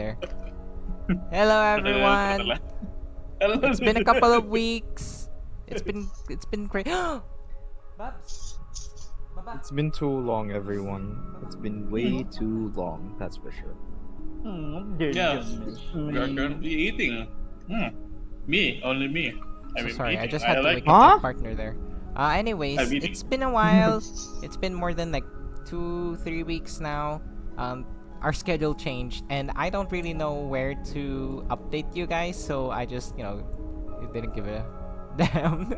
there. Hello everyone. It's been a couple of weeks. It's been great. Babs. Baba. It's been too long, everyone. It's been way too long, that's for sure. Yes, we are currently eating. Me, only me. So I'm sorry, I eating. just had to like wake it. up my partner there. Anyways, I'm eating. it's been a while. It's been more than like 2-3 weeks now. Our schedule changed, and I don't really know where to update you guys, so I just, didn't give a damn.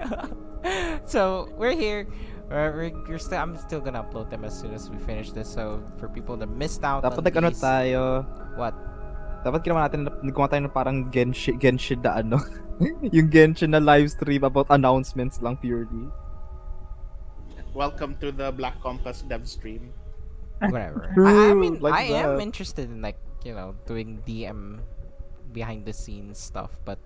So we're here. I'm still gonna upload them as soon as we finish this. So for people that missed out Dapat on nag-ano these, tayo. what? Dapat nagawa tayo ng parang Genshin na ano. Yung Genshin na live stream about announcements lang purely. Welcome to the Black Compass dev stream. Whatever. I True, mean, like I am that. interested in doing DM behind the scenes stuff, but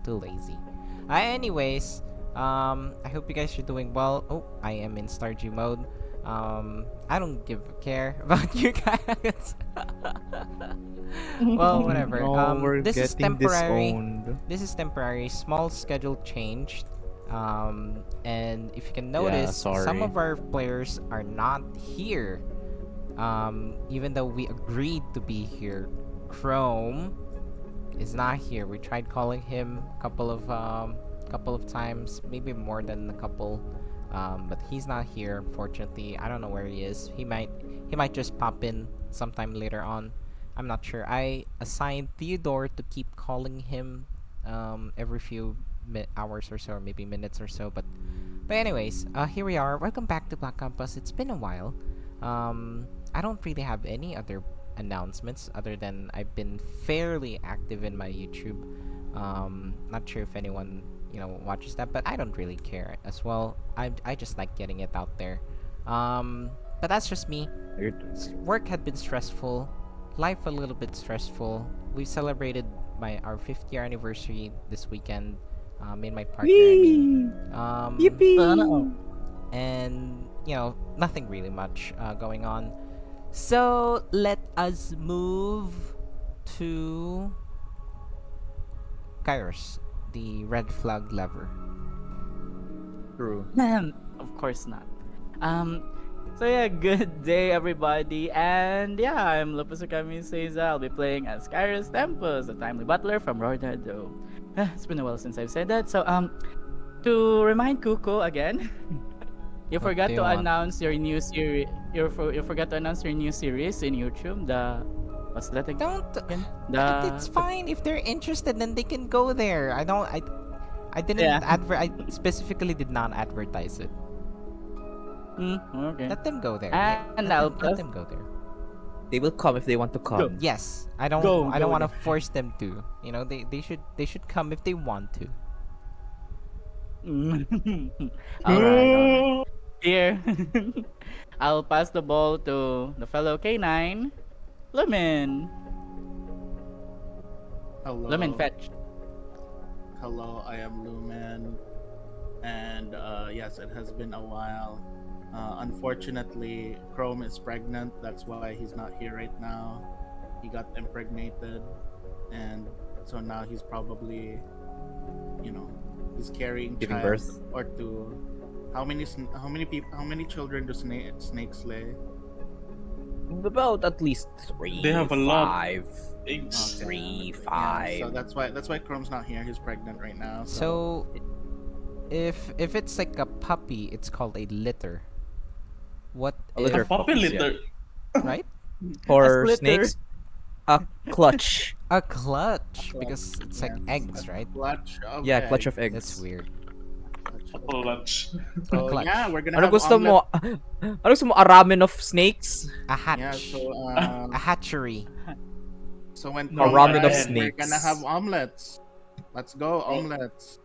too lazy. Anyways, I hope you guys are doing well. Oh, I am in Stardew mode. I don't give a care about you guys. Well, whatever. No, we're This is getting temporary. disowned. This is temporary. Small schedule changed. And if you can notice, some sorry. of our players are not here. Even though we agreed to be here, Krome is not here. We tried calling him a couple of times, maybe more than a couple, but he's not here. Unfortunately, I don't know where he is. He might just pop in sometime later on. I'm not sure. I assigned Theodore to keep calling him every few hours or so, or maybe minutes or so. But anyways, here we are. Welcome back to Black Compass. It's been a while. I don't really have any other announcements other than I've been fairly active in my YouTube. Not sure if anyone watches that, but I don't really care as well. I just like getting it out there. But that's just me. Work had been stressful, life a little bit stressful. We celebrated our 5th year anniversary this weekend. Me and my partner. Yippee! And nothing really much going on. So let us move to Kairos, the red flag lever. True. Of course not. So yeah, good day everybody, and yeah, I'm Lupus says I'll be playing as Kairos Tempus, the timely butler from Rordado. It's been a while since I've said that, so to remind Kuko again, you What forgot do to you want? announce your new series. You forgot to announce your new series in YouTube. The what's that again? Don't. The It's fine if they're interested, then they can go there. I didn't Yeah. I specifically did not advertise it. Okay. Let them go there. And Let them go there. They will come if they want to come. Yes, I don't Go want to there. force them to. They should come if they want to. Alright. Here, I'll pass the ball to the fellow K9, Lumen. Hello. Lumen fetch. Hello, I am Lumen. And yes, it has been a while. Unfortunately, Krome is pregnant. That's why he's not here right now. He got impregnated. And so now he's probably, he's carrying Giving child birth. or two. How many children do snakes lay? About at least 3, They have a lot. 5. Eggs. 3, Yeah, 5. so that's why Chrome's not here. He's pregnant right now. So, if it's like a puppy, it's called a litter. What A litter. if, Puppy Puppies, litter. right? For A splitter. snakes, a clutch. A clutch, because it's like Yes, eggs, a right? clutch of Yeah, clutch eggs. of eggs. That's weird. Clutch. So Clutch. yeah, we're gonna Ano have gusto mo? Ano gusto mo? A ramen of snakes? A hatch. Yeah, so A hatchery. when No, Chrome ramen of arrives, we're snakes. gonna have omelets. Let's go, omelets.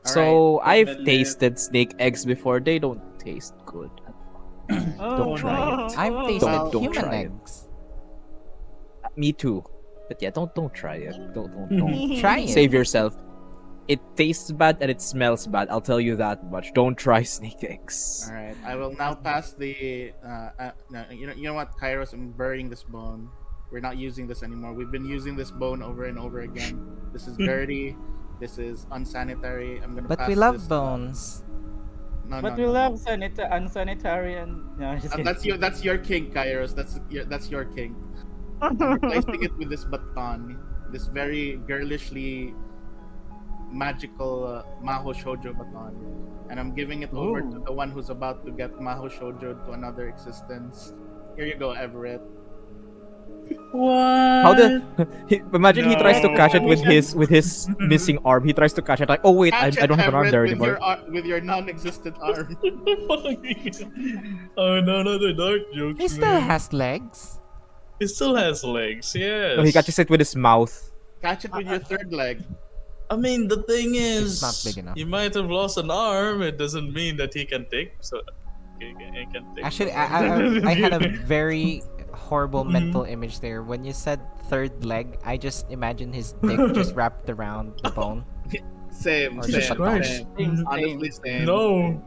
So I've Omelette. tasted snake eggs before. They don't taste good. Don't try it. I've tasted Don't human try it. eggs. Me too. But yeah, don't try it. Don't. Try it. Save yourself. It tastes bad and it smells bad. I'll tell you that much. Don't try snake eggs. All right, I will now pass the. No, you know what, Kairos, I'm burying this bone. We're not using this anymore. We've been using this bone over and over again. This is dirty. This is unsanitary. I'm gonna But pass we love this. bones. No, But no, we no, love no. unsanitary and no, just kidding. That's your king, Kairos. That's your king. I'm replacing it with this baton, this very girlishly magical Maho Shoujo baton, and I'm giving it over to Ooh. the one who's about to get Maho Shoujo to another existence. Here you go, Everett. What? How the imagine he tries to catch it No. with his missing arm. He tries to catch it like, oh wait, I Catch it, don't have an arm Everett, there with anymore. with your non-existent arm. Oh no, no, the dark jokes. He still man. has legs. He still has legs, yes. No, he catches it with his mouth. Catch it with your third leg. I mean, the thing is, not big enough. he might have lost an arm. It doesn't mean that he can take. So, he can take. Actually, someone. I had a very horrible mental image there. When you said third leg, I just imagined his dick just wrapped around the bone. Same, Or same, just a same. Same. Honestly, same. No,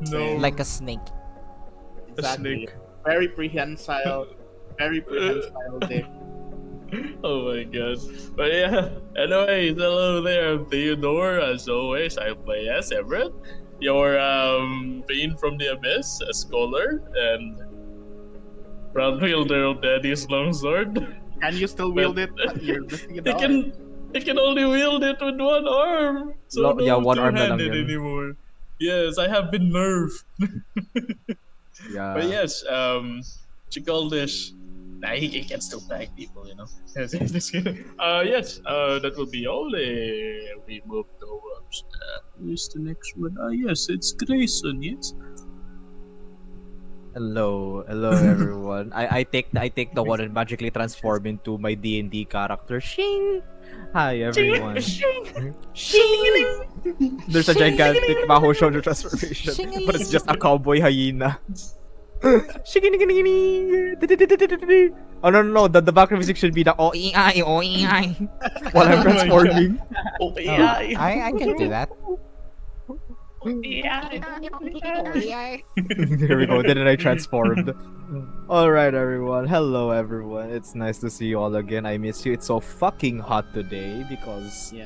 no. Same. Like a snake. a Exactly. snake. Very prehensile. Very prehensile dick. Oh my god. But yeah, anyways, hello there, I'm Theodore. As always, I play as Everett, your fiend from the abyss, a scholar, and proud wielder of Daddy's longsword. Can you still wield it? You're missing it He out. can only wield it with one arm. So no Yeah, one arm na lang two-handed yun. anymore. Yes, I have been nerfed. Yeah. But yes, what you call this? Nah, he can still tag people, you know. Just kidding. Yes, that will be all. We move towards. Who's the next one? Yes, it's Grayson. Yes. Hello everyone. I take the one and magically transform into my D&D character. Shing. Hi everyone. Shing. There's a gigantic Maho Shoujo transformation, but it's just a cowboy hyena. Oh no, the background music should be the oi while I'm transforming. Oh, Oh, yeah. I can do that. There we go. Then I transformed. All right, everyone. Hello, everyone. It's nice to see you all again. I miss you. It's so fucking hot today because Yeah,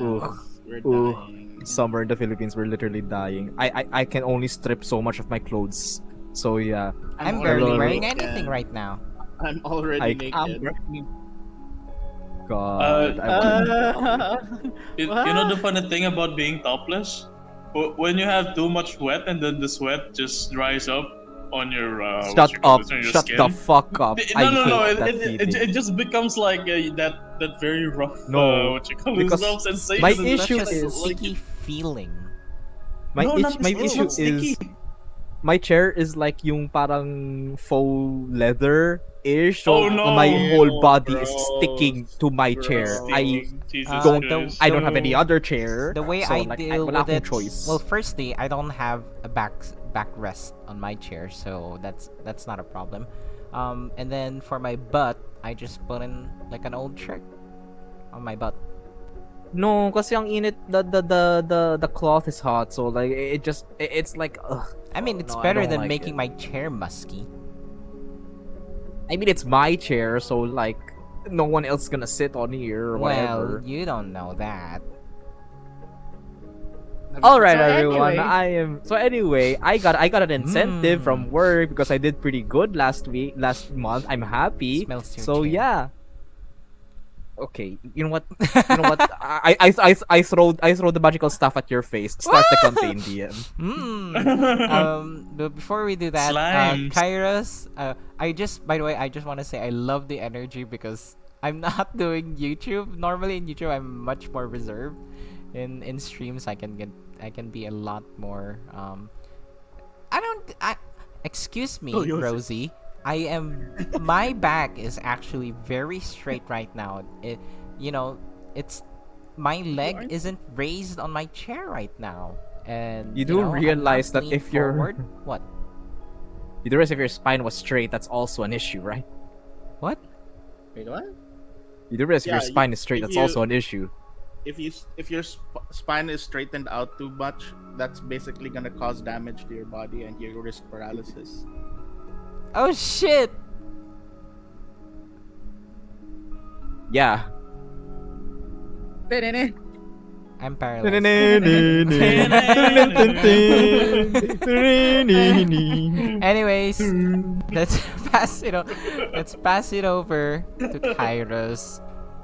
we're Ooh. dying. summer in the Philippines, we're literally dying. I can only strip so much of my clothes. So yeah. I'm already barely wearing naked. anything right now. I'm already naked. God. You know the funny thing about being topless? When you have too much sweat and then the sweat just dries up on your Shut up. on your Shut skin. the fuck up. I No. hate that It feeling. just becomes like that very rough. No, what you call because rough sensation. my and issue Such a is- sticky feeling. My No, not- my it's issue not sticky. is my chair is like yung parang faux leather-ish. So Oh, no. my whole body is Gross. sticking to my chair. I Jesus don't Christ. I don't have any other chair. The way so I like, deal wala with akong it. choice. Well, firstly, I don't have a backrest on my chair, so that's not a problem. And then for my butt, I just put in like an old shirt on my butt. No, kasi ang init the cloth is hot, so like it's like ugh. I mean, it's No, I better don't than like making it. my chair musky. I mean it's my chair, so like no one else gonna sit on here or Well, whatever. you don't know that. All right, So everyone. anyway. So anyway, I got an incentive Mm. from work because I did pretty good last month. I'm happy. Smells your So chair. yeah. Okay, you know what? I throw the magical stuff at your face. Start the campaign, DM. But before we do that, Slimes. Kairos, by the way, I just want to say I love the energy because I'm not doing YouTube. Normally in YouTube, I'm much more reserved. In streams, I can be a lot more. Excuse me, Oh, you're- Rosie. My back is actually very straight right now. It's my leg isn't raised on my chair right now, and You do I'm not realize that leaned if you're- forward, what? You notice if your spine was straight, that's also an issue, right? What? Wait, what? You do realize if your Yeah, spine is straight, if that's you- also an issue. If your spine is straightened out too much, that's basically gonna cause damage to your body and you risk paralysis. Oh shit! Yeah. I'm paralyzed. Anyways, let's let's pass it over to Kairos.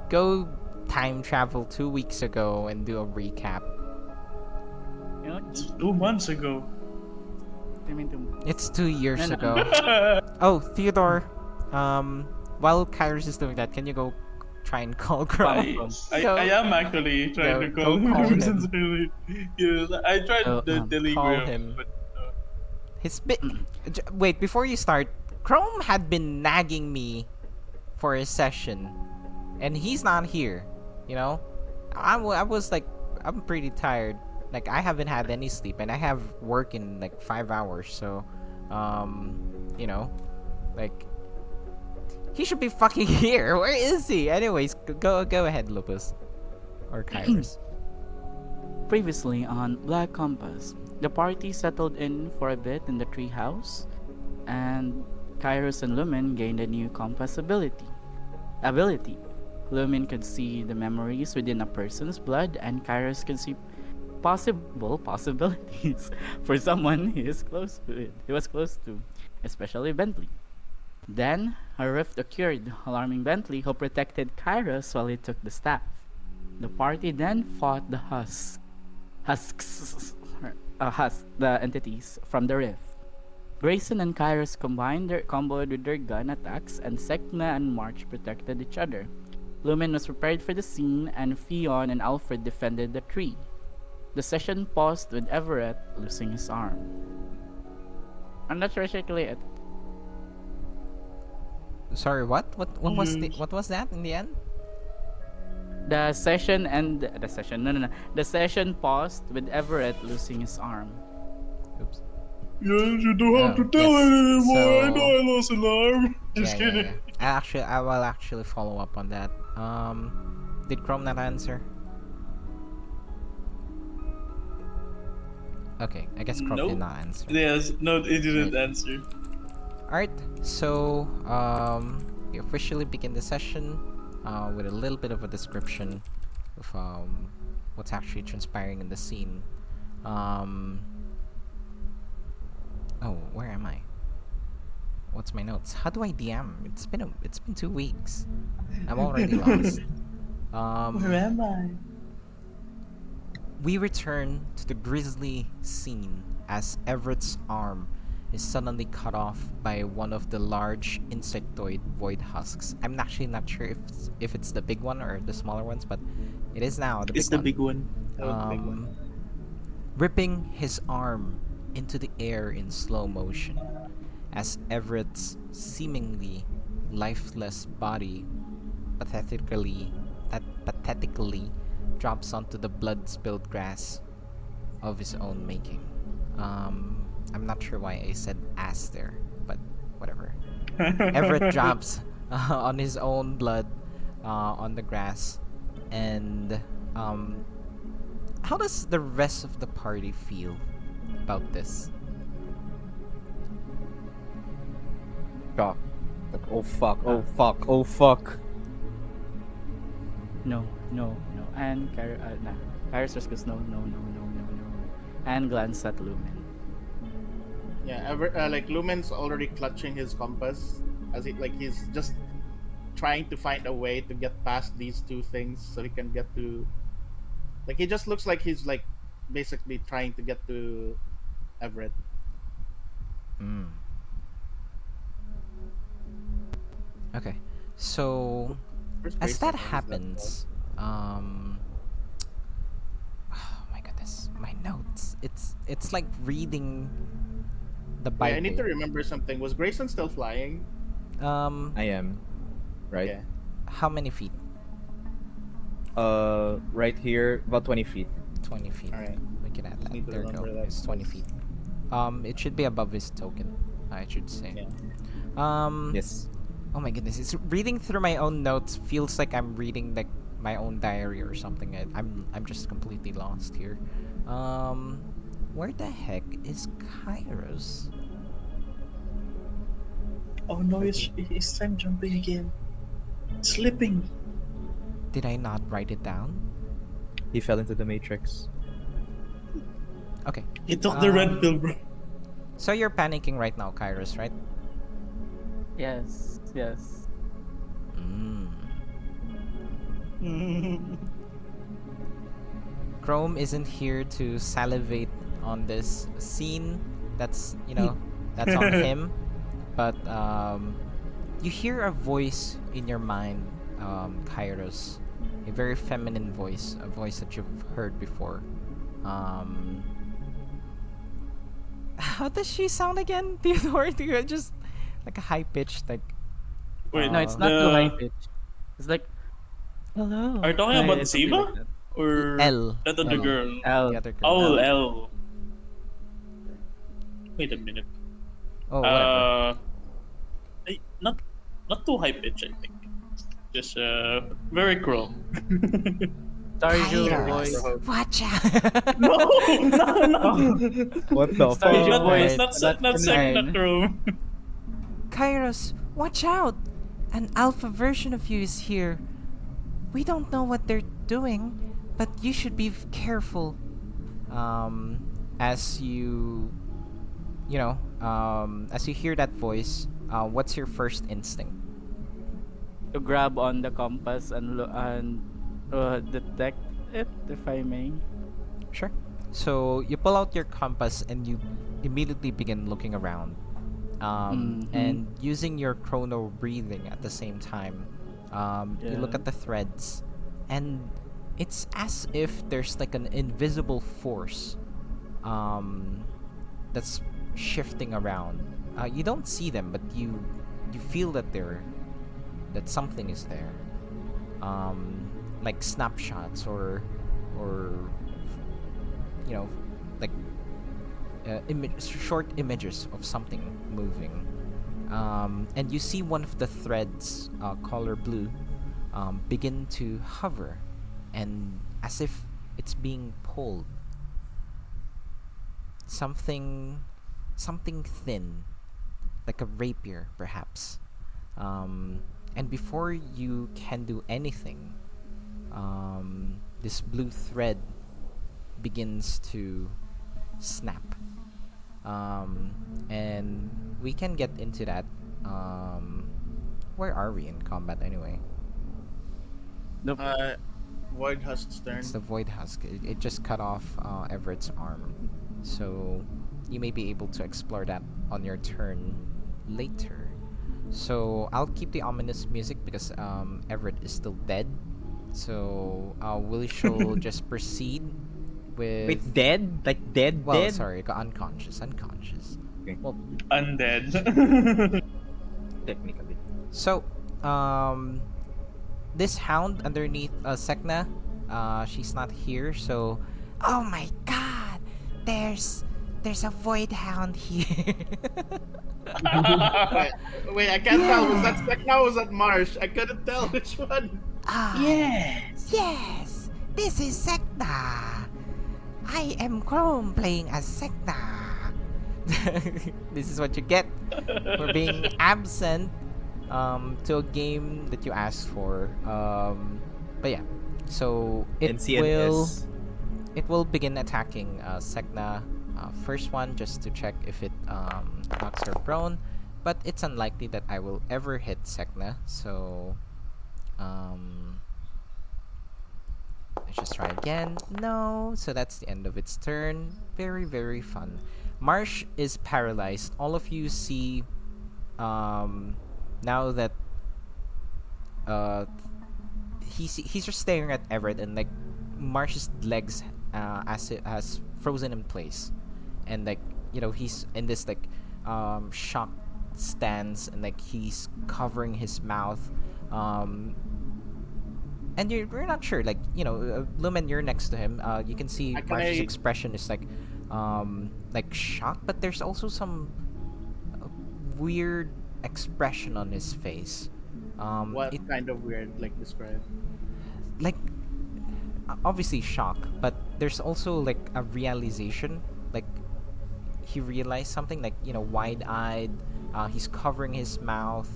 Go time travel 2 weeks ago and do a recap. You know, 2 months ago. I mean, It's 2 years No, no. ago. Oh, Theodore. While Kairos is doing that, can you go try and call Krome? I am actually trying to call him call ever him. since early. Yes, I tried So, the call telegram, him. but His wait, before you start, Krome had been nagging me for a session, and he's not here. You know, I was like, I'm pretty tired. Like, I haven't had any sleep, and I have work in like 5 hours. So, you know, like, he should be fucking here. Where is he? Anyways, go ahead, Lupus or Kairos. Previously on Black Compass, the party settled in for a bit in the treehouse, and Kairos and Lumen gained a new compass ability. Lumen could see the memories within a person's blood, and Kairos could see possible possibilities for someone he was close to, especially Bentley. Then, a rift occurred, alarming Bentley, who protected Kairos while he took the staff. The party then fought the the entities from the rift. Grayson and Kairos comboed with their gun attacks, and Sek'na and March protected each other. Lumen was prepared for the scene, and Fion and Alfred defended the tree. The session paused with Everett losing his arm. And that's basically it. Sorry, what? What was that in the end? The session paused with Everett losing his arm. Oops. yes, you don't have Oh, to tell yes. it anymore. I So- know I lost an arm. Just kidding. I will actually follow up on that. Did Krome not answer? Okay, I guess Krome Nope. did not answer. Yes, no, it didn't answer. Alright, so we officially begin the session with a little bit of a description of what's actually transpiring in the scene. Oh, where am I? What's my notes? How do I DM? It's been 2 weeks. I'm already lost. am I? We return to the grisly scene as Everett's arm is suddenly cut off by one of the large insectoid void husks. I'm actually not sure if it's the big one or the smaller ones, but it is now the It's big the big one. ripping his arm into the air in slow motion as Everett's seemingly lifeless body pathetically drops onto the blood-spilled grass of his own making. I'm not sure why I said ass there, but whatever. Everett drops on his own blood on the grass, and how does the rest of the party feel about this? Shock. Like, oh fuck, oh fuck, oh fuck. No. And Kairos just goes no. And glance at Lumen. Yeah, like Lumen's already clutching his compass as he's just trying to find a way to get past these two things so he can get to. Like, he just looks like he's like basically trying to get to Everett. Okay, so Where's as Grayson? that Where's happens, oh my goodness, my notes. It's like reading the Yeah, Bible. I need to remember something. Was Grayson still flying? I am. Right? Yeah. How many feet? Right here, about 20 feet. 20 feet. Alright. We can add that. need to There we go. remember that. It's 20 feet. It should be above his token, I should say. Yeah. Yes. Oh my goodness, it's reading through my own notes feels like I'm reading like my own diary or something. I'm just completely lost here. Where the heck is Kairos? Oh no, it's time jumping again. Slipping. Did I not write it down? He fell into the matrix. Okay. He took the red Um, pill, bro. So you're panicking right now, Kairos, right? Yes, yes. Mm. Krome isn't here to salivate on this scene. That's that's on him. But you hear a voice in your mind, Kairos, a very feminine voice, a voice that you've heard before. How does she sound again, Theodore? Do you just like a high pitched like? Wait, No, it's not too high pitch. It's like, hello. are you talking Right, about it's something like Ziba? that. Or L. that other L. girl? L. The other girl. Oh, L. L. Wait a minute. Oh, whatever. Not too high pitch, I think. Just very chrome. Starju Kairos, voice. watch out! No, no. What the Starju fuck? voice. Not That's Sek'na fine. chrome. Kairos, watch out! An alpha version of you is here. We don't know what they're doing, but you should be careful. As as you hear that voice, what's your first instinct? To grab on the compass and detect it, if I may. Sure. So you pull out your compass and you immediately begin looking around. And using your chrono breathing at the same time, you look Yeah. at the threads, and it's as if there's like an invisible force that's shifting around. You don't see them, but you feel that something is there. Like snapshots or like short images of something moving. And you see one of the threads, color blue, begin to hover, and as if it's being pulled. Something thin, like a rapier, perhaps. And before you can do anything, this blue thread begins to snap. And we can get into that. Where are we in combat anyway? Nope. Void Husk's turn. It's the Void Husk. It just cut off Everett's arm. So you may be able to explore that on your turn later. So I'll keep the ominous music because Everett is still dead. So we shall just proceed with. Wait, dead? Like dead? Well, dead? sorry, unconscious. Okay. Well, Undead. Technically. so this hound underneath Sek'na, she's not here. So, oh my God, there's a void hound here. Wait, I can't tell. Was that Sek'na or was that Marsh? I couldn't tell which one. Yes, this is Sek'na. I am Krome playing as Sek'na. This is what you get for being absent to a game that you asked for. But yeah, so NCNS. it will begin attacking Sek'na. First one, just to check if it knocks her prone, but it's unlikely that I will ever hit Sek'na. So let's just try again. No, so that's the end of its turn. Very, very fun. Marsh is paralyzed. All of you see now that he's just staring at Everett, and like Marsh's legs as it has frozen in place, and like he's in this like shocked stance, and like he's covering his mouth, and you're not sure, like Lumen, you're next to him. You can see Marsh's expression is like shocked, but there's also some weird expression on his face. What kind of weird? Like, describe. Like obviously shock, but there's also like a realization, like he realized something, like wide-eyed. He's covering his mouth,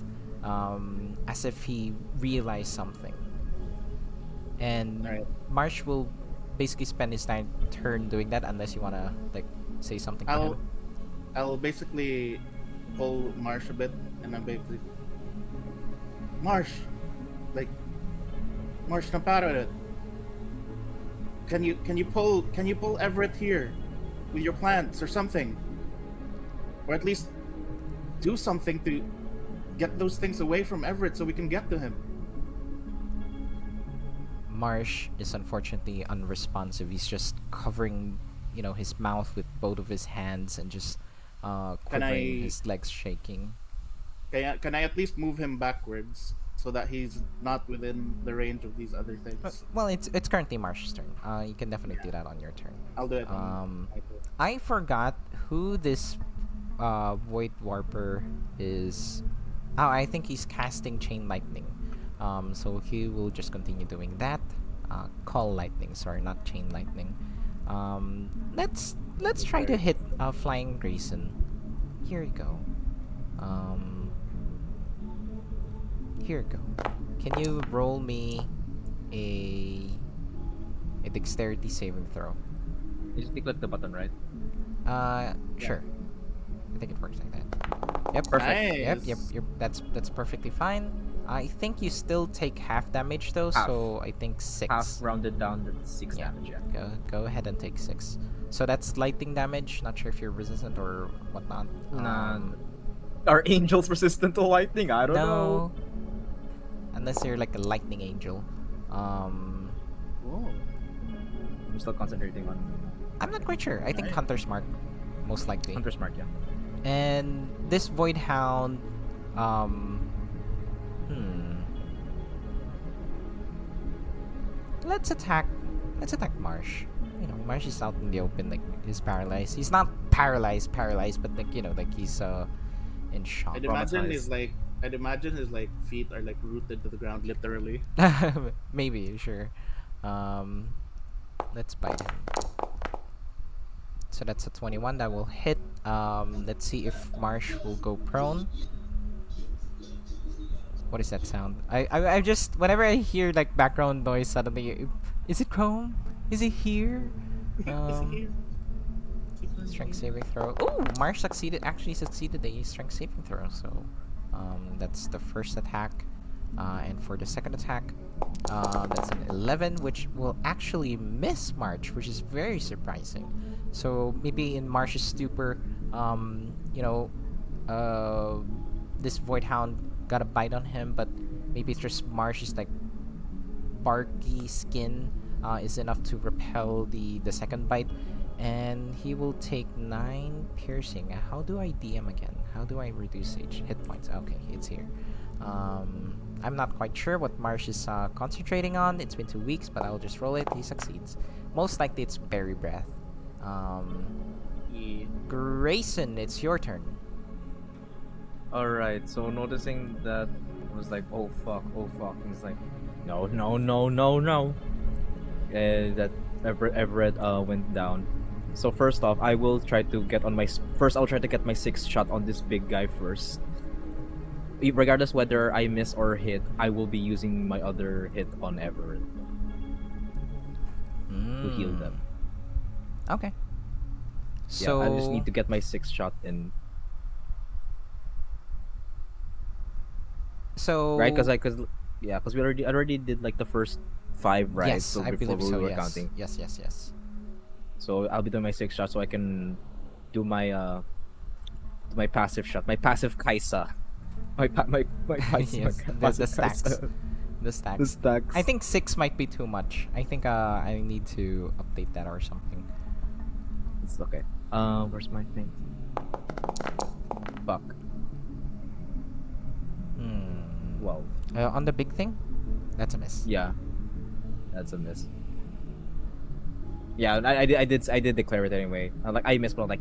as if he realized something. And Alright. Marsh will basically spend his turn doing that unless you wanna like say something to him. I'll basically pull Marsh a bit, and I'm basically Marsh, like Marsh, snap out of it. Can you pull Everett here with your plants or something, or at least do something to get those things away from Everett so we can get to him. Marsh is unfortunately unresponsive. He's just covering, his mouth with both of his hands and just quivering, his legs shaking. Can I at least move him backwards so that he's not within the range of these other things? Well, it's currently Marsh's turn. You can definitely do that on your turn. I'll do it. On my turn. I forgot who this Void Warper is. Oh, I think he's casting Chain Lightning. So he will just continue doing that. Call Lightning, sorry, not Chain Lightning. Let's try to hit Flying Grayson. Here you go. Here you go. Can you roll me a dexterity saving throw? You just click the button, right? Sure. I think it works like that. Yep, Perfect. Yep, Nice. that's perfectly fine. I think you still take half damage though, Half. so I think 6. Half rounded down to 6 Yeah. damage. Yeah. Go ahead and take 6. So that's lightning damage. Not sure if you're resistant or whatnot. Nah. Are angels resistant to lightning? I don't know. No. Unless you're like a lightning angel. Whoa. I'm still concentrating on I'm not quite sure. I think Nice. Hunter's Mark, most likely. Hunter's Mark, yeah. And this Void Hound, Let's attack Marsh. Marsh is out in the open, like he's paralyzed. He's not paralyzed, but like he's in shock. I'd imagine Traumatized. his feet are like rooted to the ground, literally. Maybe, sure. Let's bite him. So that's a 21 that will hit. Let's see if Marsh will go prone. What is that sound? I just, whenever I hear like background noise, suddenly, is it Krome? Is he here? Strength saving throw. Ooh, Marsh actually succeeded a strength saving throw. So, that's the first attack. And for the second attack, that's an 11, which will actually miss Marsh, which is very surprising. So maybe in Marsh's stupor, this Void Hound got a bite on him, but maybe it's just Marsh's like barky skin is enough to repel the second bite, and he will take 9 piercing. How do I DM again? How do I reduce hit points? Okay, it's here. I'm not quite sure what Marsh is concentrating on. It's been 2 weeks, but I'll just roll it. He succeeds. Most likely it's Berry Breath. Grayson, it's your turn. Alright, so noticing that I was like, oh fuck, and it's like, no. And that Everett went down. So first off, I will try to get on I'll try to get my 6th shot on this big guy first. Regardless whether I miss or hit, I will be using my other hit on Everett to heal them. Okay. Yeah, So I just need to get my 6th shot in. So Right, because we already did like the first 5, right? Yes, so I before believe we so. were Yes. counting. Yes. So I'll be doing my 6th shot so I can do my my passive shot, my passive Kaisa. My passive, Yes, the passive stacks. Kaisa. The stacks. The stacks. I think 6 might be too much. I think I need to update that or something. It's okay. Where's my thing? Fuck. 12. On the big thing, that's a miss. Yeah, that's a miss. Yeah, I did declare it anyway. I missed, but I'm like,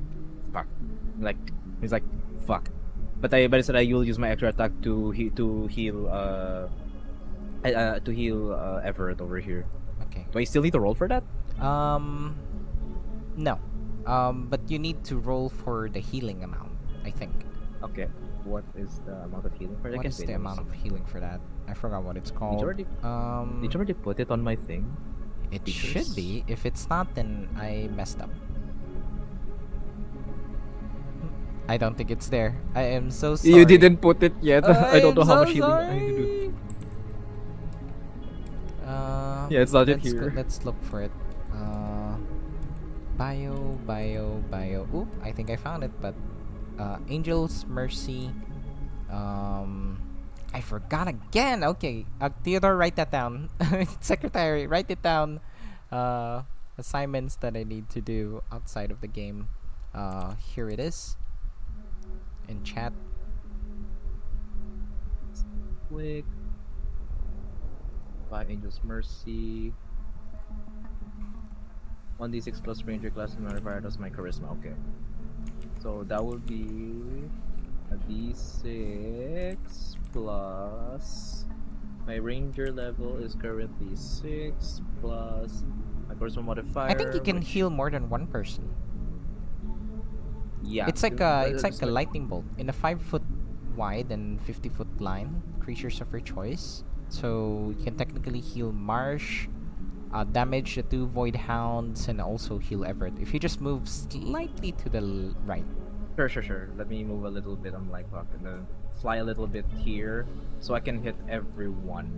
fuck. Like he's like, fuck. But I said I will use my extra attack to heal Everett over here. Okay. Do I still need to roll for that? No. But you need to roll for the healing amount, I think. Okay. What is the amount of healing for the What is the amount of healing for that? I forgot what it's called. Did you already put it on my thing? It features? should be. If it's not, then I messed up. I don't think it's there. I am so sorry. You didn't put it yet. I don't know am how so much healing I need to do. sorry. Yeah, it's not in let's here. let's look for it. Bio. Oop, I think I found it, but Angel's Mercy. I forgot again. Okay, Theodore, write that down. Secretary, write it down. Assignments that I need to do outside of the game. Here it is. In chat. Quick. By Angel's Mercy. 1d6 plus Ranger class modifier plus my charisma. Okay. So that would be a d6 plus my Ranger level is currently 6 plus my charisma modifier. I think you can which- heal more than one person. Yeah. It's like that's a lightning bolt in a 5-foot wide and 50-foot line. Creatures of your choice. So you can technically heal Marsh, damage the 2 Void Hounds, and also heal Everett. If you just move slightly to the right. Sure. Let me move a little bit. I'm like gonna fly a little bit here so I can hit everyone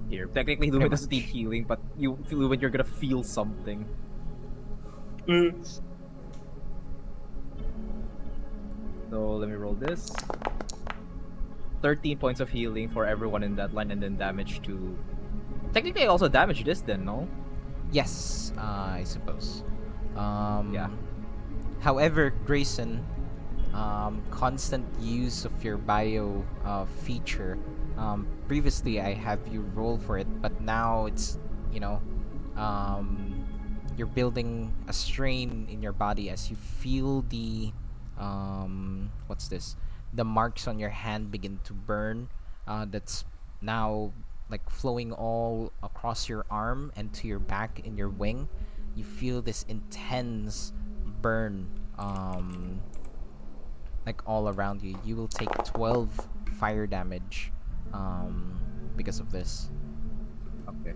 here. Technically, Lumen doesn't need healing, but Lumen, you're gonna feel something. So let me roll this. 13 points of healing for everyone in that line, and then damage to. Technically, I also damage this then, no? Yes, I suppose. Yeah. However, Grayson, constant use of your bio feature. Previously, I have you roll for it, but now it's, you're building a strain in your body as you feel the, what's this? The marks on your hand begin to burn. That's now like flowing all across your arm and to your back in your wing. You feel this intense burn like all around you. You will take 12 fire damage because of this. Okay.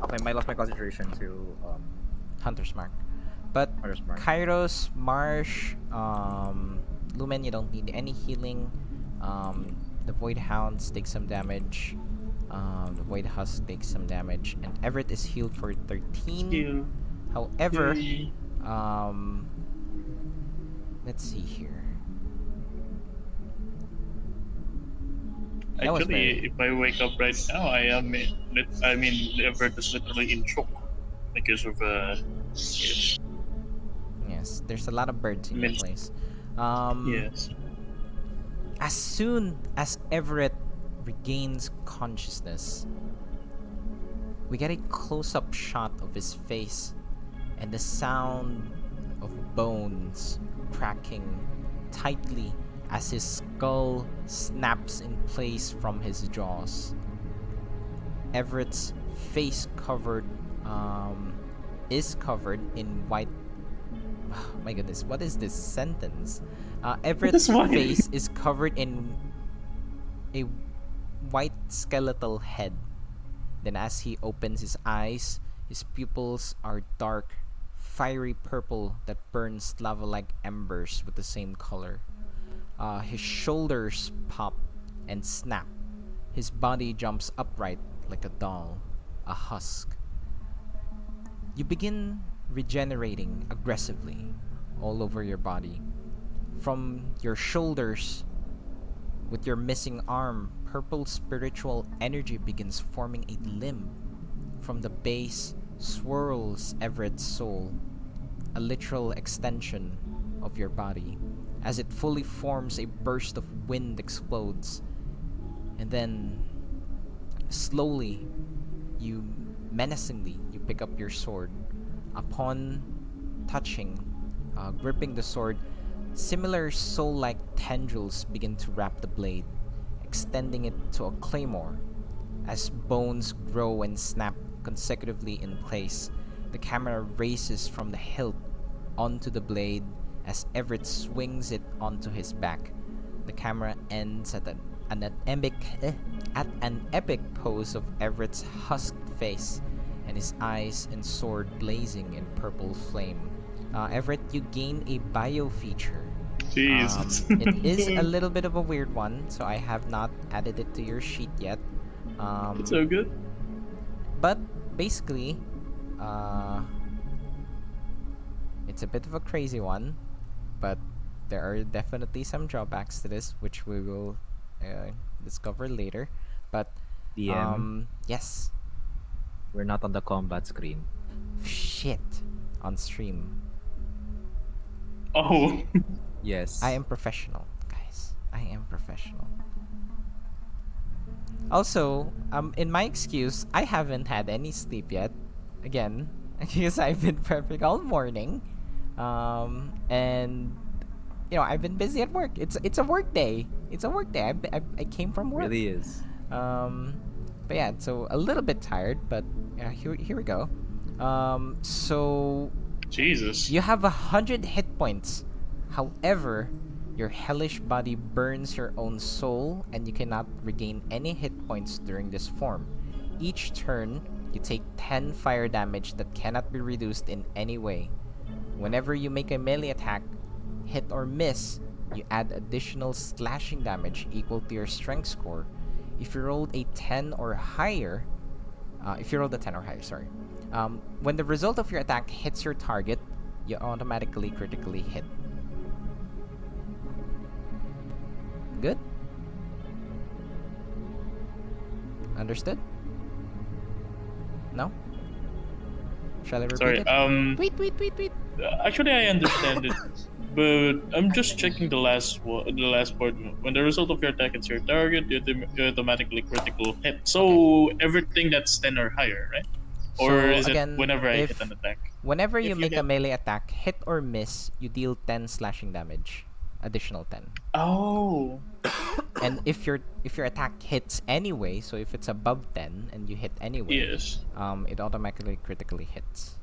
Okay, I lost my concentration to Hunter's Mark. But Hunter's Mark. Kairos, Marsh, Lumen, you don't need any healing. The Void Hounds take some damage. The Void Husk takes some damage. And Everett is healed for 13. Heal. However, Yay. let's see here. That was Actually, if I wake up right now, Everett is literally in shock because of yes. Yes, there's a lot of birds in your Mint. place. Yes. As soon as Everett regains consciousness, we get a close-up shot of his face and the sound of bones cracking tightly as his skull snaps in place from his jaws. Everett's face is covered in white. Oh my goodness, what is this sentence? Everett's That's why. face is covered in a white skeletal head. Then as he opens his eyes, his pupils are dark, fiery purple that burns lava-like embers with the same color. His shoulders pop and snap. His body jumps upright like a doll, a husk. You begin regenerating aggressively all over your body. From your shoulders, with your missing arm, purple spiritual energy begins forming a limb. From the base swirls Everett's soul, a literal extension of your body. As it fully forms, a burst of wind explodes. And then, slowly, menacingly, you pick up your sword. Upon touching, gripping the sword, similar soul-like tendrils begin to wrap the blade, extending it to a claymore. As bones grow and snap consecutively in place, the camera races from the hilt onto the blade as Everett swings it onto his back. The camera ends at an epic pose of Everett's husked face and his eyes and sword blazing in purple flame. Everett, you gain a bio feature. Jesus. It is a little bit of a weird one, so I have not added it to your sheet yet. It's so good. But basically, it's a bit of a crazy one, but there are definitely some drawbacks to this, which we will discover later. But DM, yes, we're not on the combat screen. shit, on stream. Oh. Yes. I am professional, guys. I am professional. Also, in my excuse, I haven't had any sleep yet. Again, because I've been prepping all morning, and you know I've been busy at work. It's a work day. It's a work day. I came from work. Really is. But yeah, so a little bit tired, but yeah, here we go. So Jesus. you have 100 hit points. However, your hellish body burns your own soul, and you cannot regain any hit points during this form. Each turn, you take 10 fire damage that cannot be reduced in any way. Whenever you make a melee attack, hit or miss, you add additional slashing damage equal to your strength score. If you rolled a 10 or higher, sorry. When the result of your attack hits your target, you automatically critically hit. Good? Understood? No? Shall I repeat Sorry. it? Wait. Actually, I understand it, but I'm just checking the last part. When the result of your attack hits your target, you automatically critical hit. So everything that's 10 or higher, right? Or So, is again, it whenever I if- hit an attack? Whenever If you you make a hit- melee attack, hit or miss, you deal 10 slashing damage. Additional 10. Oh. And if your attack hits anyway, so if it's above 10 and you hit anyway, Yes. it automatically critically hits.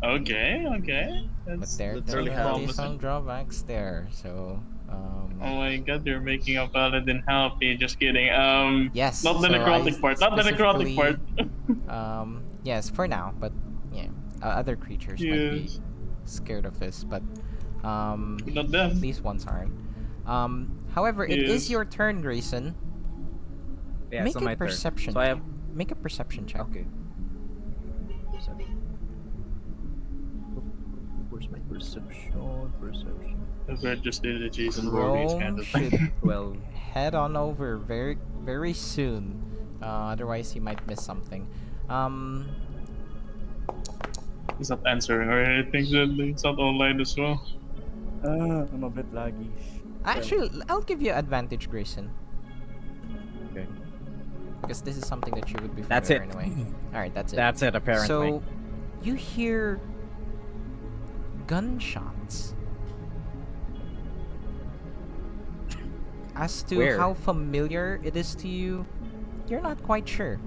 Okay. But That's there literally are how- definitely some drawbacks there. So Oh my god, you're making a paladin happy. Just kidding. yes, Not the so I necrotic part. Not the necrotic part. yes, for now, but yeah, other creatures might be Yes. scared of this, but Not them. these ones aren't. However, it is Yes. your turn, Grayson. Yeah, Make so a my turn. perception So I have. check. Make a perception check. Okay. Perception. Where's my perception? Everett just did the Jason Voorhees Krome kind of should thing. 12. head on over very soon. Otherwise, he might miss something. He's not answering or anything. It's not online as well. I'm a bit laggy. Actually, I'll give you advantage, Grayson, Okay. because this is something that you would be familiar That's it. anyway. All right, that's it. That's it, apparently. So, you hear gunshots. As to Where? how familiar it is to you, you're not quite sure.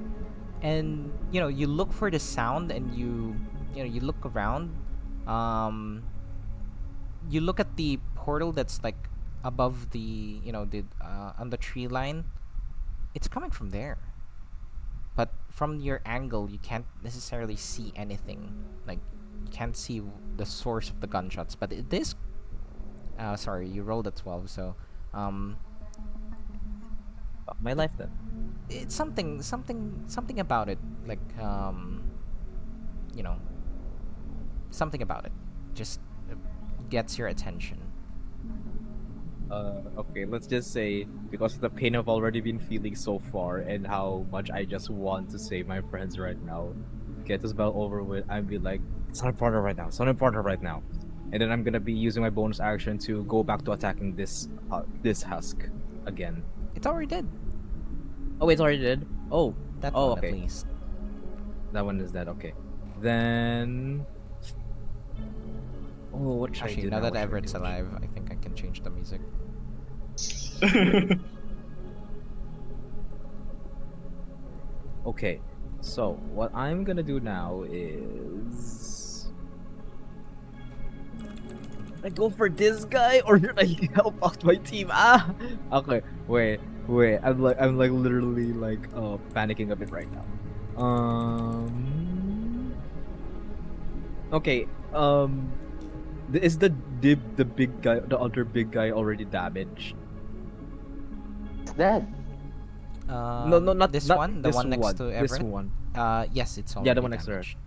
And you look for the sound, and you look around. You look at the portal that's like above the on the tree line. It's coming from there. But from your angle, you can't necessarily see anything. Like, you can't see the source of the gunshots. But it is. Sorry, you rolled a 12, so Fuck my life then. it's something about it. Like something about it just gets your attention. Okay, let's just say because of the pain I've already been feeling so far and how much I just want to save my friends right now, get this battle over with, I'd be like, it's not important right now. It's not important right now. And then I'm gonna be using my bonus action to go back to attacking this husk again. It's already dead. Oh, it's already dead. Oh, That Oh, one okay. at least. that one is dead. Okay, then. Oh, what should I Actually, do now now? that What should I Everett's do? alive, I think I can change the music. Okay, so what I'm gonna do now is I go for this guy or should I help out my team? Okay, wait. I'm like literally like panicking a bit right now. Okay. Is the big guy, the other big guy, already damaged? It's dead. No, not this not one, the this one next to This Everett. one. Yes, it's already Yeah, the one next to her. damaged.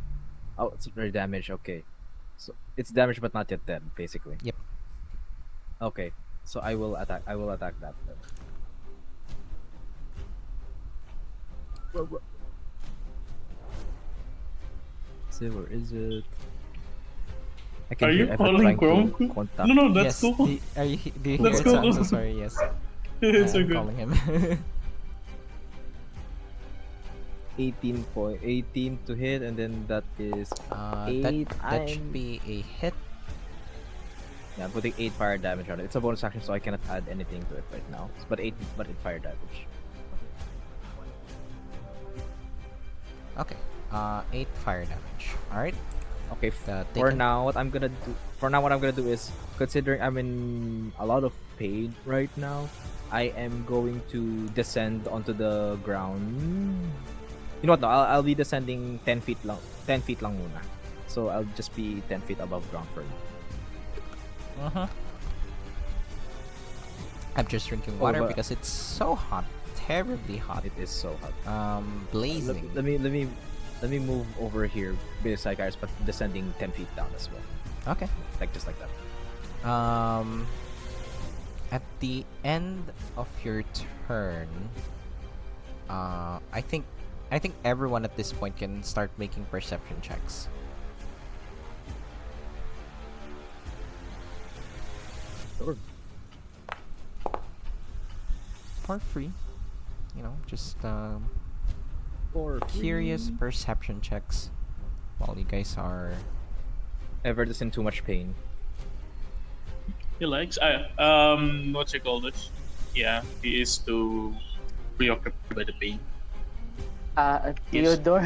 Oh, it's very damaged. Okay, so it's damaged but not yet dead, basically. Yep. Okay, so I will attack. I will attack that. Then. See, where is it? I can Are hear you Everett calling trying Krome? to contact. No, that's yes. cool. Are you? Do you hear Let's it? go. I'm so sorry. Yes. It's I'm okay. calling him. 18 to hit, and then that is that should be a hit. yeah, I'm putting 8 fire damage on it. It's a bonus action, so I cannot add anything to it right now. But 8 fire damage. Okay. 8 fire damage. All right. Okay, Take for it. now, what I'm gonna do is, considering I'm in a lot of pain right now, I am going to descend onto the ground. You know what? No, I'll be descending 10 feet lang. 10 feet lang muna. So I'll just be 10 feet above ground for now. I'm just drinking Oh, water but- because it's so hot, terribly hot. It is so hot. Blazing. Let me move over here beside Kairos, but descending 10 feet down as well. Okay. Like just like that. At the end of your turn, I think everyone at this point can start making perception checks. Sure. For free, just Or curious perception checks while you guys are. Everett is in too much pain. He likes. What you call this? Yeah, he is too preoccupied by the pain. Theodore,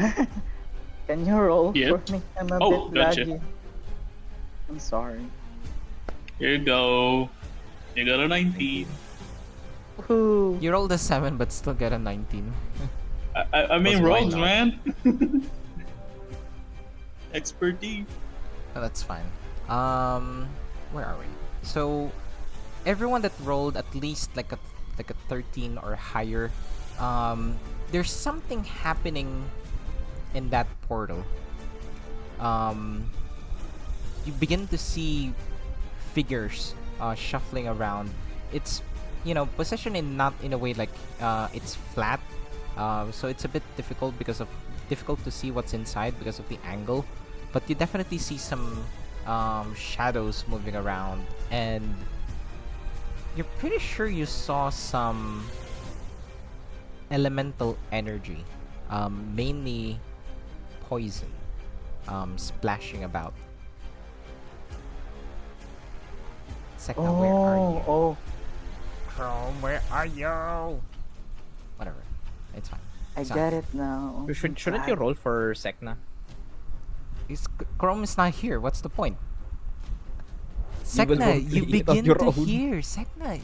can you roll Yep. for me? I'm a Oh, bit gotcha. laggy. I'm sorry. Here you go. You got a 19. Woohoo! You rolled a 7 but still get a 19. I mean, Why rogues, not? man. Expertise. Oh, that's fine. Where are we? So, everyone that rolled at least like a 13 or higher, there's something happening in that portal. You begin to see figures shuffling around. It's positioned not in a way like it's flat. So it's a bit difficult to see what's inside because of the angle, but you definitely see some shadows moving around, and you're pretty sure you saw some elemental energy, mainly poison, splashing about. Sek'na, where are you? Oh, Krome, where are you? Whatever, it's fine. I It's get fine. it now. Shouldn't you roll for Sek'na? Krome is not here. What's the point? You will Sek'na, roll you three of begin your to own. hear. Sek'na.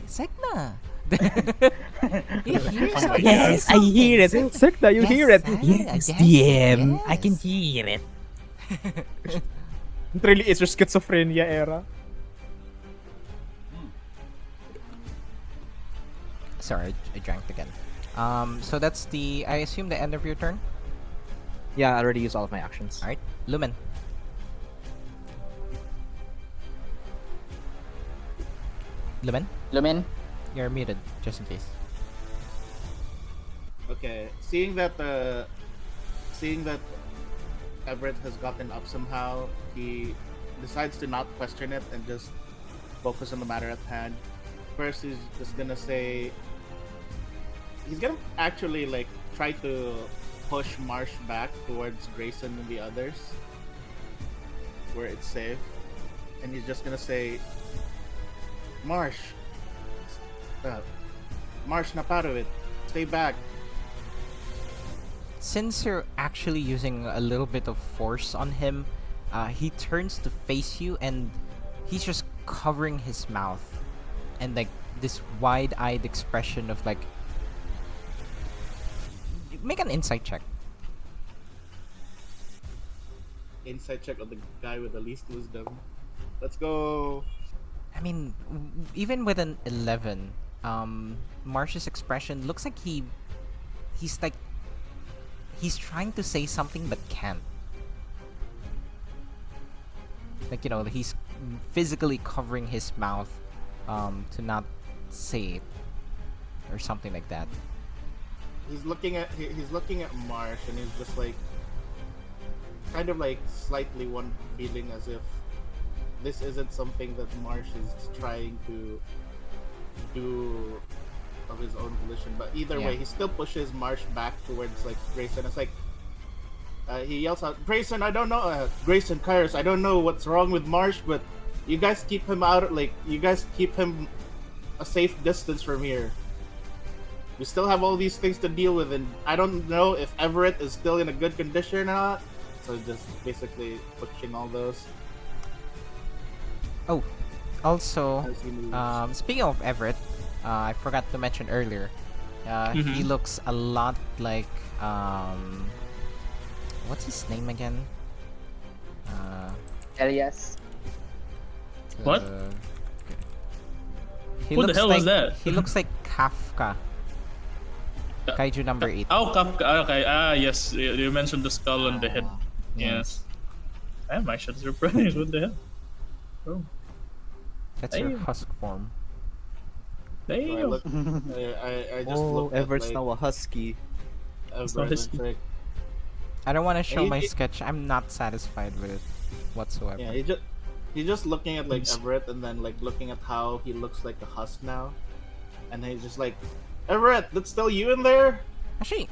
You hear something. Yes, I hear it. Sek'na, you Yes, hear it. yes, DM. I yes. can hear it. It really is your schizophrenia era. Sorry, I drank again. So that's I assume the end of your turn. Yeah, I already used all of my actions. All right, Lumen. Lumen? You're muted, just in case. Okay, seeing that Everett has gotten up somehow, he decides to not question it and just focus on the matter at hand. First, he's just gonna say he's gonna actually try to push Marsh back towards Grayson and the others, where it's safe, and he's just gonna say, Marsh, na part of it. Stay back. Since you're actually using a little bit of force on him, he turns to face you and he's just covering his mouth, and like this wide-eyed expression of like. Make an insight check. Insight check on the guy with the least wisdom. Let's go. I mean, even with an 11, Marsh's expression looks like he's like he's trying to say something but can't. Like, you know, he's physically covering his mouth to not say it or something like that. He's looking at Marsh, and he's just like kind of like slightly one feeling as if this isn't something that Marsh is trying to do of his own volition. But either way, he still pushes Marsh back towards like Grayson. It's like he yells out, "Grayson, I don't know, Grayson, Kairos, I don't know what's wrong with Marsh, but you guys keep him out. Like you guys keep him a safe distance from here. We still have all these things to deal with, and I don't know if Everett is still in a good condition or not." So just basically pushing all those. Oh, also, As he moves. speaking of Everett, I forgot to mention earlier, he looks a lot like, what's his name again? Elias. What? He Who the looks hell like, was that? He looks like Kafka. Kaiju number 8. Oh, Kafka. Okay. Yes. You mentioned the skull and the head. Yes. I'm actually surprised. What the hell? Oh. That's your Damn. husk form. So I Damn. look, I just Oh, look at Everett's like, now a husky. not Everett, his- it's like, I don't want to show He- my he- sketch. I'm not satisfied with it whatsoever. yeah, he's just looking at like Yes. Everett, and then like looking at how he looks like a husk now, and he's just like, "Everett, that's still you in there?" Actually,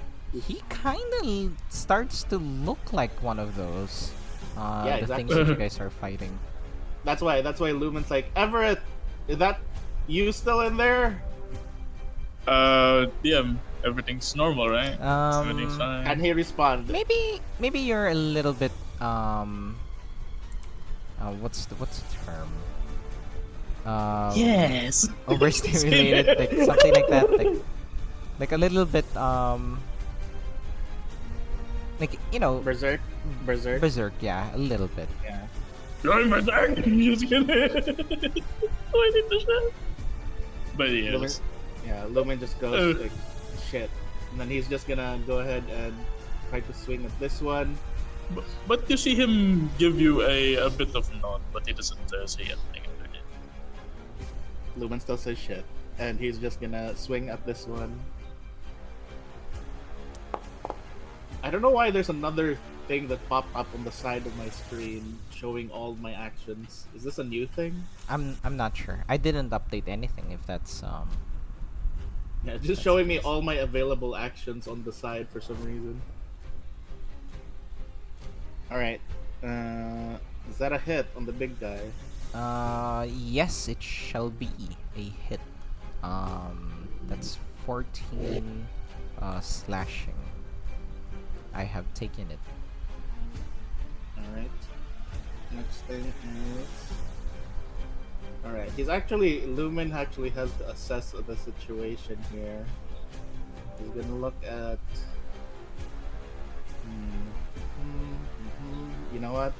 he kind of starts to look like one of those. Yeah, the things exactly. that you guys are fighting. That's why Lumen's like, "Everett, is that you still in there?" Yeah. Everything's normal, right? Everything's Um, fine. And he responds, maybe you're a little bit what's the term? Yes. Overstimulated, like something like that, like a little bit like, you know, "Berserk, berserk." berserk, yeah, a little bit. Yeah. Going berserk. Just gonna. Why did the shot? But Lumen, yes. yeah, Lumen just goes like, "Shit," and then he's just gonna go ahead and try to swing at this one. But you see him give you a bit of nod, but he doesn't say anything. Lumen still says shit, and he's just gonna swing at this one. I don't know why there's another thing that popped up on the side of my screen showing all my actions. Is this a new thing? I'm not sure. I didn't update anything if that's Yeah, it's just showing me all my available actions on the side for some reason. Alright. Is that a hit on the big guy? yes, it shall be a hit. That's 14 slashing. I have taken it. Alright. Next thing is... Alright, Lumen actually has to assess the situation here. He's gonna look at... You know what?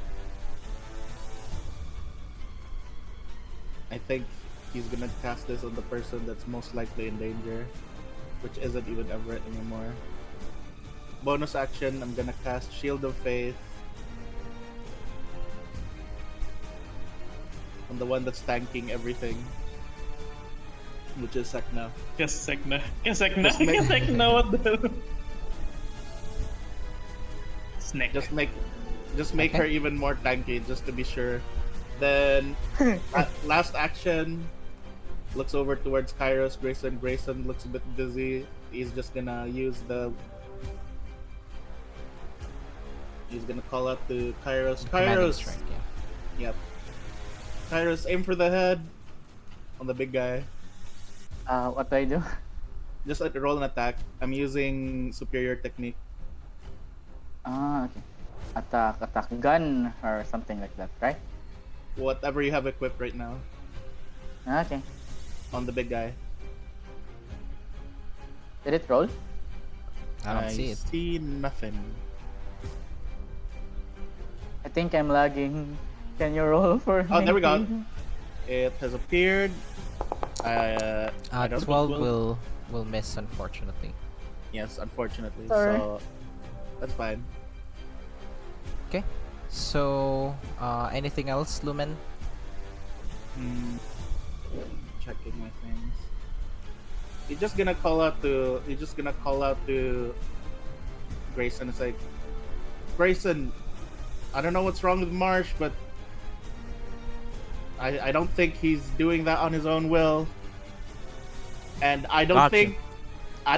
I think he's gonna cast this on the person that's most likely in danger, which isn't even Everett anymore. Bonus action, I'm gonna cast Shield of Faith on the one that's tanking everything, which is Sek'na. Kes'na. Just make- Sek'na, what the? Snake. Just make her even more tanky, just to be sure. Then last action, looks over towards Kairos. Grayson looks a bit busy. He's just gonna use the. He's gonna call out to Kairos. Commanding Kairos. strike, yeah. Yep. Kairos, aim for the head on the big guy. What do I do? Just roll an attack. I'm using superior technique. Okay. Attack gun or something like that, right? Whatever you have equipped right now. Okay. on the big guy. Did it roll? I don't see it. see nothing. I think I'm lagging. Can you roll for me? Oh, there we go. please? It has appeared. I don't 12 think will miss, unfortunately. Yes, unfortunately. Sorry. So that's fine. Okay. So, anything else, Lumen? Checking my things. You're just gonna call out to Grayson. It's like, Grayson, I don't know what's wrong with Marsh, but I don't think he's doing that on his own will. And I don't Gotcha. think I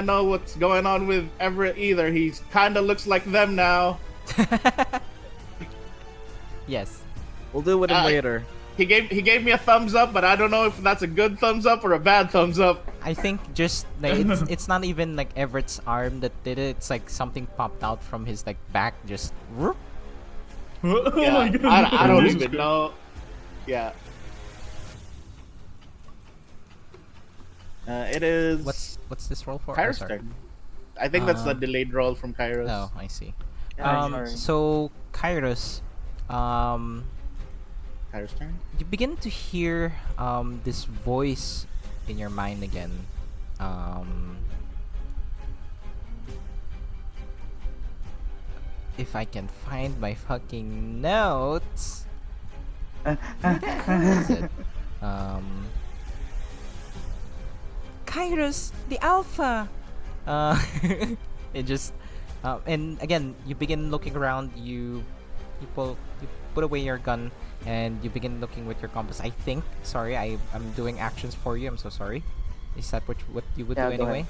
know what's going on with Everett either. He kind of looks like them now. Yes. We'll deal with him later. He gave me a thumbs up, but I don't know if that's a good thumbs up or a bad thumbs up. I think just like it's not even like Everett's arm that did it. It's like something popped out from his like back, just whoop. Oh Yeah, my god. I don't Jesus even Christ. know. Yeah. It is What's this roll for? Kairos' sorry. turn. I think that's the Um, delayed roll from Kairos. Oh, I see. Yeah, sorry. So Kairos, Kairos' turn. you begin to hear this voice in your mind again. If I can find my fucking notes. Where the hell is it? Kairos, the Alpha. It just, and again, you begin looking around. You put away your gun, and you begin looking with your compass. I think. Sorry, I'm doing actions for you. I'm so sorry. Is that what you would Yeah, do go anyway?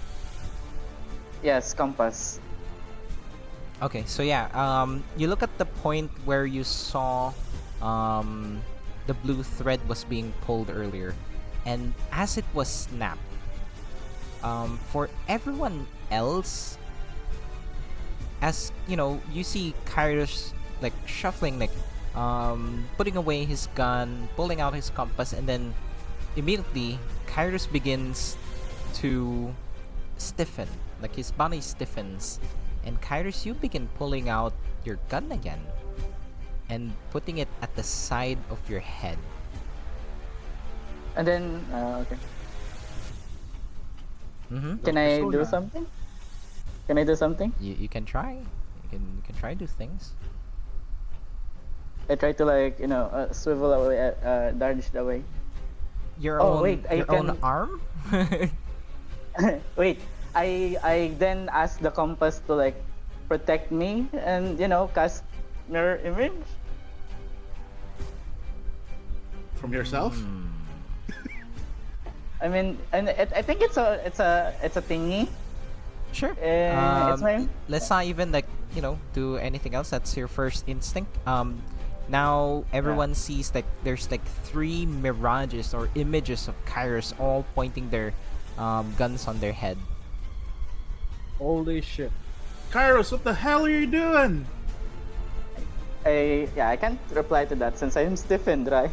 Yes, compass. Okay, so yeah, you look at the point where you saw the blue thread was being pulled earlier, and as it was snapped, for everyone else, as you know, you see Kairos like shuffling, like putting away his gun, pulling out his compass, and then immediately Kairos begins to stiffen, like his body stiffens. And Kairos, you begin pulling out your gun again and putting it at the side of your head. And then, okay. Mm-hmm. Can I do Persona. something? Can I do something? You can try. You can try do things. I try to swivel away, dodge away. Your Oh, own wait, I your own can- arm? Wait, I then ask the compass to like protect me and cast mirror image. From yourself? Hmm. I mean, and I think it's a thingy. Sure. It's my Let's not even do anything else. That's your first instinct. Now everyone sees like there's like 3 mirages or images of Kairos all pointing their guns on their head. Holy shit. Kairos, what the hell are you doing? I can't reply to that since I'm stiffened, right?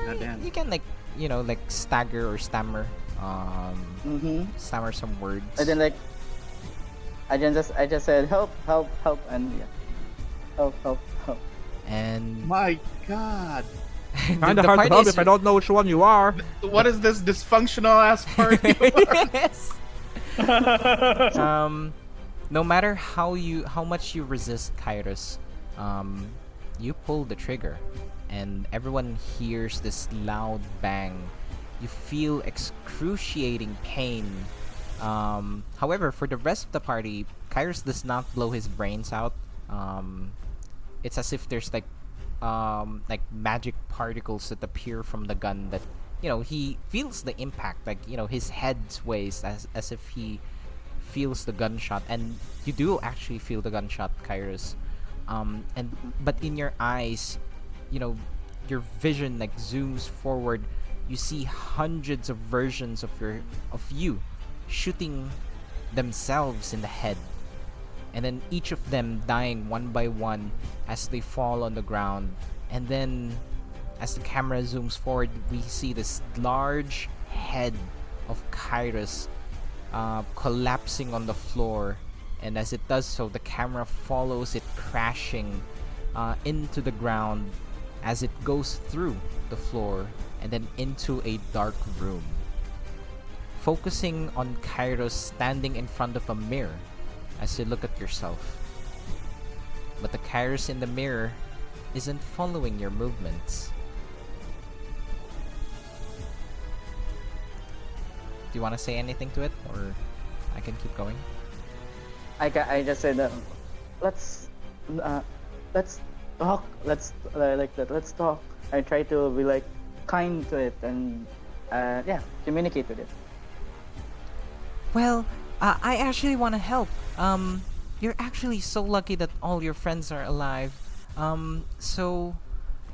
Goddamn. You can like stagger or stammer, stammer some words. And then I just said help, and help. And My God. Kinda hard to help if I don't know which one you are. What is this dysfunctional ass party? Yes. No matter how much you resist Kairos, you pull the trigger, and everyone hears this loud bang. You feel excruciating pain. However, for the rest of the party, Kairos does not blow his brains out. It's as if there's like magic particles that appear from the gun that he feels the impact, like his head sways as if he feels the gunshot, and you do actually feel the gunshot, Kairos. But in your eyes, your vision like zooms forward. You see hundreds of versions of you shooting themselves in the head, and then each of them dying one by one as they fall on the ground. And then as the camera zooms forward, we see this large head of Kairos collapsing on the floor. And as it does so, the camera follows it crashing into the ground as it goes through the floor and then into a dark room. Focusing on Kairos standing in front of a mirror as you look at yourself. But the Kairos in the mirror isn't following your movements. Do you want to say anything to it, or I can keep going? I just said, let's talk. Let's talk. I try to be like kind to it and communicate with it. Well, I actually want to help. You're actually so lucky that all your friends are alive. So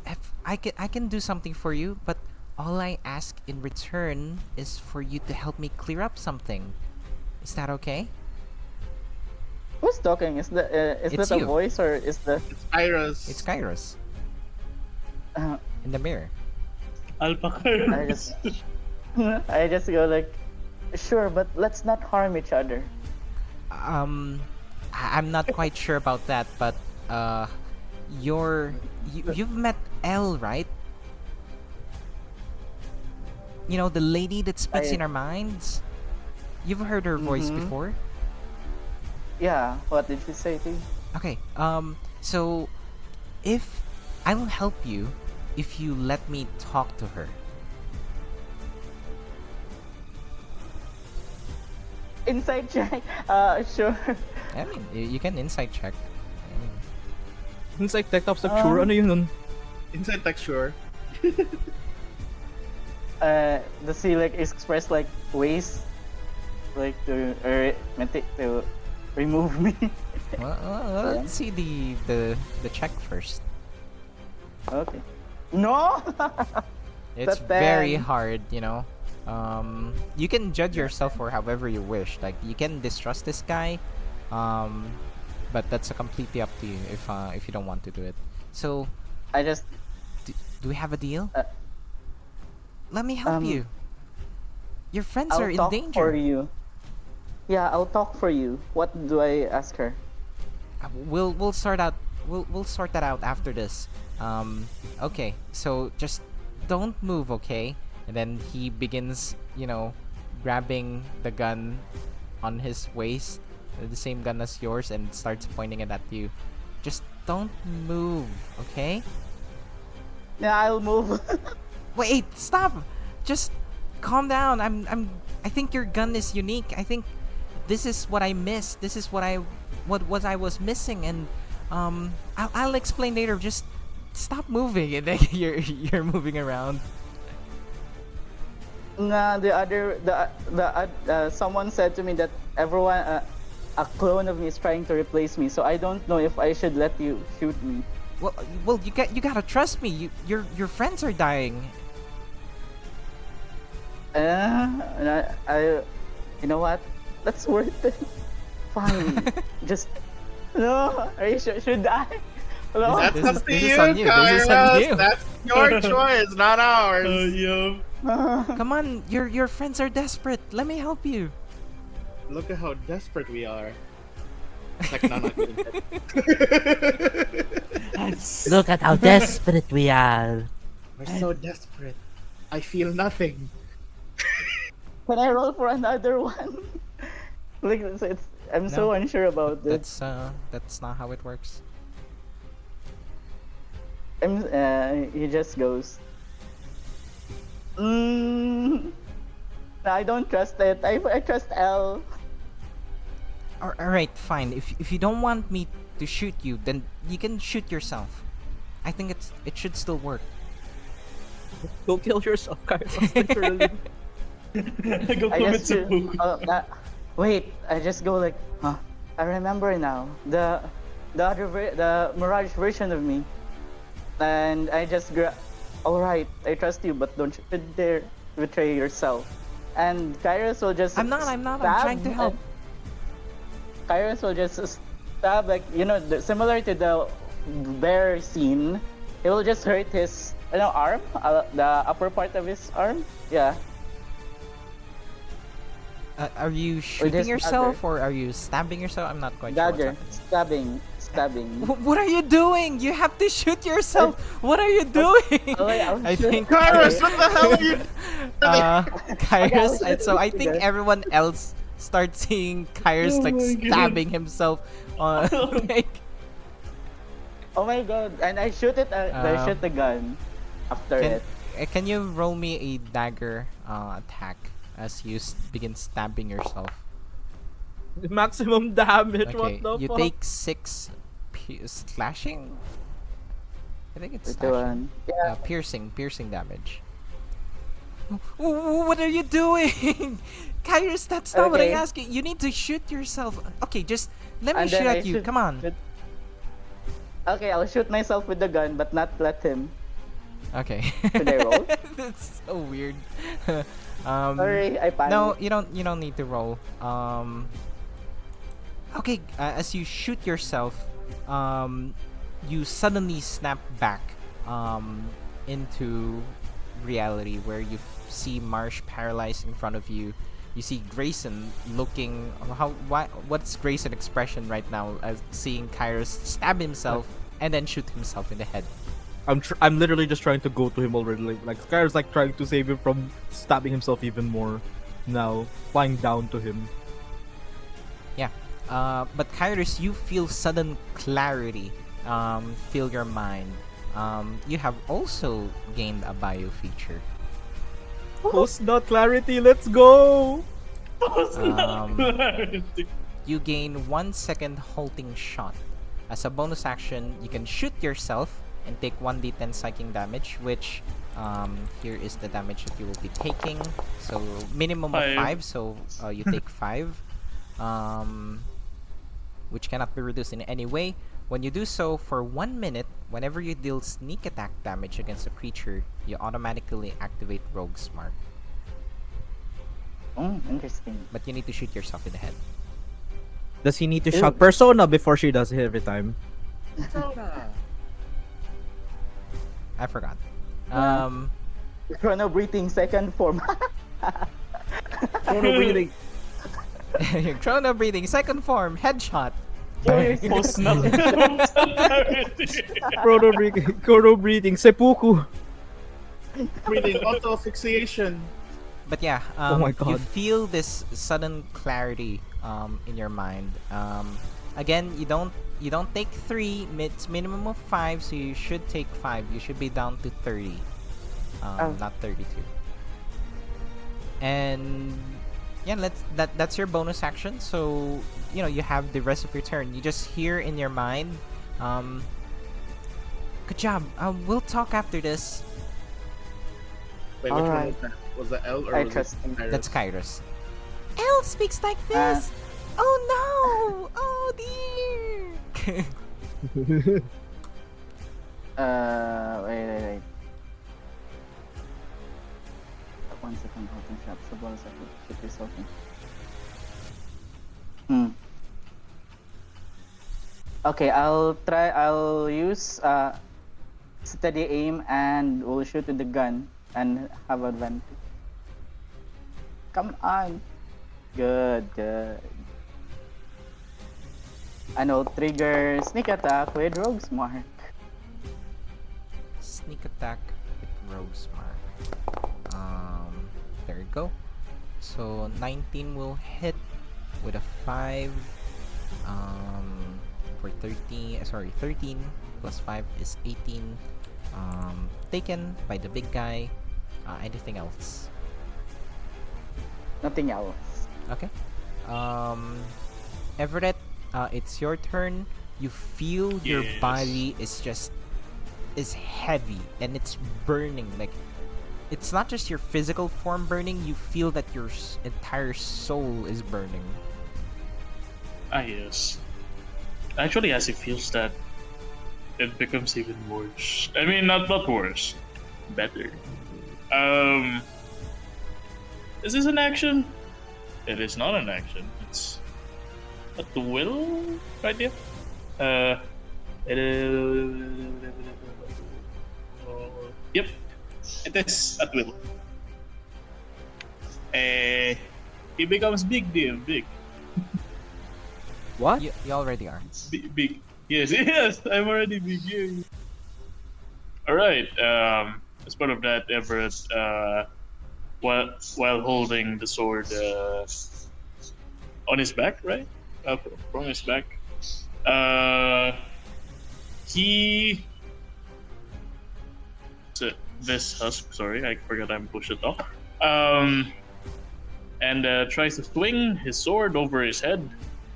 if I can do something for you, but all I ask in return is for you to help me clear up something. Is that okay? Who's talking? Is It's that a you. voice or is the It's Kairos. It's Kairos uh, in the mirror. Alpaca. I just I just go like, sure, but let's not harm each other. I'm not quite sure about that, but you've met Elle, right? You know, the lady that speaks in our minds. You've heard her voice Mhm. before. Yeah, what did she say to you? Okay. So if I'll help you if you let me talk to her. Inside check. Sure. I mean, you can insight check. I mean, Inside tech top structure, ano yun nun? Inside texture. Does he like express like ways, like to remove me? well, let's see the check first. Okay. No. It's But very then- hard, you know. You can judge yourself for however you wish. Like, you can distrust this guy, but that's completely up to you if you don't want to do it. So, I just do we have a deal? Uh, Let me help you. Your friends I'll are in talk danger. for you. Yeah, I'll talk for you. What do I ask her? We'll sort out. We'll sort that out after this. Okay. So just don't move, okay? And then he begins, you know, grabbing the gun on his waist, the same gun as yours, and starts pointing it at you. Just don't move, okay? Yeah, I'll move. Wait, stop! Just calm down. I think your gun is unique. I think this is what I missed. This is what I was missing, and I'll explain later. Just stop moving, and then you're moving around. Nah, someone said to me that everyone, a clone of me is trying to replace me. So I don't know if I should let you shoot me. Well, you gotta trust me. Your friends are dying. You know what? That's worth it. Fine. Just no. Are you sure? Should I? No. That's This up is- to this is you, on you. This is on Kairos. you. That's your choice, not ours. Yeah. Come on, your friends are desperate. Let me help you. Look at how desperate we are. Sek'na not getting hit. Look at how desperate we are. We're so desperate. I feel nothing. Can I roll for another one? Like I'm so No. unsure about this. That's not how it works. He just goes. I don't trust it. I trust L. Alright, fine. If you don't want me to shoot you, then you can shoot yourself. I think it should still work. Don't kill yourself, Kairos. Literally. Go I commit just seppuku. wait. I just go like, huh? I remember now. The Mirage version of me, and I just all right. I trust you, but don't you dare betray yourself. And Kairos will just. I'm not. I'm stab trying to help. Kairos will just stab, like, similar to the bear scene. It will just hurt his arm, the upper part of his arm. Yeah, Are you shooting his yourself dagger. or are you stabbing yourself? I'm not quite sure what's Dagger, happening. stabbing. What are you doing? You have to shoot yourself. What are you doing? I'll I shoot. think Kairos, what the hell are you? Kairos. shoot So I the think gun. everyone else starts seeing Kairos Oh like my God. stabbing himself. Like, Oh my god! And I shoot it. I shoot the gun after can it. can you roll me a dagger attack as you begin stabbing yourself? Maximum damage. Okay, What the you fuck? take 6 slashing. I think it's With the slashing. one. Yeah. Piercing damage. What are you doing? Kairos, that's not what I Okay. asked you. You need to shoot yourself. Okay, just let me And shoot then at I you. shoot- Come on. shoot- Okay, I'll shoot myself with the gun, but not let him. Okay. Should I roll? That's so weird. Sorry, I panicked. No, you don't need to roll. Okay, as you shoot yourself, you suddenly snap back into reality where you see Marsh paralyzed in front of you. You see Grayson looking. What's Grayson's expression right now as seeing Kairos stab himself and then shoot himself in the head? I'm literally just trying to go to him already. Like Skyler's like trying to save him from stabbing himself even more. Now flying down to him. Yeah. But Kairos, you feel sudden clarity. Fill your mind. You have also gained a bio feature. Post not clarity. Let's go. Um, You gain 1 second halting shot. As a bonus action, you can shoot yourself and take 1d10 psychic damage, which here is the damage that you will be taking. So minimum of 5, so you take 5, which cannot be reduced in any way. When you do so for 1 minute, whenever you deal sneak attack damage against a creature, you automatically activate Rogue's Mark. Interesting. But you need to shoot yourself in the head. Does he need to shout Persona before she does it every time? I forgot. Chrono breathing second form. Chrono breathing. Chrono breathing, second form, headshot. Chrono breathing. Seppuku. Breathing, auto asphyxiation. But yeah, my you God. feel this sudden clarity in your mind. Again, you don't take 3. It's minimum of 5, so you should take 5. You should be down to 30, not 32. And yeah, that's your bonus action. So you have the rest of your turn. You just hear in your mind, good job. We'll talk after this. Wait, which one Alright. was that? Was that L or I was trust it Kairos? That's Kairos. Elle speaks like this. Oh no! Oh dear! Wait. 1 second, open shop. So bonus action. Shoot yourself in. Okay, I'll use steady aim and we'll shoot with the gun and have advantage. Come on. Good. And I'll trigger sneak attack with Rogue's Mark. Sneak attack with Rogue's Mark. There you go. So 19 will hit with a 5. For 13 plus 5 is 18. Taken by the big guy. Anything else? Nothing else. Okay. Everett, it's your turn. You feel your Yes. body is heavy and it's burning. Like, it's not just your physical form burning. You feel that your entire soul is burning. Yes. Actually, as he feels that, it becomes even worse. I mean, not worse, better. Is this an action? It is not an action. It's a will right there. It is. Yep, it is at will. He becomes big, DM, big. What? You already are. Big. Yes, yes, I'm already big. Yeah. Alright, as part of that, Everett, while holding the sword on his back, right? From his back, uh, he. This husk, sorry, I forgot I'm pushed it off. And tries to swing his sword over his head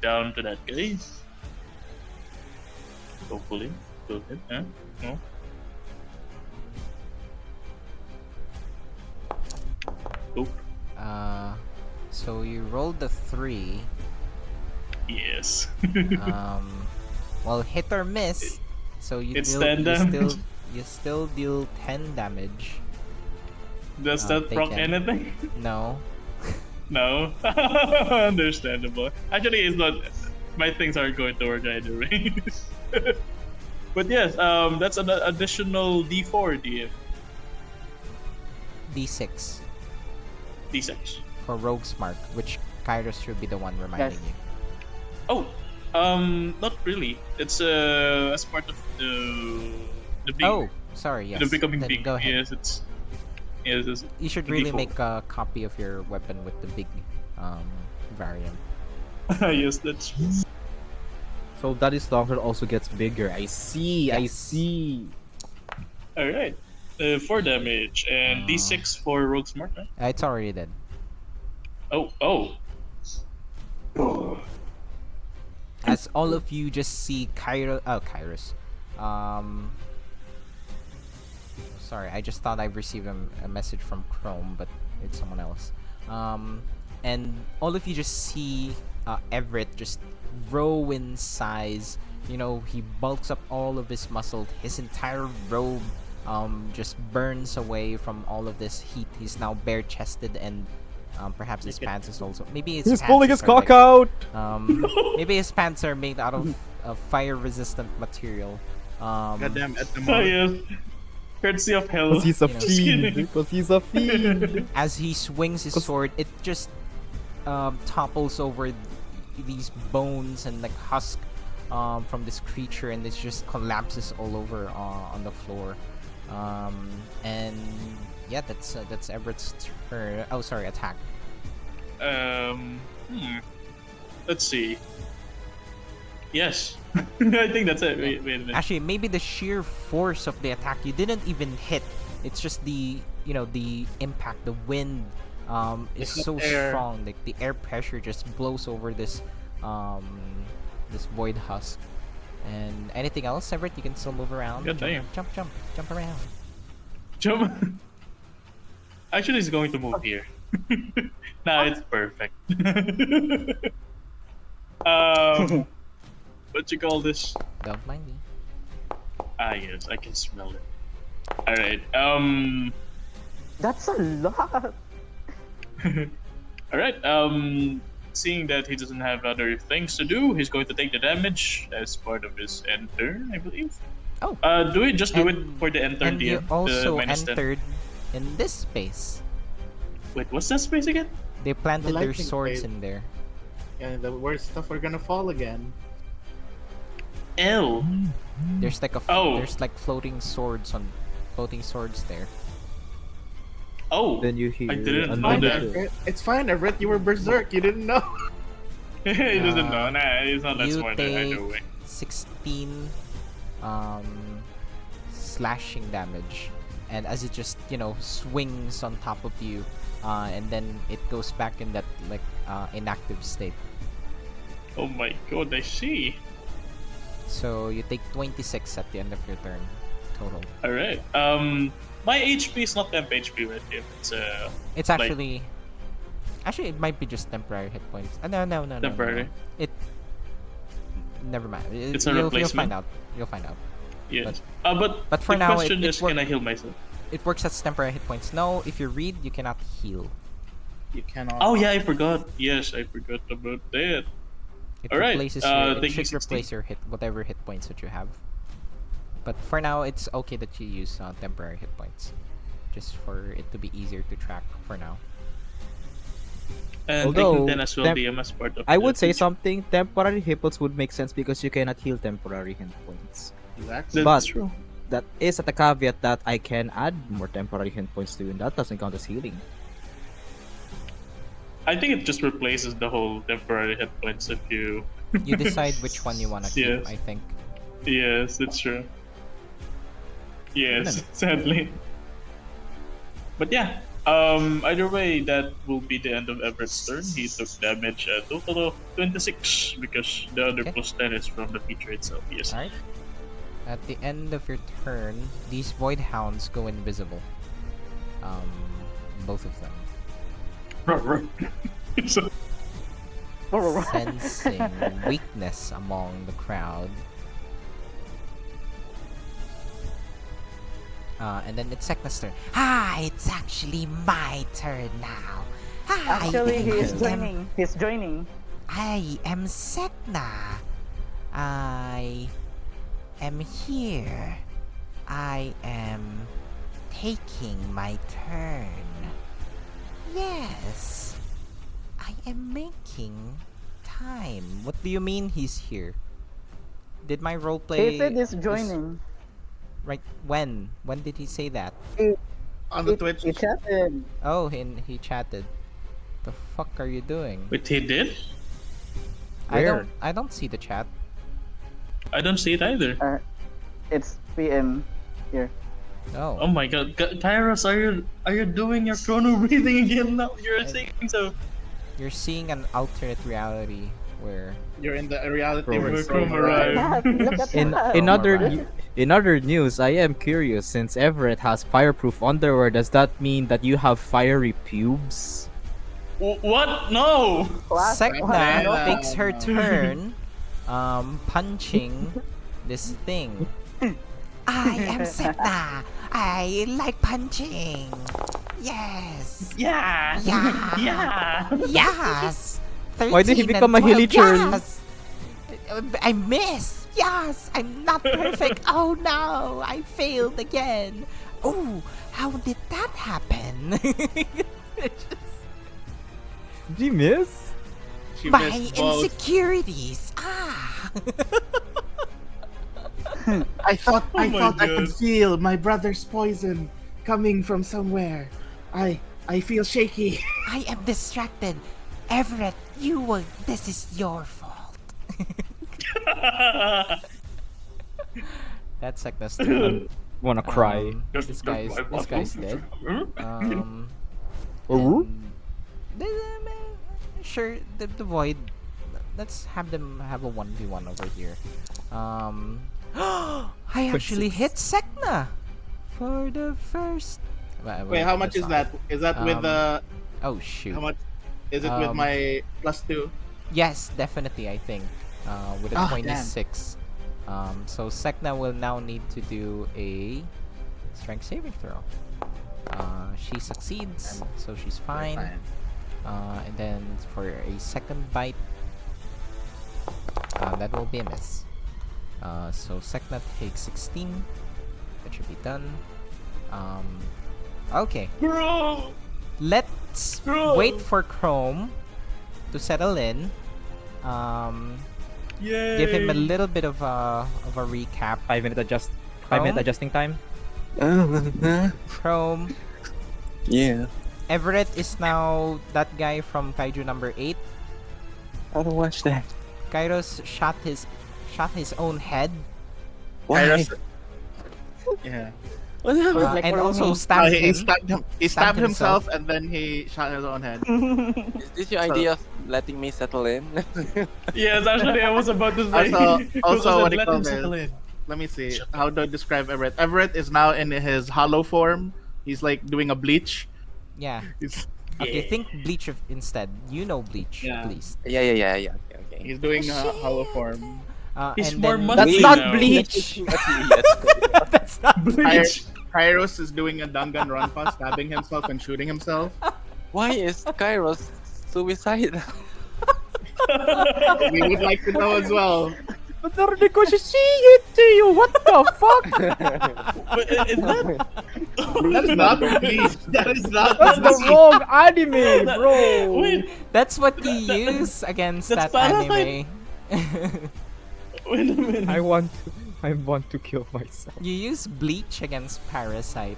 down to that guy. Hopefully, will hit. No. Nope. So you rolled the 3. Yes. Well, hit or miss. So It's 10 damage. you still deal 10 damage. Does that proc taken. anything? No. No. Understandable. Actually, it's not. My things aren't going to work either way. But yes, that's an additional D4 DM. D6 D6. for Rogue Smart, which Kairos should be the one reminding Yes. you. Oh, not really. It's as part of the big. Oh, sorry. Yes. The becoming Then big. go ahead. Yes, it's. Yes, it's You should the really D4. make a copy of your weapon with the big variant. Yes, that's true. So that is longer also gets bigger. I see. I see. All right. 4 damage and D6 for Rogue Smart. Right? It's already dead. Oh. As all of you just see Kairos. Sorry, I just thought I received a message from Krome, but it's someone else. And all of you just see Everett just grow in size. You know, he bulks up all of his muscle. His entire robe just burns away from all of this heat. He's now bare-chested and perhaps his pants is also. Maybe his He's pants pulling his are cock like, out. maybe his pants are made out of fire-resistant material. Goddamn, at the Oh moment. yes. Courtesy of hell. Because he's a Just fiend. kidding. Because he's a fiend. As he swings his sword, it just topples over these bones and like husk from this creature, and it just collapses all over on the floor. And yeah, that's Everett's turn. Oh, sorry, attack. Let's see. Yes. I think that's it. Wait a minute. Actually, maybe the sheer force of the attack, you didn't even hit. It's just the impact, the wind is It's so the air. strong. Like the air pressure just blows over this this void husk. And anything else, Everett? You can still move around. God damn. Jump around. Jump. Actually, it's going to move here. Nah, it's perfect. What you call this? Don't mind me. Ah, yes, I can smell it. All right. That's a lot. All right. Seeing that he doesn't have other things to do, he's going to take the damage as part of his end turn, I believe. Oh. Do we just do it And- for the end turn? And you DM, also the -10? entered in this space. Wait, what's that space again? They planted their lightning swords phase. in there. Yeah, the worst stuff are gonna fall again. L. There's like Oh. there's like floating swords there. Oh. Then you hear I didn't know Fine, that. unlimited. Everett. It's fine, Everett. You were berserk. You didn't know. He doesn't know. Nah, he's not that You smart take either way. 16 slashing damage, and as it just swings on top of you, and then it goes back in that like inactive state. Oh my god, I see. So you take 26 at the end of your turn total. All right. My HP is not temp HP, right? It's actually it might be just temporary hit points. No. Temporary. It never mind. It's a You'll replacement? find out. You'll find out. Yes. But for the now, question it is, work- can I heal myself? It works as temporary hit points. No, if you read, you cannot heal. You cannot. Oh yeah, I forgot. Yes, I forgot about that. It Alright, replaces taking it should 16. replace your whatever hit points that you have. But for now, it's okay that you use temporary hit points, just for it to be easier to track for now. And Although, taking 10 as well, DM as part of I the would say feature. something. Temporary hit points would make sense because you cannot heal temporary hit points. Exactly. That's but- true. That is at the caveat that I can add more temporary hit points to you, and that doesn't count as healing. I think it just replaces the whole temporary hit points if you. You decide which one you want to keep. Yes. I think. Yes, it's true. Yes, sadly. But yeah, either way, that will be the end of Everett's turn. He took damage a total of 26 because the other Okay. plus 10 is from the feature itself. Yes. Alright. At the end of your turn, these void hounds go invisible. Both of them. So, Sensing weakness among the crowd. And then it's Sek'na's turn. Ah, it's actually my turn now. I Actually, he is am- joining. He's joining. I am Sek'na. I am here. I am taking my turn. Yes. I am making time. What do you mean he's here? Did my roleplay... He said he's joining. Right, when? When did he say that? On the Twitch. He chatted. Oh, he chatted. The fuck are you doing? wait, he did? Where? I don't see the chat. I don't see it either. It's PM here. No. Oh my god, Kairos, are you doing your chrono breathing again now? You're saying so. You're seeing an alternate reality where... You're in the reality Krome. where Where Krome Krome arrived. arrived. Look at In that. in other Alright. in other news, I am curious. Since Everett has fireproof underwear, does that mean that you have fiery pubes? What? No! Classic. Sek'na Wow. takes her turn punching this thing. I am Sek'na. I like punching. Yes. Yeah! Yeah. Yeah! Yes. Why did he 13 and become a 12, hilly-churl? Yes. I missed. Yes. I'm not perfect. Oh no. I failed again. Oh, how did that happen? Did you miss? She My missed both. insecurities. Ah. I thought Oh my I could God. feel my brother's poison coming from somewhere. I feel shaky. I am distracted. Everett, this is your fault. That's Sek'na's turn. Wanna cry? This guy's dead. Oh? And- sure, the void. Let's have them have a 1v1 over here. I actually hit Sek'na for the first. Wait, how much is that? Is that with the? Oh shoot! How much? Is it with Um, my +2? Yes, definitely. I think with a Ah, 26. So Sek'na will now need to do a strength saving throw. She succeeds, so she's fine. And then for a second bite, that will be a miss. So Sek'na takes 16. That should be done. Okay. Bro! Let's Bro! wait for Krome to settle in. Yay! Give him a little bit of a recap. 5 minute Krome? adjusting time. Krome, Yeah, Everett is now that guy from Kaiju number 8. I don't watch that. Kairos shot his own head Why? Yeah. What happened? Like and for also me. stabbed He him. stabbed him. He Stabbed stabbed himself and then he shot his own head. Is this your idea of letting me settle in? Yes, actually, I was about to say. Also, what do you let call him this? settle in. Let me see. How do I describe Everett? Everett is now in his hollow form. He's like doing a bleach. Yeah. He's, Okay, think Bleach instead. You know Bleach, Yeah. at least. Yeah. Okay. he's doing a hollow form. He's And more then- monthly That's not now. Bleach. That's not Bleach. Kairos is doing a Danganronpa, stabbing himself and shooting himself. Why is Kairos suicidal? We would like to know as well. But the request is she hit to you. What the fuck? But is that? That's not Bleach. That is not That's the Bleach. wrong anime, bro. Wait, That's what you use against That's that parasite. anime. wait a minute. I want to kill myself. You use bleach against parasite.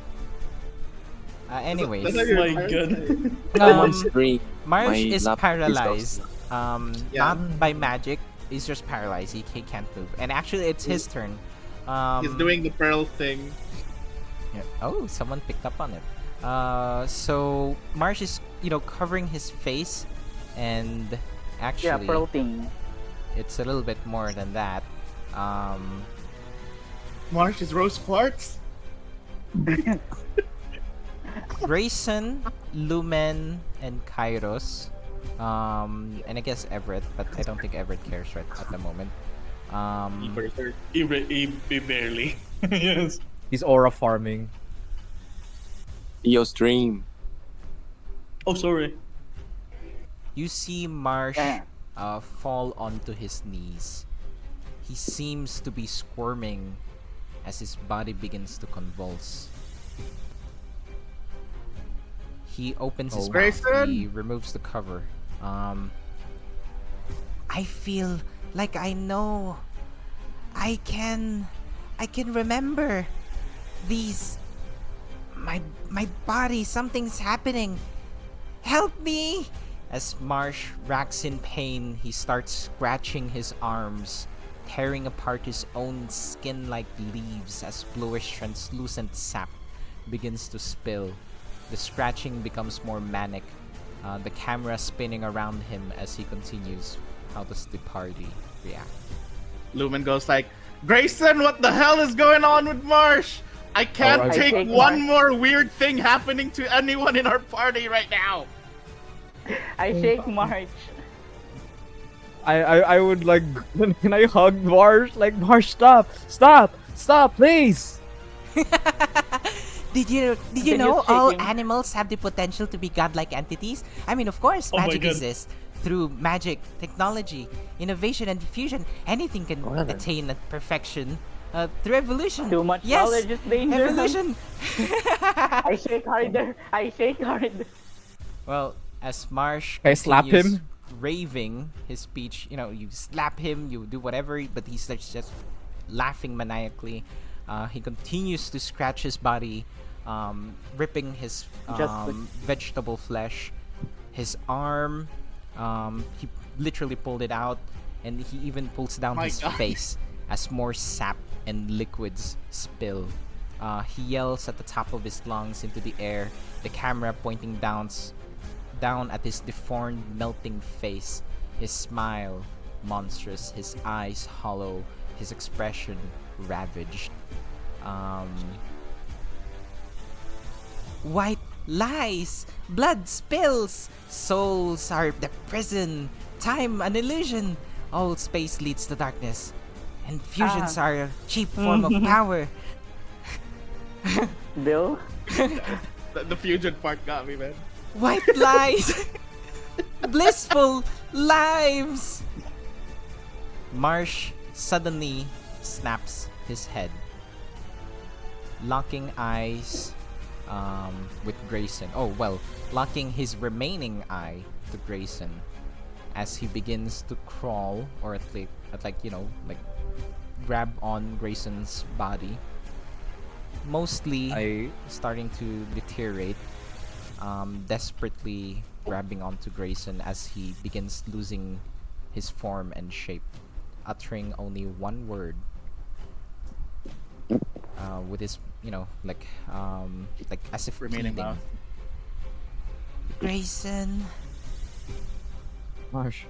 Anyways, That's how Oh you're my parasite. god. um, Stream. Marsh My is laptop is paralyzed. Yeah. Not by magic. He's just paralyzed. He can't move. And actually, it's his turn. He's doing the pearl thing. Yeah. Oh, someone picked up on it. So Marsh is, covering his face, and Yeah, actually, pearl thing. it's a little bit more than that. Marsh is rose quartz. Grayson, Lumen, and Kairos, and I guess Everett, but I don't think Everett cares right at the moment. He barely. Yes. He's aura farming. Yo, stream. Oh, sorry. You see Marsh Yeah. fall onto his knees. He seems to be squirming as his body begins to convulse. He opens his Oh. mouth. Grayson? He removes the cover. I feel like I know. I can remember these. My body, something's happening. Help me! As Marsh racks in pain, he starts scratching his arms, tearing apart his own skin like leaves as bluish translucent sap begins to spill. The scratching becomes more manic, the camera spinning around him as he continues. How does the party react? Lumen goes like, Grayson, what the hell is going on with Marsh? I can't Alright. take I take one Marsh. more weird thing happening to anyone in our party right now. I shake March. I would like. Can I hug Marsh? Like Marsh, stop, please. Did you Can you know shake all him? animals have the potential to be godlike entities? I mean, of course, Oh my magic God. exists. Through magic, technology, innovation, and fusion, anything can Well then. attain that perfection. Through evolution. Too much yes, knowledge is dangerous. evolution. I shake harder. I shake harder. Well, as Marsh Can I slap continues him? raving his speech, you slap him, you do whatever, but he starts just laughing maniacally. He continues to scratch his body, ripping his Just like- vegetable flesh. His arm, he literally pulled it out, and he even pulls down My his God. face as more sap and liquids spill. He yells at the top of his lungs into the air, the camera pointing down at his deformed, melting face. His smile, monstrous, his eyes hollow, his expression ravaged. White lies, blood spills, souls are the prison, time an illusion, all space leads to darkness, and fusions are a cheap form of power. Bill? The fusion part got me, man. White lies, blissful lives. Marsh suddenly snaps his head, locking eyes with Grayson. Oh, well, locking his remaining eye to Grayson as he begins to crawl, or like grab on Grayson's body, mostly I starting to deteriorate, desperately grabbing onto Grayson as he begins losing his form and shape, uttering only one word with his, like as if Remaining pleading. mouth. Grayson, Marsh,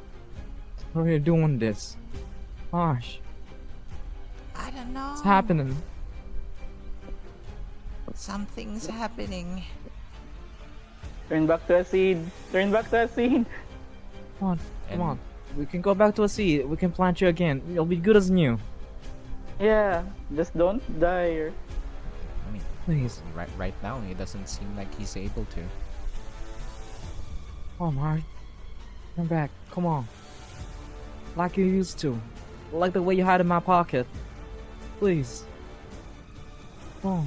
why are you doing this? Marsh, I don't know. what's happening? Something's happening. Turn back to a seed. Turn back to a seed. Come on, And- come on. We can go back to a seed. We can plant you again. You'll be good as new. Yeah, just don't die. I mean, Please. right now it doesn't seem like he's able to. Come on, Marsh. Come back. Come on. Like you used to. Like the way you had in my pocket. Please. Oh.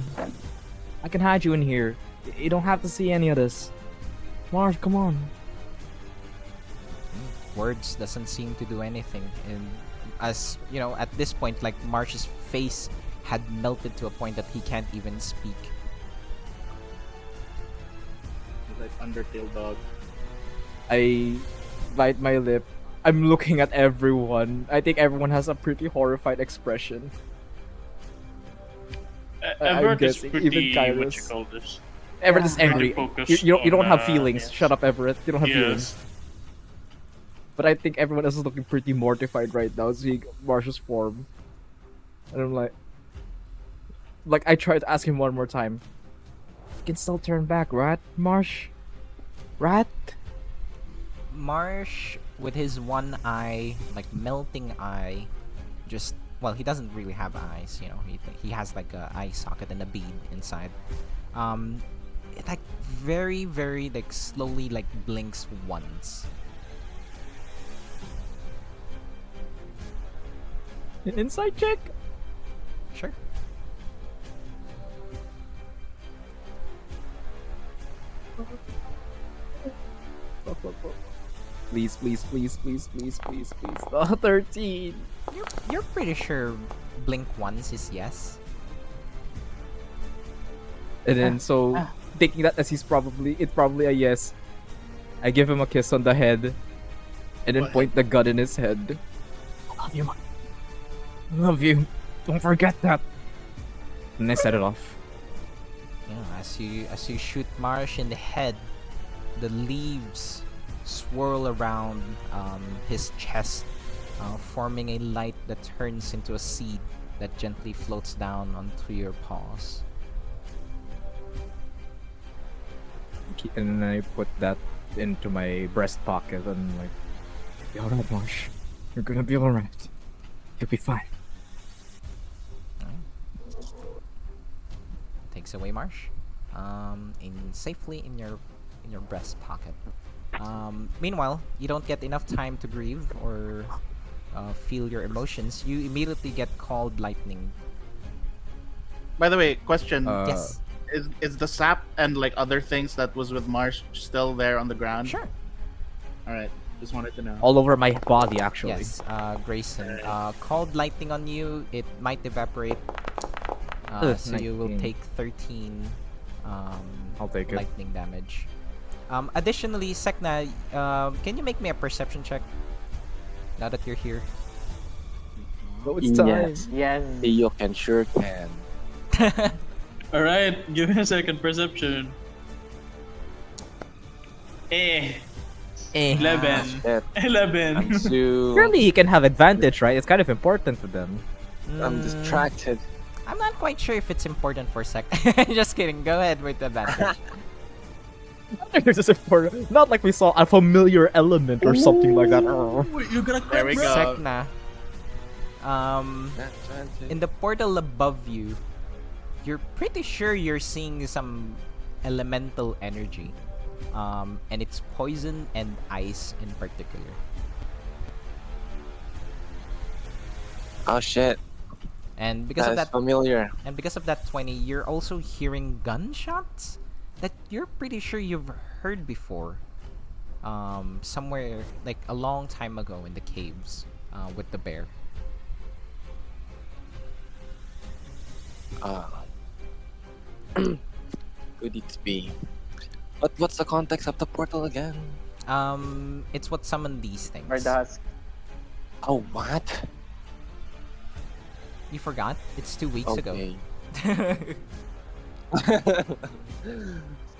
I can hide you in here. You don't have to see any of this. Marsh, come on. Words doesn't seem to do anything, and as you know, at this point, like Marsh's face had melted to a point that he can't even speak. He's like Undertale dog. I bite my lip. I'm looking at everyone. I think everyone has a pretty horrified expression. Everett is guessing, pretty, even Kairos. what you call this? Everett is angry. Focused You don't on, have feelings. yes. Shut up, Everett. You don't have Yes. feelings. But I think everyone else is looking pretty mortified right now, seeing Marsh's form. And I'm like, I tried to ask him one more time. You can still turn back, right, Marsh? Right? Marsh, with his one eye, like melting eye, just well, he doesn't really have eyes, you know. He has like a eye socket and a bead inside. It like very, very like slowly like blinks once. An insight check? Sure. Please, please, please, please, please, please, please. 13. You're pretty sure blink once is yes. And then taking that as it's probably a yes. I give him a kiss on the head, and then point the gun in his head. I love you, man. I love you. Don't forget that. And I set it off. Yeah, as you shoot Marsh in the head, the leaves swirl around his chest, forming a light that turns into a seed that gently floats down onto your paws. And then I put that into my breast pocket and I'm like, be alright, Marsh. You're gonna be alright. You'll be fine. Takes away Marsh, safely in your breast pocket. Meanwhile, you don't get enough time to grieve or feel your emotions. You immediately get called lightning. By the way, question: Yes. Is the sap and like other things that was with Marsh still there on the ground? Sure. All right, just wanted to know. All over my body, actually. Yes, Grayson. Called lightning on you. It might evaporate. So you will 19. take 13 I'll take it. lightning damage. Additionally, Sek'na, can you make me a perception check? Now that you're here. Oh, it's time. Yes. Yes. You can sure can. Alright, give me a second. Perception. 11. Shit. 11. I'm too... Surely he can have advantage, right? It's kind of important to them. I'm distracted. I'm not quite sure if it's important for Sek. Just kidding. Go ahead with the advantage. This is important. Not like we saw a familiar element or something like that. Oh. You're gonna There we go. Sek'na. In the portal above you, you're pretty sure you're seeing some elemental energy. And it's poison and ice in particular. Oh shit. And because of That's that, familiar. and because of that 20, you're also hearing gunshots that you're pretty sure you've heard before. Somewhere like a long time ago in the caves, with the bear. Could it be? But what's the context of the portal again? It's what summoned these things. Or the husk. Oh, what? You forgot? It's 2 weeks ago. Okay.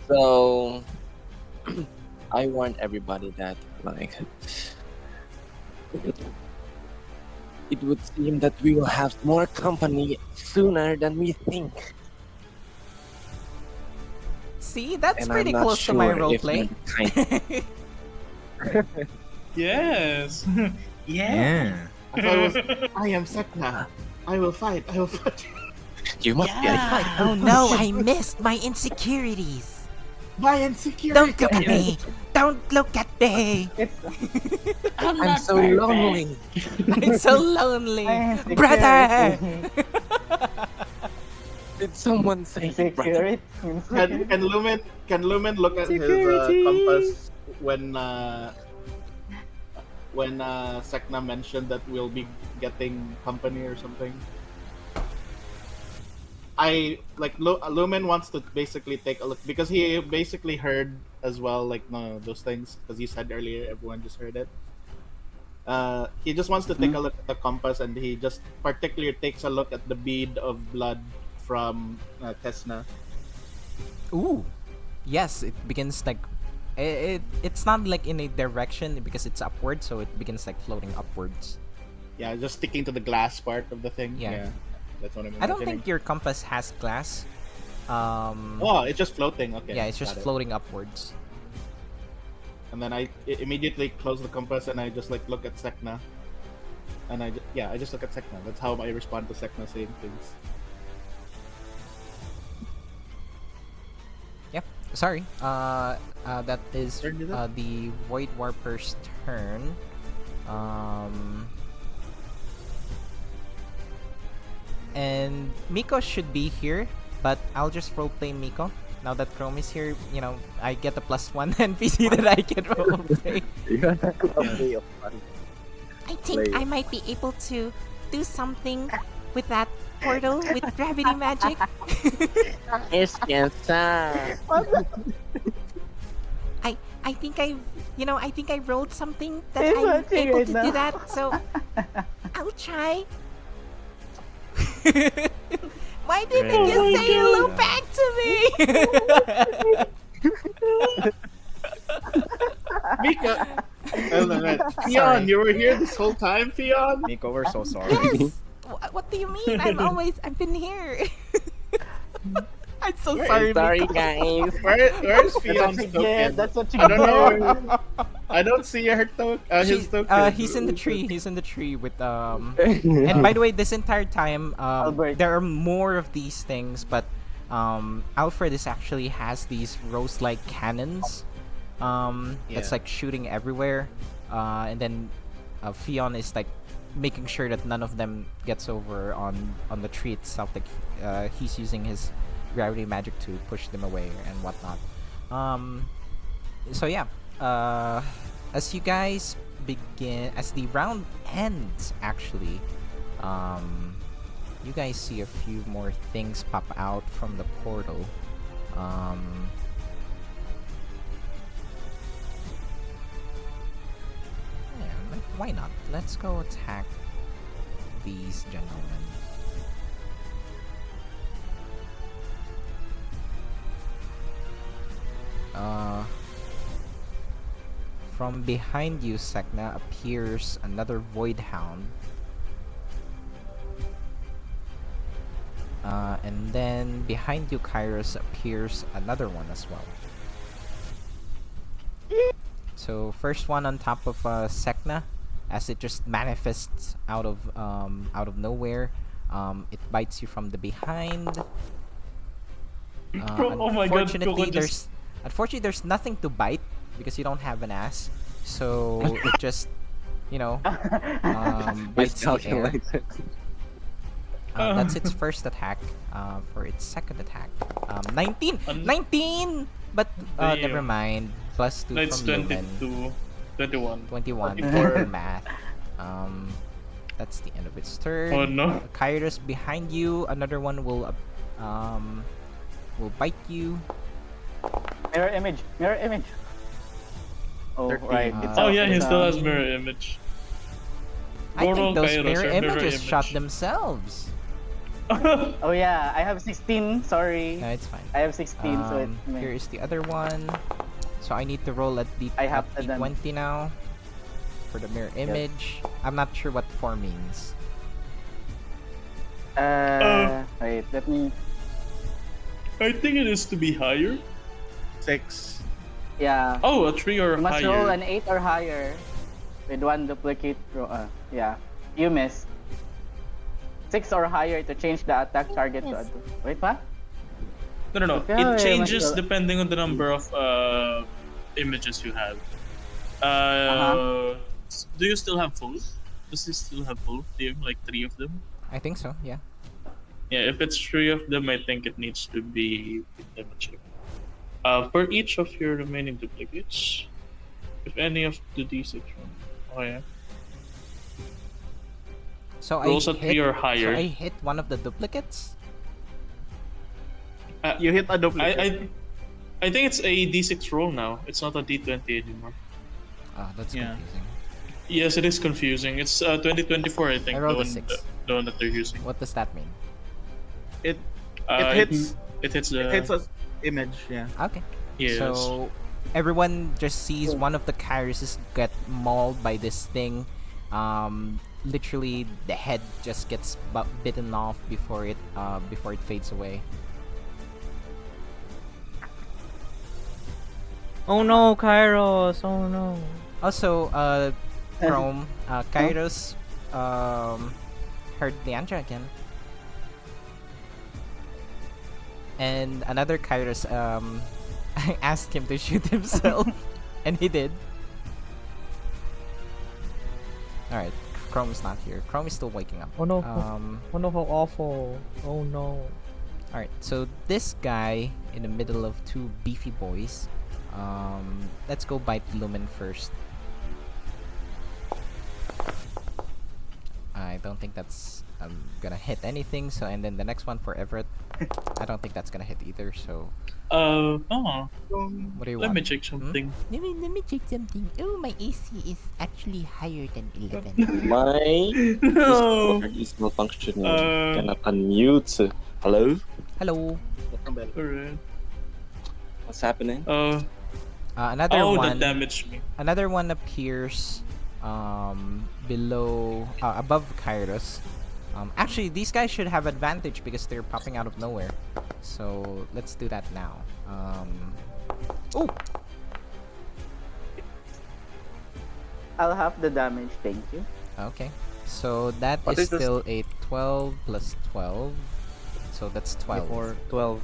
So, I warned everybody that, like, it would seem that we will have more company sooner than we think. See, that's And pretty I'm not close to my sure if roleplay. the kind- Yes. Yeah. I thought it was, I am Sek'na. I will fight. I will fight. You must be Oh no, I missed my insecurities. My insecurity. Don't look at me! Don't look at me! It's I'm so lonely. I'm so lonely! my Brother! insecurity. Did someone say brother? Insecurity. Can Lumen look at his compass when Sek'na mentioned that we'll be getting company or something? Lumen wants to basically take a look because he basically heard as well, like, no, those things, because you said earlier everyone just heard it. He just wants to take a look at the compass, and he just particularly takes a look at the bead of blood from Kes'na. Ooh, yes, it begins like it's not like in a direction because it's upward, so it begins like floating upwards. Yeah, just sticking to the glass part of the thing. Yeah. That's what I'm I don't imagining. think your compass has glass. Oh, it's just floating. Okay. Yeah, it's just got it. floating upwards. And then I immediately close the compass and I just like look at Sek'na. And I just look at Sek'na. That's how I respond to Sek'na saying things. Yeah, sorry. That is Turn is it? the Void Warper's turn. And Miko should be here, but I'll just roleplay Miko. Now that Krome is here, you know, I get a +1 NPC that I can roleplay. I think I might be able to do something with that portal with gravity magic. Yes, I think I think I rolled something that He's I'm watching able right to now. do that, so I'll try. Why didn't you say hello back to me? Mika! Theon, you were here this whole time, Theon? Miko, we're so sorry. Yes. What do you mean? I've been here. I'm so Sorry, sorry guys. Where's Theon's That's what you get. token? That's what you I don't get. know. I don't see his token. He's in the tree. He's in the tree with And by the way, this entire time, Albert. there are more of these things, but Alfred actually has these rose-like cannons. That's Yeah. like shooting everywhere, and then Fion is like making sure that none of them gets over on the tree itself. Like he's using his gravity magic to push them away and whatnot. So yeah, as you guys begin, as the round ends, actually, you guys see a few more things pop out from the portal. Yeah, why not? Let's go attack these gentlemen. From behind you, Sek'na, appears another Void Hound. And then behind you, Kairos, appears another one as well. So first one on top of Sek'na, as it just manifests out of nowhere. It bites you from the behind. Oh my god, Kuko Unfortunately, there's nothing to bite because you don't have an ass. So it just, bites the air. That's its first attack. For its second attack, 19, 19. But Damn. never mind. +2 It's from Lumen. 21. 21. 24. For math. That's the end of its turn. Oh no. Kairos behind you. Another one will bite you. Mirror image. Mirror image. Oh, 13. right. It's Oh a- yeah, he it's still a- has mirror image. I think Goro those Kairos mirror are mirror images shot image. themselves. Oh yeah, I have 16. Sorry. No, it's fine. I have 16, so it. Here is the other one. So I need to roll at I have at to then. D20 now for the mirror image. I'm not sure what 4 means. Wait, let me. I think it is to be higher. 6. Yeah. Oh, a 3 or You must higher. roll an 8 or higher with one duplicate. Yeah. You missed. 6 or higher to change the attack target to. Wait, what? No. Okay, It changes myself. depending on the number of images you have. Uh-huh. Do you still have full? Does he still have full? Do you have like 3 of them? I think so. Yeah. Yeah, if it's 3 of them, I think it needs to be. Let me check. For each of your remaining duplicates, if any of the D6 roll. Oh yeah. So Rolls at 3 or So higher. I hit one of the duplicates. You hit a I, duplicate. I think it's a D6 roll now. It's not a D20 anymore. Oh, that's Yeah. confusing. Yes, it is confusing. It's 2024, I think. I rolled a 6. The one that they're using. What does that mean? It Uh, hits. It hits the. It hits a image. Yeah. Okay. Yes. So everyone just sees one of the Kairos get mauled by this thing. Literally the head just gets bitten off before it fades away. Oh no, Kairos! Oh no. Also, Krome, Kairos heard Leandra again. And another Kairos asked him to shoot himself, and he did. Alright, Chrome's not here. Chrome is still waking up. Oh no. Um, Oh no, how awful. Oh no. Alright, so this guy in the middle of two beefy boys. Let's go bite Lumen first. I don't think that's gonna hit anything. So, and then the next one for Everett, I don't think that's gonna hit either. So, Oh. what do you Let want? me check something. Let me check something. Oh, my AC is actually higher than 11. My No. Discord is not functioning. Uh, Cannot unmute. Hello? Hello. Alright. What's happening? Another Oh, one. that damaged me. Another one appears above Kairos. Actually, these guys should have advantage because they're popping out of nowhere. So let's do that now. Oh, I'll have the damage, thank you. okay. So that What is is this? still a 12 plus 12. So that's 12. Before 12.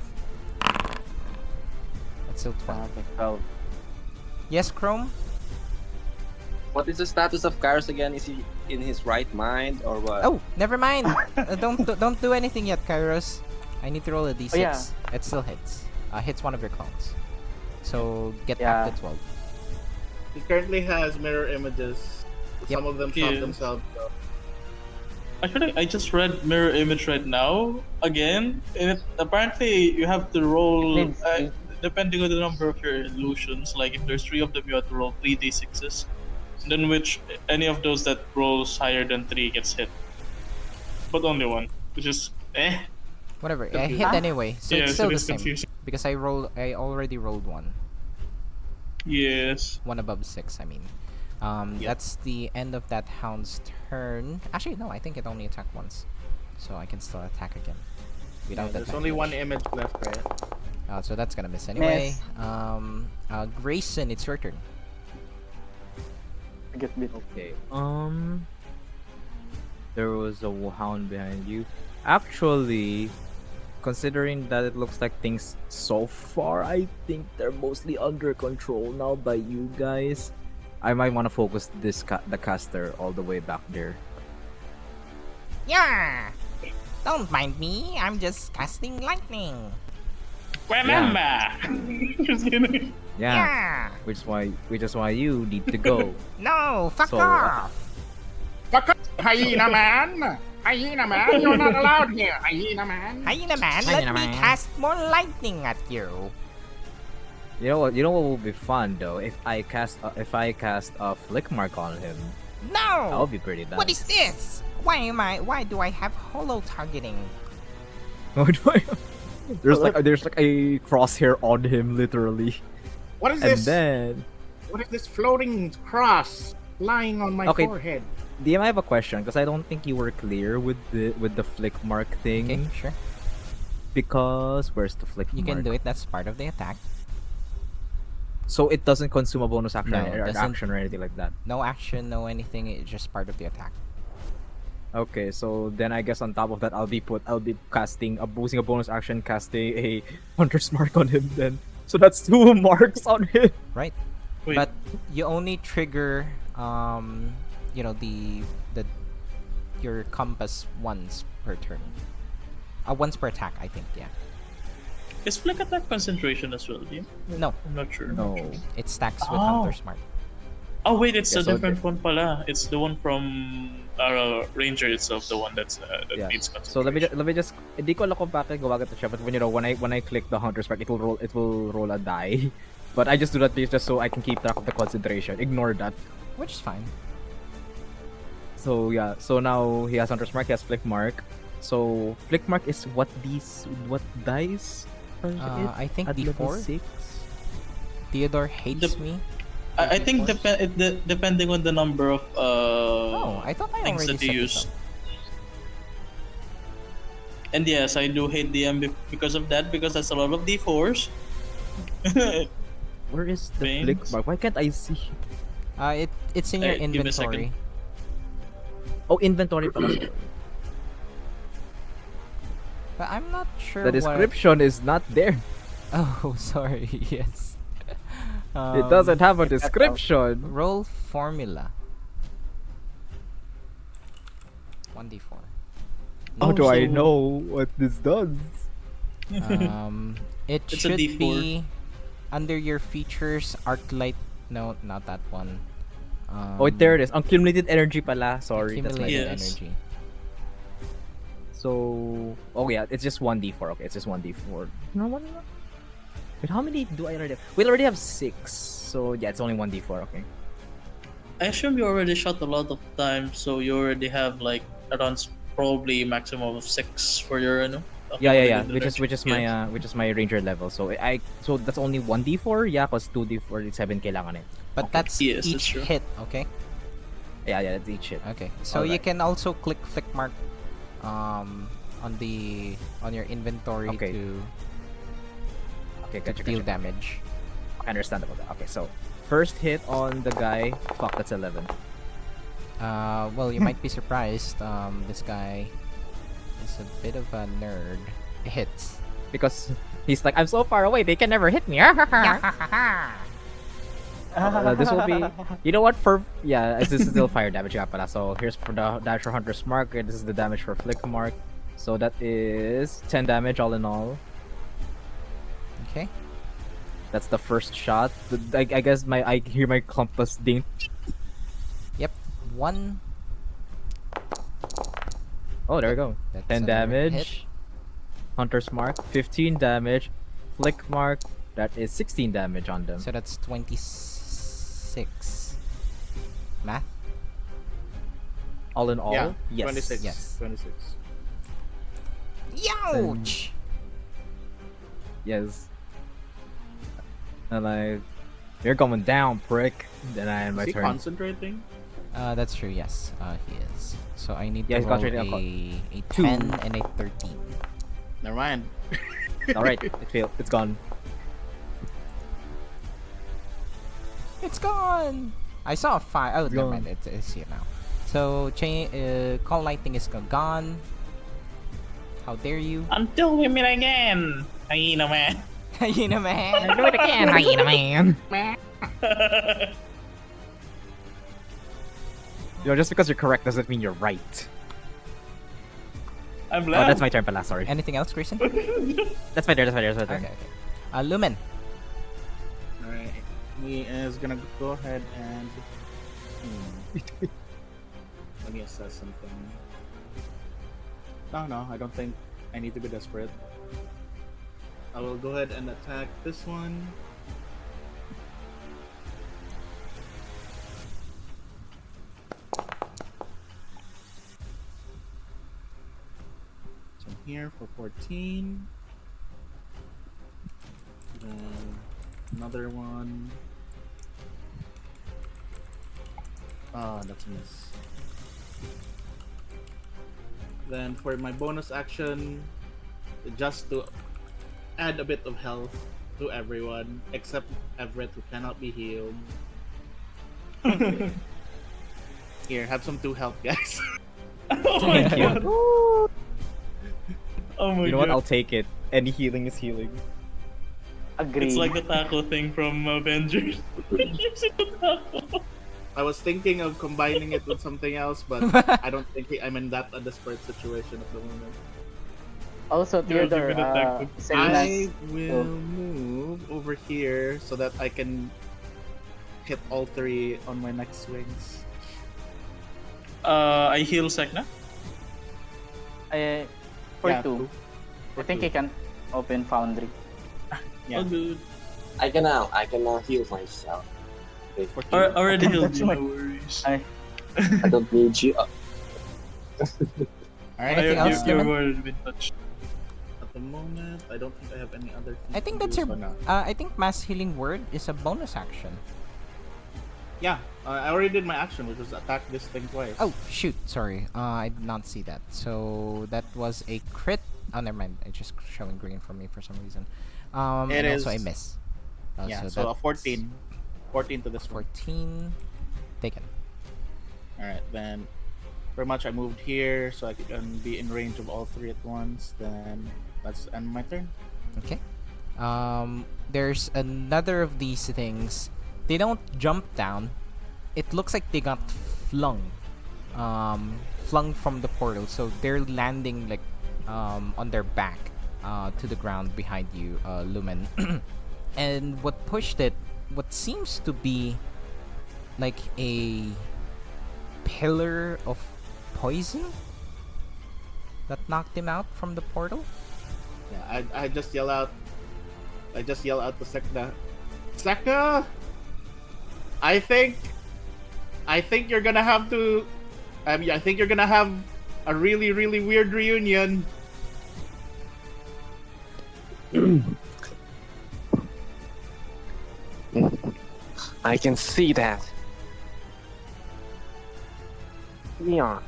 That's still 12. Okay, 12. Yes, Krome? What is the status of Kairos again? Is he in his right mind or what? Oh, never mind. Don't do anything yet, Kairos. I need to roll a d6. Oh, yeah. It still hits. Hits one of your clones. So get Yeah. back to 12. He currently has mirror images. Yep. Some of them shot Yes. themselves. Actually, I just read mirror image right now again, and apparently you have to roll Needs to. depending on the number of your illusions. Like if there's 3 of them, you have to roll 3d6s. And then which any of those that rolls higher than 3 gets hit, but only one, which is Whatever. I Confusing. hit anyway. So Yeah, it's so still the it's same. confusing. Because I already rolled one. Yes. One above 6, I mean. Yep. That's the end of that hound's turn. Actually, no, I think it only attacked once. So I can still attack again. Without that There's only one advantage. image left, right? So that's gonna miss anyway. Miss. Grayson, it's your turn. I get bit. Okay. There was a hound behind you. Actually, considering that it looks like things so far, I think they're mostly under control now by you guys. I might want to focus the caster all the way back there. Yeah! Don't mind me, I'm just casting lightning. Remember. Just kidding. Yeah, which is why you need to go. No, fuck So, off! Hyena man! Hyena man! You're not allowed here, Hyena man! Hyena man, Hyena let me man. cast more lightning at you. You know what? You know what will be fun though? If I cast a flick mark on him, that No! would be pretty nice. What is this? Why do I have holo targeting? There's like a crosshair on him literally, What is and this? then What is this floating cross lying on my Okay. forehead? DM, I have a question because I don't think you were clear with the flick mark thing. Okay, sure. Because where's the flick You mark? can do it. That's part of the attack. So it doesn't consume a bonus action No, or it doesn't. action or anything like that. No action, no anything. It's just part of the attack. Okay, so then I guess on top of that, I'll be casting using a bonus action, casting a Hunter's Mark on him. Then, so that's 2 marks on him. Right. Wait. But you only trigger the your compass once per turn. Once per attack, I think. Yeah. Is flick attack concentration as well, Dean? No, I'm not sure. No. it stacks with Oh. Hunter's Mark. Oh wait, it's Yeah, a so different one pala. It's the one from Ranger itself, the one that Yeah. needs So let concentration. me just. Hindi ko alam kung bakit gumagana siya, but when I click the Hunter's Mark, it will roll a die. But I just do that just so I can keep track of the concentration. Ignore that. Which is fine. So yeah, so now he has Hunter's Mark, he has Flick Mark. So Flick Mark is what dice? I think At level D4. 6? Theodore hates me. I think depending on the number of Oh, I thought I things already that you set this use. up. And yes, I do hate DM because of that, because that's a lot of D4s. Where is the Veins? Flick Mark? Why can't I see? It's in your Give me a inventory. Oh, inventory pala. Sorry. But I'm not sure The description is not there. Oh, sorry. Yes. It doesn't have a that's all. description. Roll formula. 1d4. How Oh, do I so- know what this does? It It's a should D4. be under your features, Arclight. No, not that one. Oh, there it is. Accumulated energy pala. Sorry, that's my Accumulated Yes. energy. So, oh yeah, it's just 1d4. Okay, it's just 1d4. No, what? Wait, how many do I already have? We already have 6. So yeah, it's only 1d4. Okay. I assume you already shot a lot of times, so you already have like around probably maximum of 6 for your Yeah. accumulated Which is energy. which is my ranger level. So so that's only 1d4. Yeah, cause 2d4 is 7 kailangan eh. But Okay. that's Yes, that's each true. hit, okay? Yeah, that's each shit. Okay. So you Alright. can also click flick mark on your inventory Okay. to Okay, to gotcha. deal damage. I understand about that. Okay, so first hit on the guy. Fuck, that's 11. Well, you might be surprised. This guy is a bit of a nerd. Hits. Because he's like, I'm so far away, they can never hit me. This will be, you know what? This is still fire damage nga pala. So here's for the Dasher Hunter's Mark. This is the damage for Flick Mark. So that is 10 damage all in all. Okay. That's the first shot. I guess I hear my compass ding. Yep. 1. Oh, there we go. That's 10 another hit. damage. Hunter's Mark, 15 damage. Flick Mark, that is 16 damage on them. So that's 26. Math? All in all, Yeah, yes. 26. Yes. 26. Youch! Yes. And you're going down, prick. Then I end my Is he turn. concentrating? That's true, yes. He is. So I need Yeah, to he's roll concentrating a Two. 10 and a 13. Never mind. Alright, it failed. It's gone. It's gone! I saw a 5. Oh, never Gone. mind. It's here now. So, Call Lightning is gone. How dare you? Until we meet again, hyena man. You know, man. Do it again, hyena man. Just because you're correct doesn't mean you're right. I'm Oh, loud. that's my turn pala, sorry. Anything else, Grayson? Okay, That's my turn. okay. Lumen. Alright. He is gonna go ahead and. Let me assess something. No, I don't think I need to be desperate. I will go ahead and attack this one. So here for 14. Then another one. Ah, that's a miss. Then for my bonus action, just to add a bit of health to everyone except Everett, who cannot be healed. Here, have some 2 health, guys. Oh my Thank you. god. Oh my You know what? god. I'll take it. Any healing is healing. Agreed. It's like the taco thing from Avengers. Using the taco. I was thinking of combining it with something else, but I don't think I'm in that a desperate situation at the moment. Also, You're Theodore, giving attack to- I Sek'na's- will move over here so that I can hit all three on my next swings. I heal Sek'na. For Yeah, two. For I think two. he can open Foundry. Yeah. Oh, dude. I can now heal myself. Okay. For two. Already healed That's you, my- no worries. I- I don't need you. All right. Anything else, You've Lumen? already been touched. At the moment, I don't think I have any other things I think to that's do, your. so no. I think mass healing word is a bonus action. Yeah, I already did my action, which was attack this thing twice. Oh shoot! Sorry, I did not see that. So that was a crit. Oh, never mind. It's just showing green for me for some reason. It and also I is- miss. yeah, so a that's 14. 14 to this one. 14. Taken. All right, then pretty much I moved here so I can be in range of all three at once. Then let's end my turn. Okay. There's another of these things. They don't jump down. It looks like they got flung. Flung from the portal. So they're landing like on their back to the ground behind you, Lumen. And what pushed it, what seems to be like a pillar of poison that knocked him out from the portal. Yeah, I just yell out. I just yell out to Sek'na. Sek'na, I think you're gonna have to. I think you're gonna have a really weird reunion. I can see that. Yeah.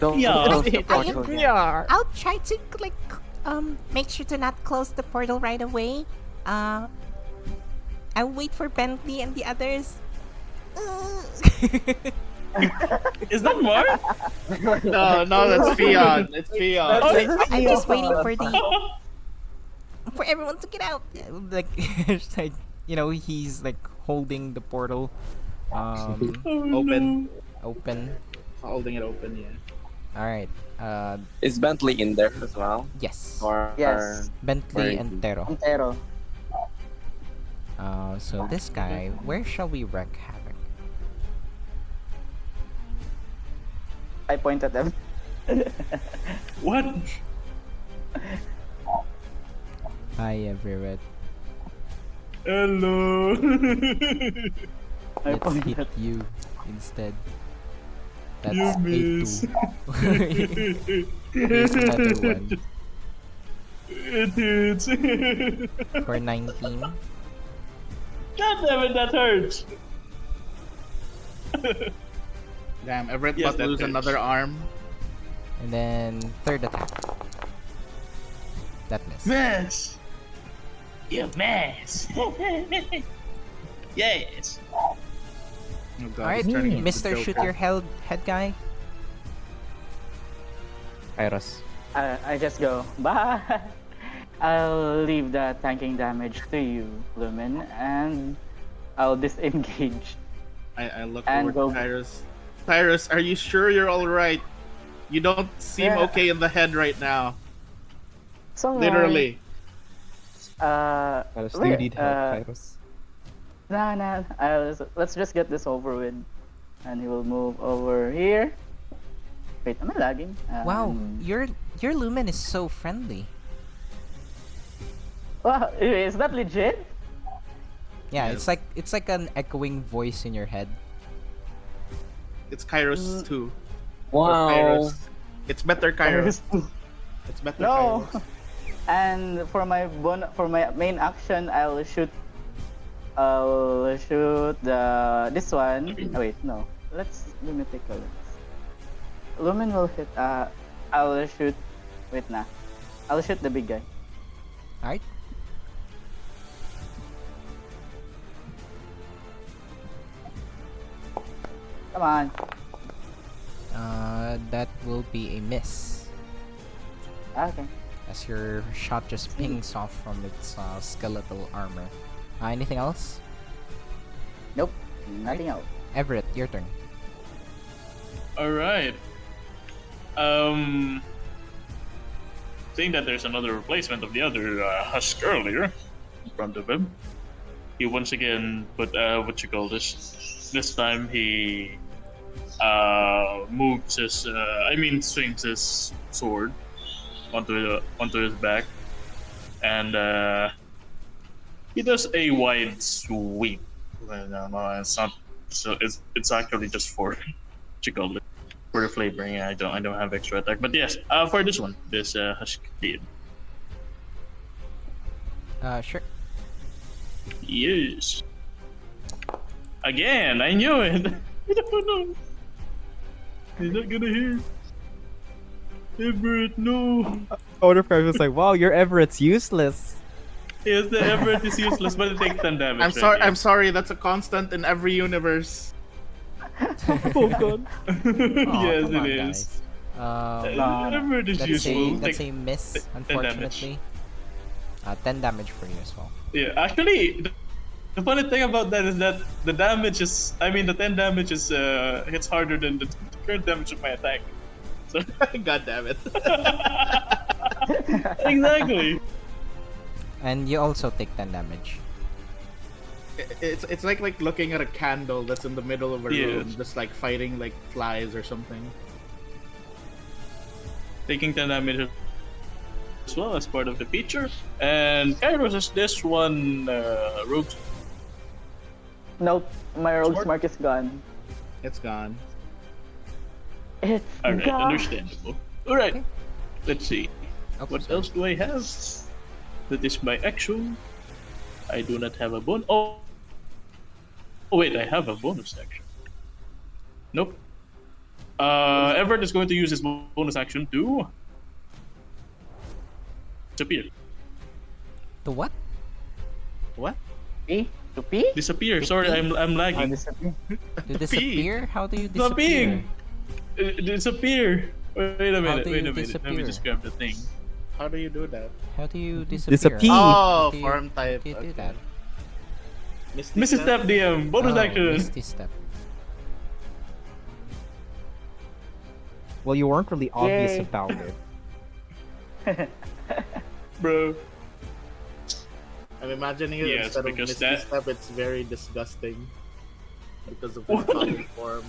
Don't Yeah. close the I portal agree. yet. I'll try to make sure to not close the portal right away. I'll wait for Bentley and the others. Is that Mark? No, that's Fion. It's Fion. I'm just waiting for everyone to get out. Like, it's like he's like holding the portal, Open. open. Holding it open. Yeah. All right. Is Bentley in there as well? Yes. Or Yes. Bentley Where is and he? Tero. Antero. So this guy, where shall we wreak havoc? I point at them. What? Hi, Everett. Hello. I Let's point hit at you instead. That's You a miss. 2. Here's another one It hurts. for 19. God damn it, that hurts. Damn, Everett Yes, about to that lose hurts. another arm. And then third attack. That missed. Mess. You mess. Yes. Oh God, Alright, he's turning into Mr. Joker. Shoot Your Head guy. Kairos. I just go, bye. I'll leave the tanking damage to you, Lumen, and I'll disengage. I look And over to Kairos. Kairos, are you sure you're all right? You don't seem Yeah. okay in the head right now. So Literally. Kairos, do you need help, Kairos? Nah. Let's just get this over with. And he will move over here. Wait, am I lagging? Wow, your Lumen is so friendly. Wow, is that legit? Yeah, Yes. it's like an echoing voice in your head. It's Kairos too. Or Wow. Kairos. It's better Kairos. It's better No. Kairos. And for my main action, I'll shoot this one. Oh, wait, no. Let me take a look. Lumen will hit. I'll shoot. Wait, nah. I'll shoot the big guy. Alright. Come on. That will be a miss. Okay. As your shot just pings off from its skeletal armor. Anything else? Nope. Nothing else. Everett, your turn. All right. Seeing that there's another replacement of the other husk earlier in front of him, he once again put what you call this. This time he swings his sword onto his back, and he does a wide sweep. Well, no, it's not. So it's actually just for what you call it, for the flavoring. I don't have extra attack, but yes, for this one, this husk did. Sure. Yes. Again, I knew it. I don't know. He's not gonna hear. Everett, no. Code of Crimes was like, wow, your Everett's useless. Yes, the Everett is useless, but it takes 10 damage. I'm sorry. right? I'm sorry. That's a constant in every universe. Oh god. Yes, come it on, is. guys. Everett is That's useful. that's a miss, 10 damage. unfortunately. 10 damage for you as well. Yeah, actually, the funny thing about that is that the damage is, the 10 damage is hits harder than the current damage of my attack. So God damn it. exactly. And you also take 10 damage. It's like looking at a candle that's in the middle of a room, Yes. just like fighting like flies or something. Taking 10 damage as well as part of the feature. And Kairos is this one rogue. Nope. My rogue's Sword? mark is gone. It's gone. It's Alright, gone. understandable. Alright, let's see. Oh, What sorry. else do I have? That is my action. I do not have a bonus. Oh, wait, I have a bonus action. Nope. Everett is going to use his bonus action to disappear. The what? What? P? To P? Disappear. Sorry, I'm Oh, lagging. disappear. To disappear? How do you Stop disappear? being. Disappear. Wait a minute. do Wait you a minute. Let me disappear? just grab the thing. How do you do that? How do you disappear? Disappear. Oh, How do you- form type. How do you do Okay. that? Mrs. Step DM. Bonus Oh, action. Misty step. Well, you weren't really obvious Yay. about it. Bro. I'm imagining it Yes, instead of because Misty that- Step, it's very disgusting. Because of the common form.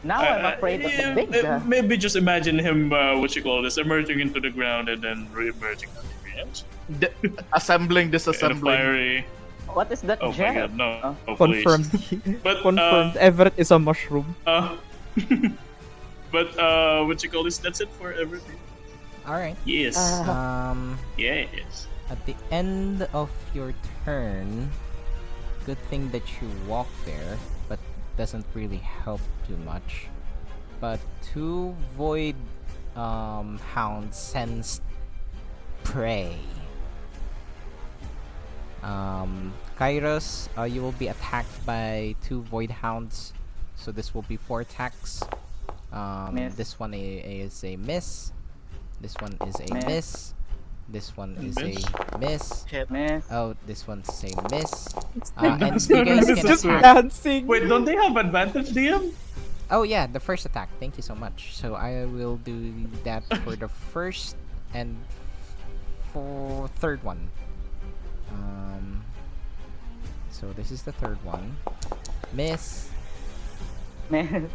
Now I'm afraid of the big guy. Maybe just imagine him, emerging into the ground and then re-emerging on the ground. Assembling, In a disassembling. fiery. What is that Oh my gem? god, no. Oh. Oh, please. Confirmed. But, Confirmed. Everett is a mushroom. But that's it for everything. Alright. Yes. Yes. At the end of your turn, good thing that you walk there, but doesn't really help too much. But two void hounds sense prey. Kairos, you will be attacked by two void hounds, so this will be 4 attacks. Miss. This one is a miss. This one is a Miss. miss. This one is Miss. a miss. Miss. Oh, this one's a miss. And you guys It's can just attack. dancing. Wait, don't they have advantage, DM? Oh yeah, the first attack. Thank you so much. So I will do that for the first and for third one. So this is the third one. Miss. Miss.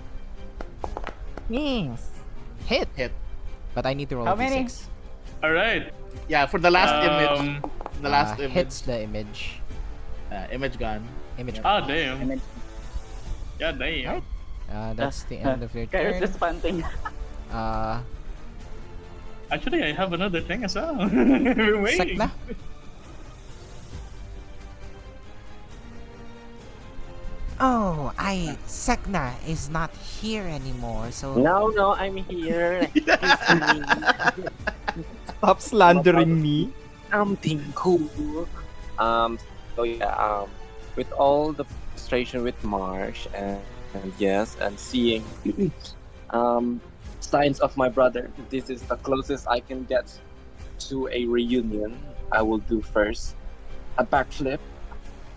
Yes. Hit. Hit. But I need to roll How a many? d6. Alright. Yeah, for the last image. The last image. Hits the image. Image gone. Image. Ah, damn. Image. Yeah, damn. Right. That's the end of your Kairos turn. is panting. Actually, I have another thing as well. I've been waiting. Sek'na. Oh, Sek'na is not here anymore, so No, I'm here. Stop slandering me. Something cool. So yeah, with all the frustration with Marsh and yes, and seeing Signs of my brother. This is the closest I can get to a reunion. I will do first a backflip.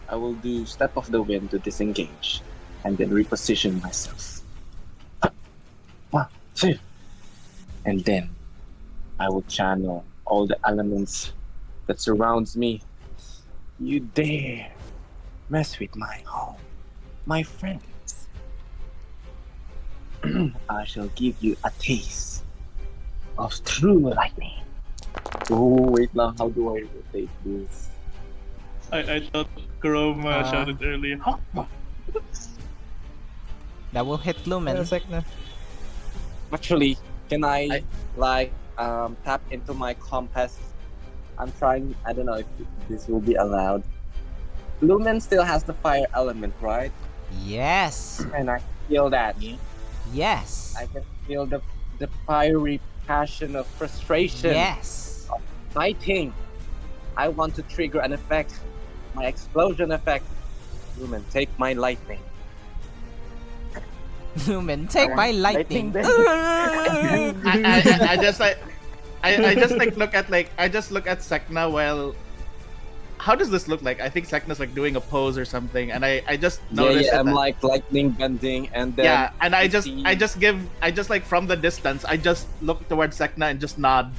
I will do step of the wind to disengage, and then reposition myself. 1, 2, and then I will channel all the elements that surrounds me. You dare mess with my home, my friends. I shall give you a taste of true lightning. Oh, wait lang. How do I rotate this? I thought Krome shouted earlier. That will hit Lumen. Sek'na. Actually, can I tap into my compass? I'm trying. I don't know if this will be allowed. Lumen still has the fire element, right? Yes. And I feel that. Yes. I can feel the fiery passion of frustration. Yes. Fighting. I want to trigger an effect. My explosion effect. Lumen, take my lightning. Lumen, take my lightning. I just like I just like look at Sek'na. Well, how does this look like? I think Sek'na's like doing a pose or something, and I just noticed I'm that, like lightning bending, and then yeah, and I just like from the distance, I just look towards Sek'na and just nod.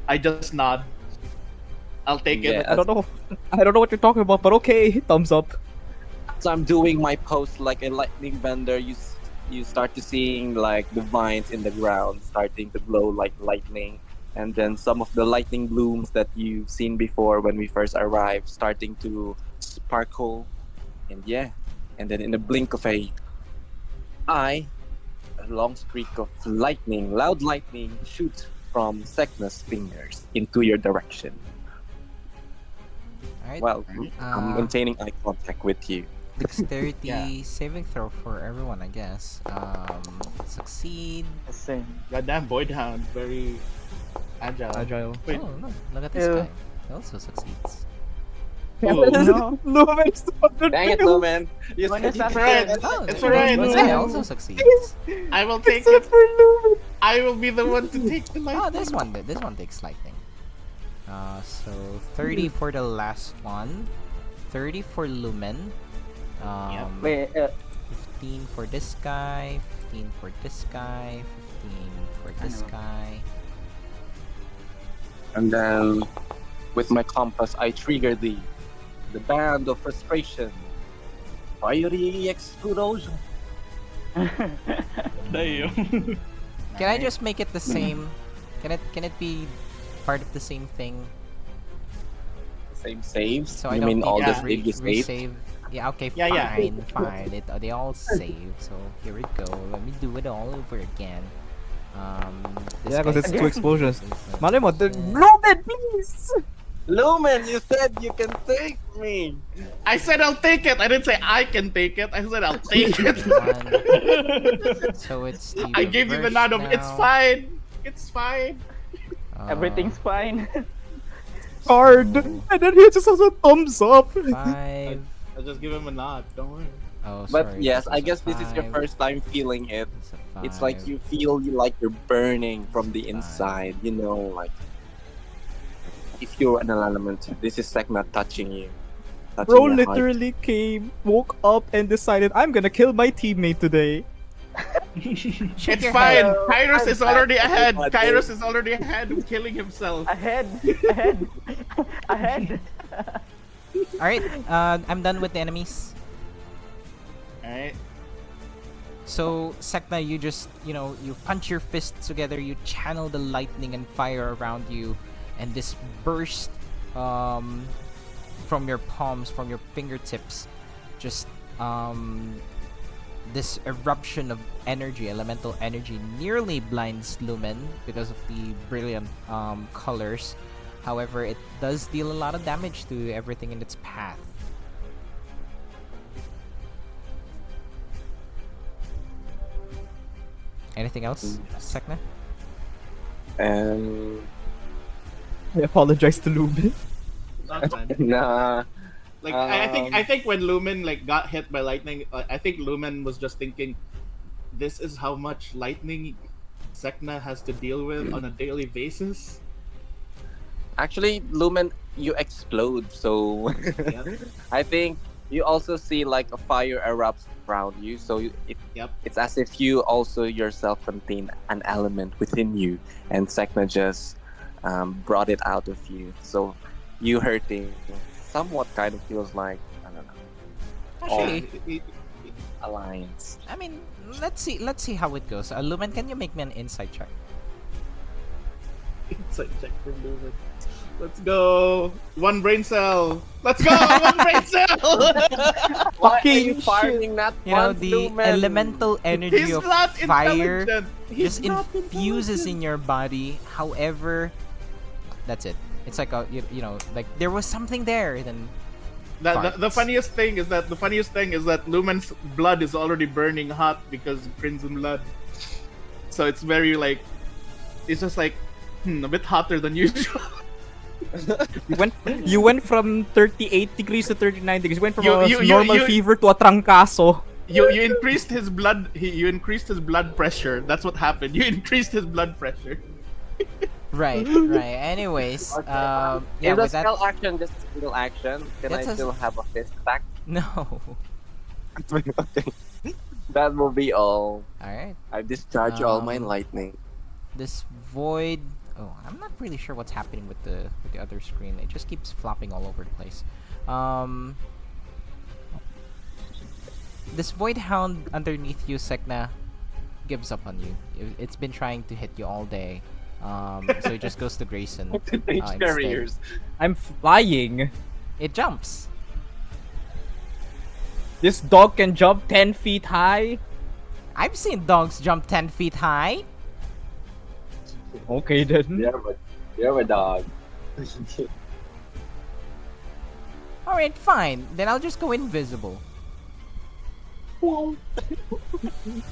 I just nod. I'll take it. I don't know what you're talking about, but okay. Thumbs up. So I'm doing my pose like a lightning bender. You start to seeing like the vines in the ground starting to glow like lightning, and then some of the lightning blooms that you've seen before when we first arrived starting to sparkle, and then in the blink of a long streak of lightning, loud lightning, shoots from Sek'na's fingers into your direction. Alright. Well, I'm maintaining eye contact with you. Dexterity saving throw for everyone, I guess. Succeed. Same. Goddamn Void Hound, very agile. Wait. Oh, no. Look at this Ew. guy. He also succeeds. No, Lumen's Dang it, Lumen! You When said is you that could. Oh, It's the- alright, This Lumen. guy also succeeds. I will take Except it. for Lumen. I will be the one to take the light. Oh, this one takes lightning. So 30 for the last one. 30 for Lumen. Wait, 15 for this guy. 15 for this guy. 15 for this guy. And then, with my compass, I trigger the band of frustration. Fiery explosion. Damn. Can I just make it the same? Can it be part of the same thing? Same saves. So I You don't mean need all to the save you saved? resave. Yeah, okay, Yeah, yeah. fine. They all save. So here we go. Let me do it all over again. This Yeah, 'cause guy it's two explosions. is, Malay mo, this- Lumen, please! Lumen, you said you can take me. I said I'll take it. I didn't say I can take it. I said I'll take it. One. So it's the I gave you the reverse nod of it's now. fine. It's fine. everything's fine. Hard! And then he just has a thumbs up! 5. I'll just give him a nod. Don't worry. Oh, But sorry, yes, this I was a guess this is your 5. first time feeling it. It's a It's like 5. you feel like you're burning from the Fine. inside. You know, like if you're an element, this is Sek'na touching you. Touching Bro your heart. literally came, woke up, and decided, I'm gonna kill my teammate today. Shake It's your fine. head. Kairos is already ahead. Everybody. Kairos is already ahead of killing himself. Ahead. Ahead. Alright, I'm done with the enemies. Alright. So, Sek'na, you just, you punch your fists together, you channel the lightning and fire around you, and this burst from your palms, from your fingertips, just this eruption of energy, elemental energy, nearly blinds Lumen because of the brilliant colors. However, it does deal a lot of damage to everything in its path. Anything else, Sek'na? I apologize to Lumen. Not fine. Nah. Like I think when Lumen like got hit by lightning, I think Lumen was just thinking, this is how much lightning Sek'na has to deal with on a daily basis. Actually, Lumen, you explode, so Yep. I think you also see like a fire erupts around you. So Yep. it's as if you also yourself contain an element within you, and Sek'na just brought it out of you. So you hurting somewhat kind of feels like, I don't know, Actually, alliance. I mean, let's see how it goes. Lumen, can you make me an insight check? Insight check from Lumen. Let's go. One brain cell. Let's go. One brain cell. Why are you farming that You know, once, the Lumen? elemental energy He's of not fire intelligent. He's just not infuses intelligent. in your body. However, that's it. It's like you know, like there was something there. Then The farts. funniest thing is that Lumen's blood is already burning hot because crimson blood. So it's very like, it's just like a bit hotter than usual. You went from 38 degrees to 39 degrees. You went from You- a you- normal you- fever to a trancaso. You increased his blood. You increased his blood pressure. That's what happened. You increased his blood pressure. right. Anyways, yeah, Is the with that, spell action just a single action? Can I That's a- still have a fist attack? no. Okay. That will be all. All right. I discharge all my Um, lightning. This void. Oh, I'm not really sure what's happening with the other screen. It just keeps flopping all over the place. This void hound underneath you, Sek'na, gives up on you. It's been trying to hit you all day. So it just goes to Grayson. instead. Barriers. I'm flying. It jumps. This dog can jump 10 feet high. I've seen dogs jump 10 feet high. Okay then. You're a dog. Alright, fine. Then I'll just go invisible.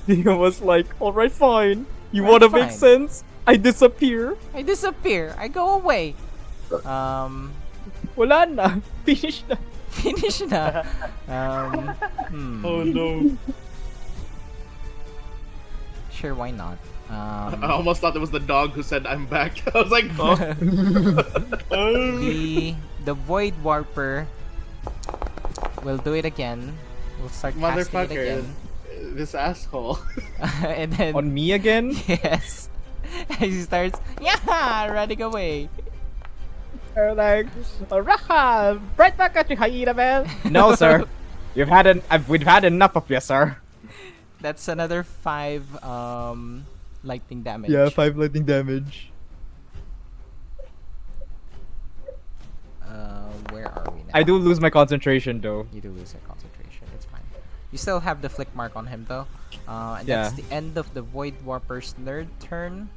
He was like, alright, fine. You Right, wanna make fine. sense? I disappear. I disappear. I go away. Wala na. Finish na. Finish na. Oh no. Sure, why not? I almost thought it was the dog who said I'm back. I was like, oh. the void warper will do it again. We'll start casting it Motherfucker, again. this asshole. And then On me again? yes. And he starts running away. They're like, Raha, right back at you, hyena man. No, sir. We've had enough of you, sir. That's another 5 lightning damage. Yeah, 5 lightning damage. Where are we now? I do lose my concentration though. You do lose your concentration. It's fine. You still have the flick mark on him though. And Yeah. that's the end of the Void Warper's nerd turn.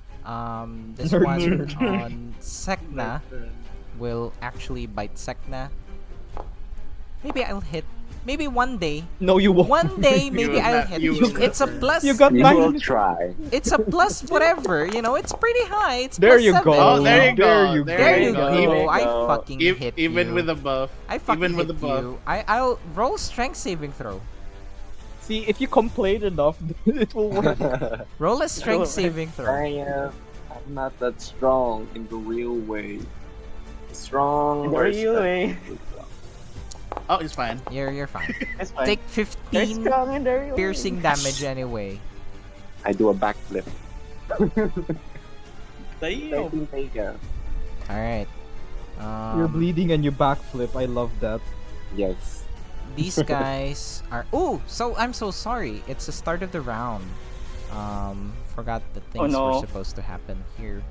This Nerd one turn. on Sek'na will actually bite Sek'na. Maybe I'll hit. Maybe one day. No, you won't. One day, maybe will I'll not- hit. you will It's a never. plus. You got You mine. will try. It's a plus whatever. You know, it's pretty high. It's There plus you 7. go. Oh, there you go. There you There you go. go. Even- I go. fucking hit Even you. with a buff. I fucking even with hit the buff. you. I'll roll strength saving throw. See, if you complain enough, it will work. Roll a strength saving throw. I'm not that strong in the real way. Strong. In the real versus- way. Oh, it's fine. You're fine. It's fine. Take They're 15 strong in the real way. piercing damage anyway. I do a backflip. Damn. There you go. Alright. You're bleeding and you backflip. I love that. Yes. These guys are. Ooh! So I'm so sorry. It's the start of the round. Forgot the things no. were supposed to happen here.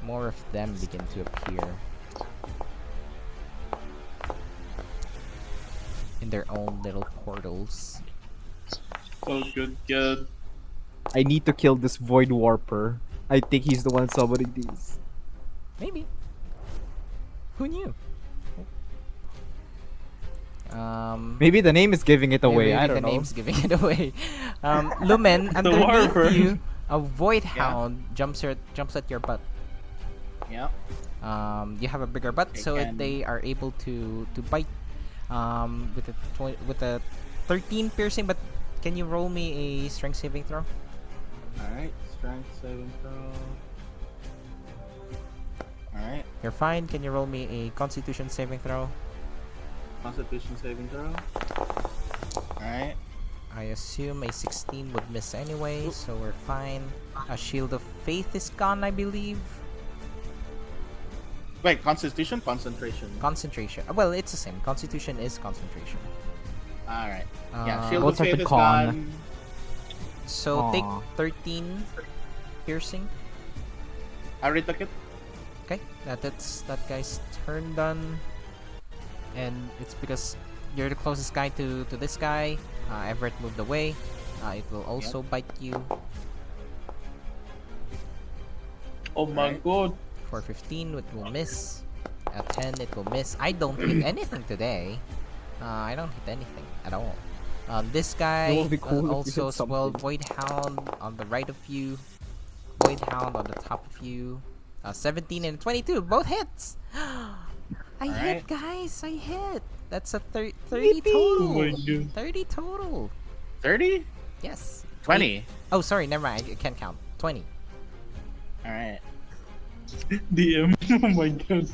More of them begin to appear in their own little portals. Oh, good. I need to kill this Void Warper. I think he's the one summoning these. Maybe. Who knew? Maybe the name is giving it away. Maybe I the don't know. name's giving it away. Lumen, underneath warper. you, a void hound jumps at your butt. Yeah. You have a bigger butt, They so can- they are able to bite. With a 13 piercing, but can you roll me a strength saving throw? Alright, strength saving throw. Alright, You're fine. Can you roll me a constitution saving throw? constitution saving throw. Alright, I assume a 16 would miss anyway, so we're fine. A shield of faith is gone, I believe. wait, constitution, concentration. Concentration. Well, it's the same. Constitution is concentration. Alright, yeah, shield both of have faith the is con. gone. So take Aw. 13 piercing. I retook it. Okay, that's that guy's turn done. And it's because you're the closest guy to this guy. Everett moved away. It will also bite you Oh my god. for 15. It will miss. At 10, it will miss. I don't hit anything today. I don't hit anything at all. This guy It would be cool if you also hit as well. something. Void Hound on the right of you. Void Hound on the top of you. 17 and 22, both hits. I hit, Alright. guys. I hit. That's a 30 total. Oh my god. 30 total. 30? Yes. 20. Oh, sorry. Never mind. I can't count. 20. Alright. DM. Oh my god.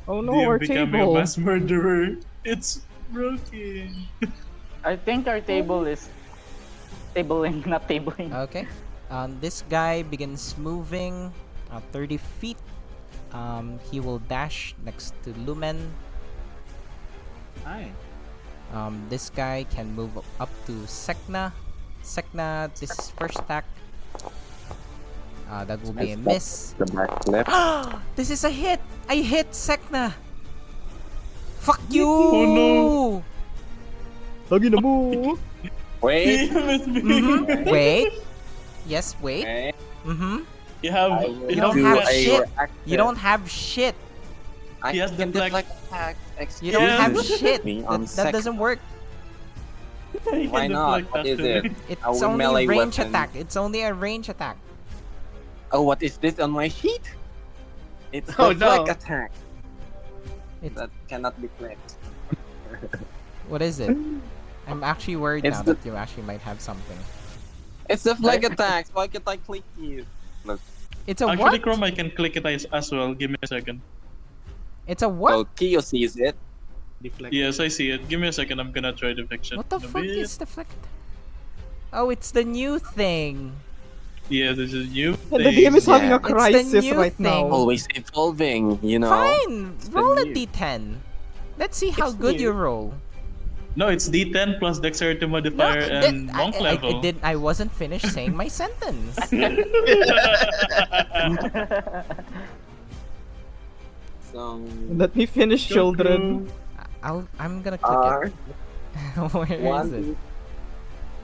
Oh no, DM our becoming table. a mass murderer. It's broken. I think our table is tabling, not tabling. Okay. This guy begins moving 30 feet. He will dash next to Lumen. Hi. This guy can move up to Sek'na. Sek'na, this is first attack. That will be a miss. The backflip. This is a hit! I hit Sek'na! Fuck you! Oh no. Lagi na mo. Wait. Mhm. Wait. Yes, wait. Okay. Mm-hmm. You have. I You will don't do have a shit. reactive. You don't have shit. I He has can deflect. deflect attack. You don't Yeah. have shit. Me on That doesn't work. Why not? What is it? It's Our only melee range weapon. attack. It's only a range attack. Oh, what is this on my sheet? It's Oh, deflect no. attack. It's That cannot be clicked. what is it? I'm actually worried It's now the- that you actually might have something. It's deflect attack. So why can't I click you? Look. It's a Actually, what? Krome, I can click it as well. Give me a second. It's a what? Oh, Kyo sees it. Deflect. Yes, I see it. Give me a second. I'm gonna try to fix it. What the in a fuck bit. is deflect? Oh, it's the new thing. Yeah, this is new. And the game is Yeah. having a It's the crisis new right thing. now. Always evolving, you know. Fine, the roll a new. d10. Let's see how It's good new. you roll. No, it's D10 plus dexterity modifier and monk level. I wasn't finished saying my sentence. So. Let me finish, children. I'm gonna click R it. Where is one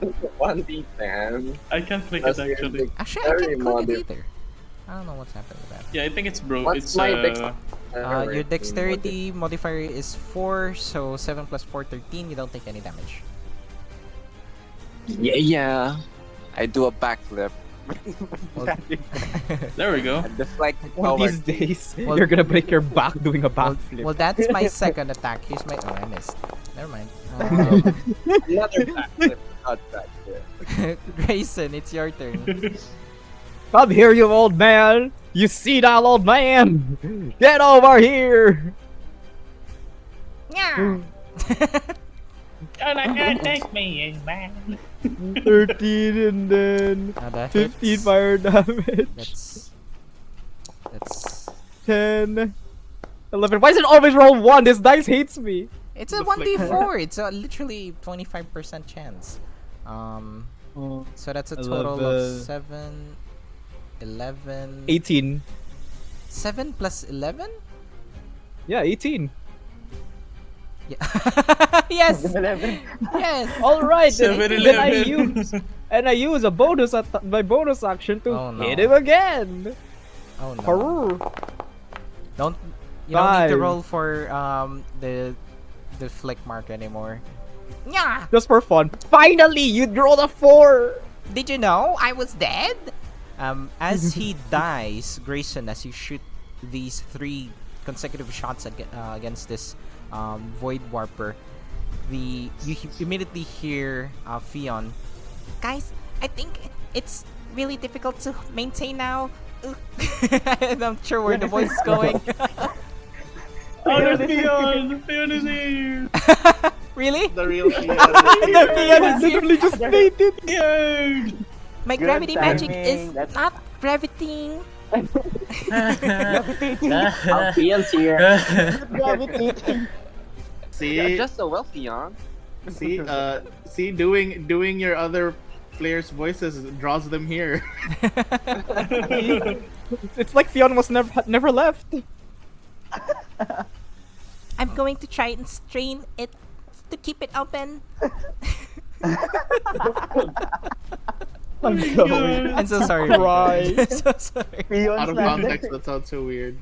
it? one D10. I can't click Plus it your actually. Actually, I Very can't click it modern. either. I don't know what's happening with that. Yeah, I think it's broke. What's It's my dex? Your dexterity modifier is 4, so 7 plus 4, 13. You don't take any damage. Yeah. I do a backflip. There we go. I deflect One of forward. these days, Well- you're gonna break your back doing a Well, backflip. well, that's my second attack. Here's my. Oh, I missed. Never mind. Another backflip. Not backflip. Grayson, it's your turn. Come here, you old man! You senile old man! Get over here! Yeah. You're not gonna take me in, man. 13 and then That 15 hits. fire damage. That's 10, 11. Why does it always roll 1? This dice hates me. it's a 1d4. It's a literally 25% chance. So that's a total of 11. 7, 11. 18. 7 plus 11? Yeah, 18. Yeah. Yes. 11. Yes. Alright, then, 7-Eleven. I use a bonus my bonus action to Oh, no. hit him again. Oh no. Haroo. Don't you don't need to 5. roll for the flick mark anymore. Yeah. Just for fun. Finally, you rolled a 4. Did you know I was dead? As he dies, Grayson, as you shoot these 3 consecutive shots against this Void Warper, immediately hear Fion. Guys, I think it's really difficult to maintain now. And I'm sure where the voice is going. Oh, there's Theon! Theon is here! Really? The real Theodore. The Theon is here. literally just stated. Yay! My Good gravity magic timing, is that's- not gravitating. Alfion's here. Gravitating. See, Just so wealthy, young. see, doing your other players' voices draws them here. It's like Theon was never left. I'm going to try and strain it to keep it open. I'm going. I'm so sorry. Cry. I'm so sorry. Beyond Out of standard. context, that sounds so weird.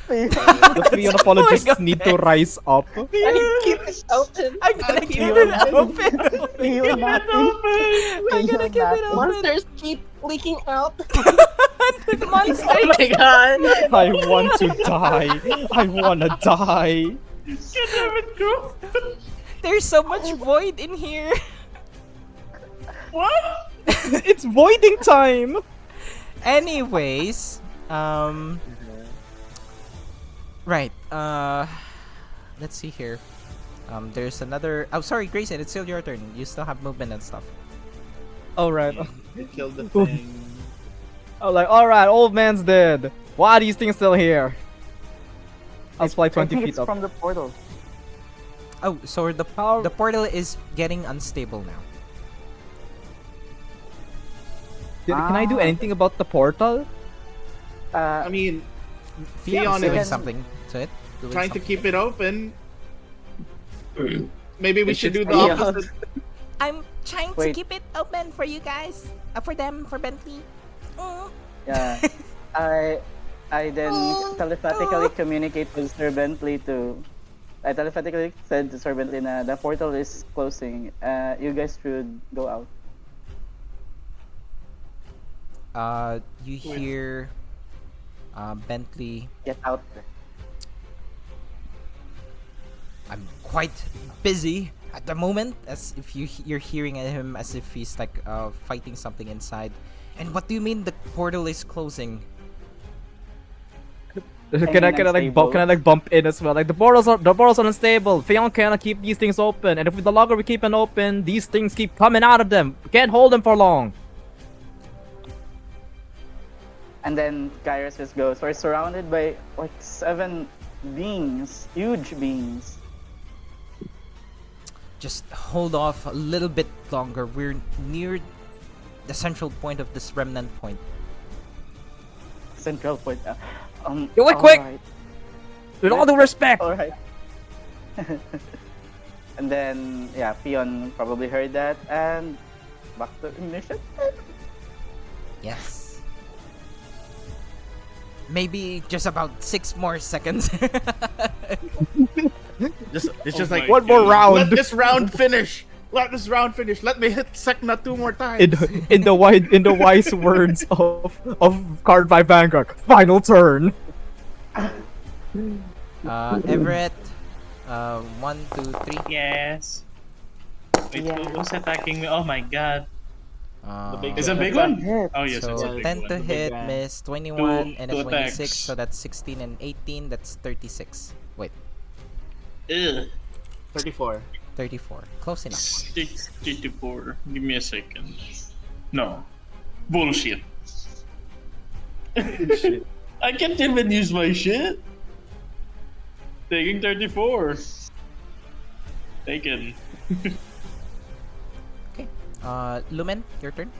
The Theon apologists need to rise up. Keep it open. I'm gonna keep it open. Beyond nothing. I'm gonna keep it open. Monsters keep leaking out. The monster. Oh my god. I want to die. I wanna die. God damn it, Krome! There's so much void in here. What? It's voiding time. Anyways, right. Let's see here. There's another. Oh, sorry, Grayson. It's still your turn. You still have movement and stuff. All right. They killed the thing. I'm like, all right, old man's dead. Why are these things still here? I'll fly I 20 think feet it's up. from the portal. Oh, so the How- portal is getting unstable now. Can I do anything about the portal? I mean, Theon's Theon doing is something to it. Doing trying to something. keep it open. Maybe we It's should do the Theon. opposite. I'm trying to Wait. keep it open for you guys. For them, for Bentley. Yeah. I then telepathically communicate with Sir Bentley to. I telepathically said to Sir Bentley na the portal is closing. You guys should go out. You hear Bentley. Get out. I'm quite busy at the moment, as if you're hearing him as if he's like fighting something inside. And what do you mean the portal is closing? Can I bump in as well? Like the portals are unstable. Theon cannot keep these things open, and if the longer we keep them open, these things keep coming out of them. We can't hold them for long. And then Kairos just goes, we're surrounded by like 7 beings, huge beings. Just hold off a little bit longer. We're near the central point of this remnant point. Central point. Yo, wait, quick! alright, With all due respect. Alright. And then, yeah, Pion probably heard that and back to mission. Yes. Maybe just about 6 more seconds. It's Oh just like my One more God. round. Let this round finish. Let this round finish. Let me hit Sek'na 2 more times. In the wise words of Card by Vanguard, final turn. Everett. 1, 2, 3. Yes. Wait, who's attacking me? Oh my god. big Is it a big That's a one? hit. Oh yes, it's a So big 10 to one. hit, one. miss 21, and then Two 26. attacks. So that's 16 and 18. That's 36. Wait, Ugh. 34. 34. Close enough. 64. Give me a second. No. Bullshit. I can't even use my shit. Taking 34. Taken. Okay. Lumen, your turn.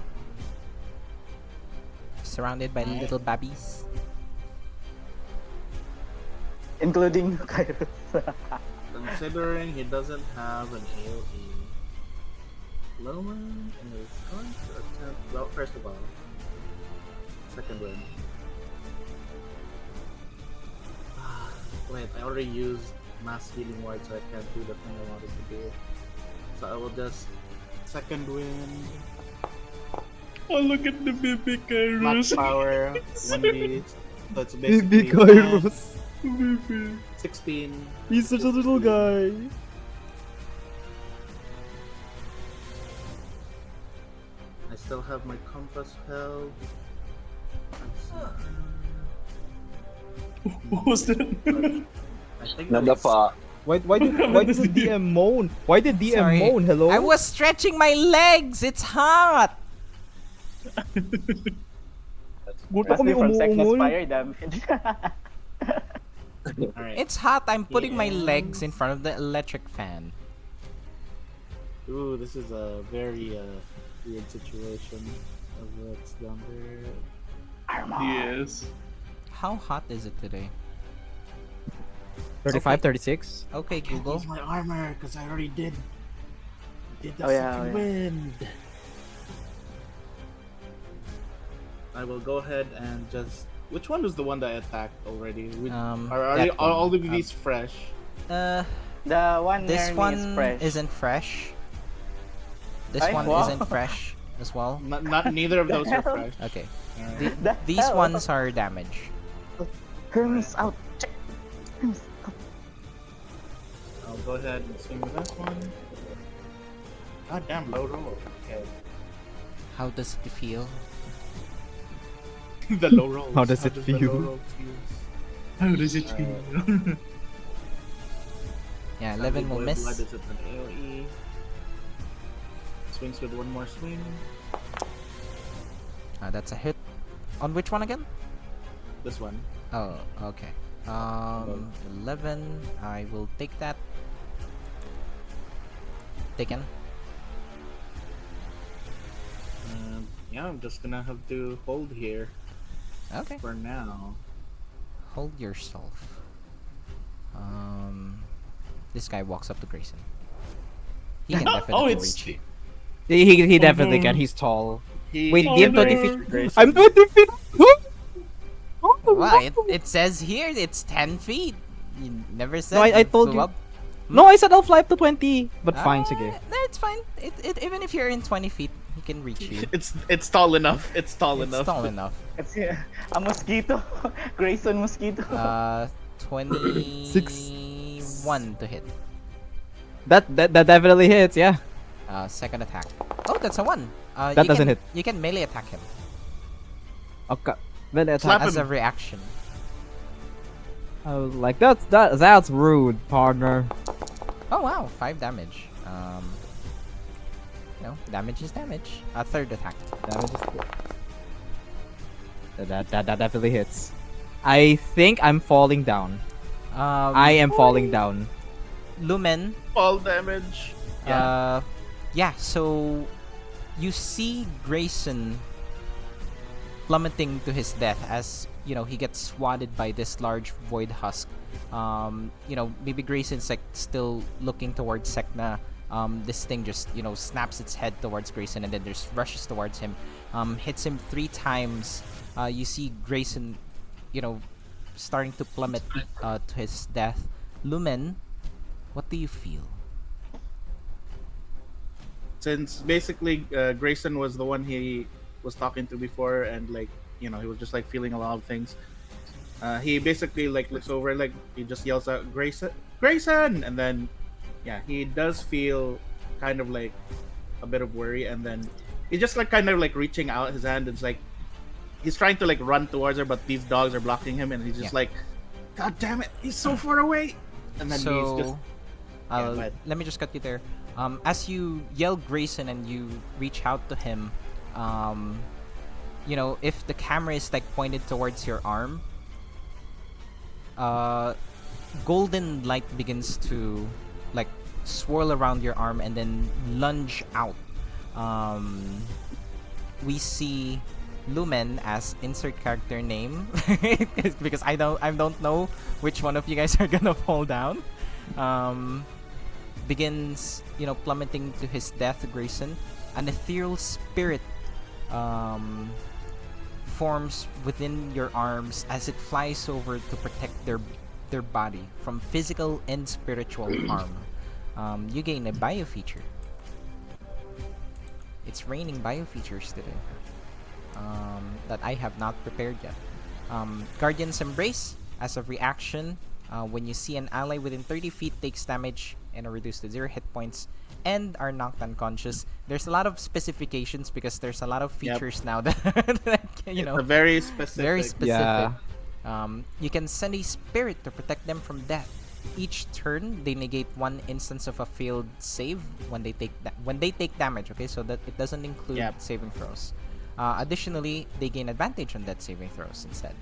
Surrounded by little babbies. Including Kairos. Considering he doesn't have an AoE, Lumen is going to attempt. Well, first of all, second one. Wait, I already used mass healing ward, so I can't do the thing I wanted to do. So I will just second wind, Oh, look at the baby max Kairos. power, 1d. So it's basically Big Kairos. 16. He's such a little guy. I still have my compass held. Who's that? I think Nada that's- pa. Why did the DM moan? Why did DM Sorry. moan? Hello? I was stretching my legs. It's hot. Buta Must be kami from Sek'na's umuungol. fire damage. Alright. It's hot. I'm putting my Yeah. legs in front of the electric fan. Ooh, this is a very weird situation. Of what's down there. Yes. How hot is it today? 35, 36. Okay, Can't Google. use my armor because I already did the Oh, yeah, second oh, yeah. wind. I will go ahead and just. Which one was the one that I attacked already? Are That all one. of these fresh? The one This near me one is fresh. isn't fresh. This Ay, one wow. isn't fresh as well. Not neither of those are fresh. Okay. Alright. The These hell? ones are damaged. Hermes out. Check. Hermes out. I'll go ahead and swing with this one. God damn, low roll. Okay. How does it feel? The low rolls. How does it the feel? low roll feels? How does it feel? Yeah, 11 will Boy miss. Blood is at an AoE. Swings with one more swing. That's a hit. On which one again? This one. Oh, okay. 11. I will take that. Taken. Yeah, I'm just gonna have to hold here Okay. for now. Hold yourself. This guy walks up to Grayson. He can definitely Oh, it's reach you. He definitely no. can. He's tall. He, Wait, Oh, DM no. 20 feet. Grayson. I'm 20 feet. Wow, it says here it's 10 feet. You never said No, I you told flew you. up. No, I said I'll fly up to 20. But fine, Ah, sige. No, it's fine. Even if you're in 20 feet, he can reach you. It's tall enough. It's tall It's enough. tall enough. It's a mosquito. Grayson mosquito. 21 to hit. That definitely hits, yeah. Second attack. Oh, that's a 1. That you doesn't can, hit. You can melee attack him Okay. Then attack. Slap as him. a reaction. I was like, that's rude, partner. Oh wow, 5 damage. Damage is damage. Third attack. Damage is that definitely hits. I think I'm falling down. I am falling down. Lumen. Fall damage. So you see Grayson plummeting to his death as he gets swatted by this large void husk. Maybe Grayson's like still looking towards Sek'na. This thing just snaps its head towards Grayson and then just rushes towards him. Hits him 3 times. You see Grayson starting to plummet to his death. Lumen, what do you feel? Since basically Grayson was the one he was talking to before, and he was just feeling a lot of things. He basically looks over, he just yells out Grayson, and then he does feel kind of a bit of worry, and then he's just kind of reaching out his hand. It's he's trying to run towards her, but these dogs are blocking him, and he's just God damn it, he's so far away. And then So, he's just go ahead. let me just cut you there. As you yell Grayson and you reach out to him, if the camera is pointed towards your arm, golden light begins to swirl around your arm and then lunge out. We see Lumen as insert character name because I don't know which one of you guys are gonna fall down. Begins plummeting to his death. Grayson, an ethereal spirit forms within your arms as it flies over to protect their body from physical and spiritual harm. You gain a bio feature. It's raining bio features today that I have not prepared yet. Guardian's Embrace. As a reaction, when you see an ally within 30 feet takes damage and are reduced to 0 hit points and are knocked unconscious. There's a lot of specifications because there's a lot of features now that, you know, It's a very specific. very specific. Yeah. You can send a spirit to protect them from death. Each turn, they negate one instance of a failed save when they take damage. Okay, so that it doesn't include Yep. saving throws. Additionally, they gain advantage on that saving throws instead.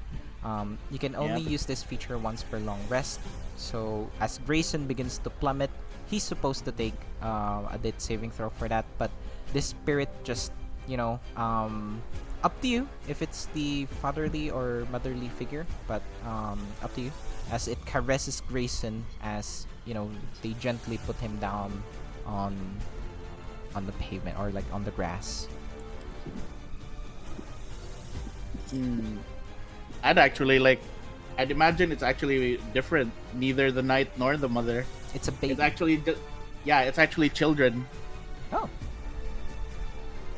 You can only use this feature once per long rest. So as Grayson begins to plummet, he's supposed to take a death saving throw for that. But this spirit just, you know, up to you if it's the fatherly or motherly figure, but up to you. As it caresses Grayson, as you know, they gently put him down on the pavement or like on the grass. I'd actually like. I'd imagine it's actually different. Neither the knight nor the mother. It's a baby. It's actually just. Yeah, it's actually children. Oh.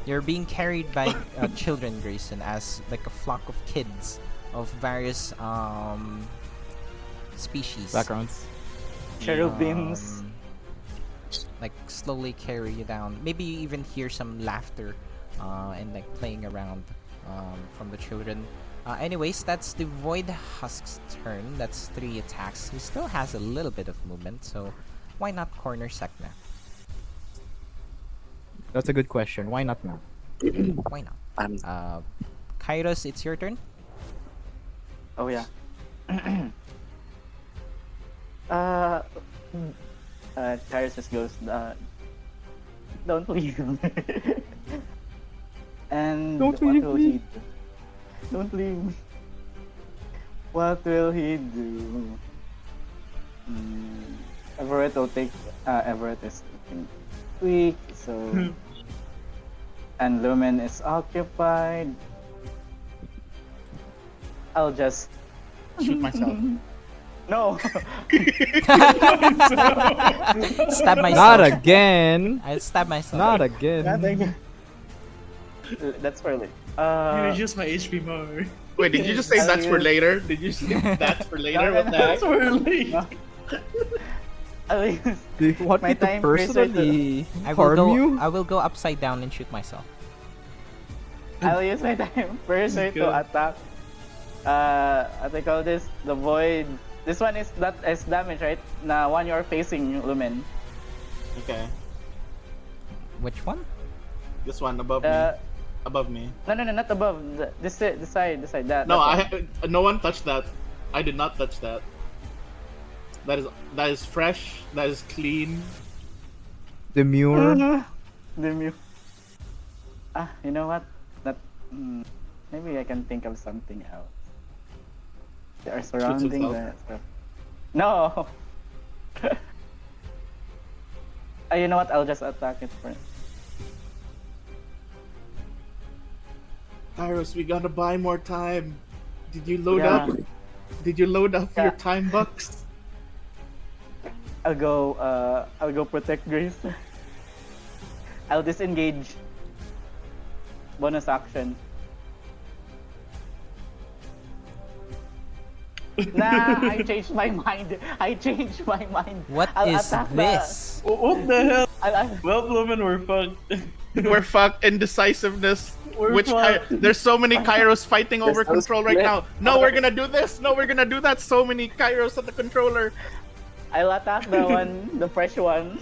You're being carried by children, Grayson, as like a flock of kids of various species. Backgrounds. Cherubims. Like slowly carry you down. Maybe you even hear some laughter and like playing around from the children. Anyways, that's the Void Husk's turn. That's 3 attacks. He still has a little bit of movement, so why not corner Sek'na? That's a good question. Why not now? Why not? I'm Kairos, it's your turn. Oh yeah. Kairos just goes, don't leave. And Don't what leave will me. he do? Don't leave me. What will he do? Everett will take. Everett is looking weak, so. And Lumen is occupied. I'll just Shoot myself. no. Stab myself. Not again. I'll stab myself. Not again. Nothing. That's for later. Just my HP more. Wait, did you just say I'll that's for use- later? Did you say that's for later? No, What no, the no. heck? For late. I'll use Do you want My me to time tracer to- personally I will harm go. you? I will go upside down and shoot myself. I'll use my time first to Good. attack. What they call this? The void. This one is that is damage, right? Na one you're facing, Lumen. Okay, Which one? this one above me. Above me. No, not above. This side. That. No, that one. no one touched that. I did not touch that. That is fresh. That is clean. Demure. The mute. You know what? That maybe I can think of something else. They are surrounding himself. the. No. You know what? I'll just attack it first. Kairos, we gotta buy more time. Did you load Yeah. up? Did you load up Yeah. your time bucks? I'll go protect Grace. I'll disengage. Bonus action. Nah, I changed my mind. What I'll is attack this? What the hell? I'll, Well, Lumen, we're fucked. We're fucked. Indecisiveness. We're Which fucked. there's so many Kairos fighting over so control right split. now. No, we're gonna do this. No, we're gonna do that. So many Kairos at the controller. I'll attack the one, the fresh one.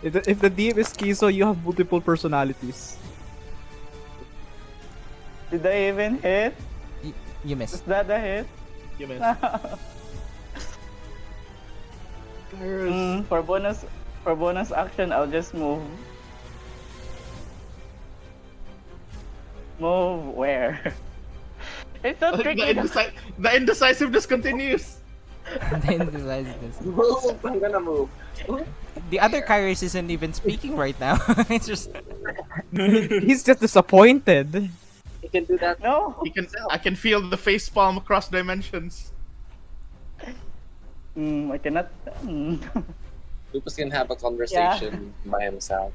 If the DM is Kiso, you have multiple personalities. Did I even hit? You Is missed. that a hit? You missed. Kairos. For bonus action, I'll just move. Move where? It's not tricky. The indecisiveness continues. Then realize this. move. I'm gonna move. The other Kairos isn't even speaking right now. It's just He's just disappointed. You can do that. No. I can feel the face palm across dimensions. I cannot. Lupus can have a conversation by himself.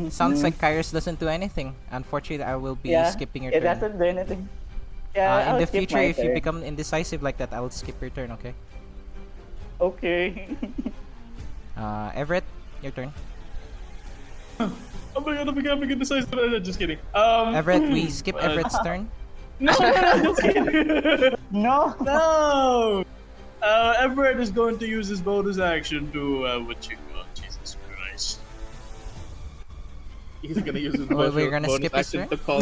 sounds like Kairos doesn't do anything. Unfortunately, I will be skipping your It turn. doesn't do anything. Yeah, In I'll the skip future, my if you turn. become indecisive like that, I'll skip your turn, okay? Okay. Everett, your turn. Oh my god, I'm becoming indecisive. Just kidding. Everett, we skip Everett's turn. No, just kidding. No. No! Everett is going to use his bonus action to, Jesus Christ. He's gonna use his We're gonna bonus skip his action turn? to call.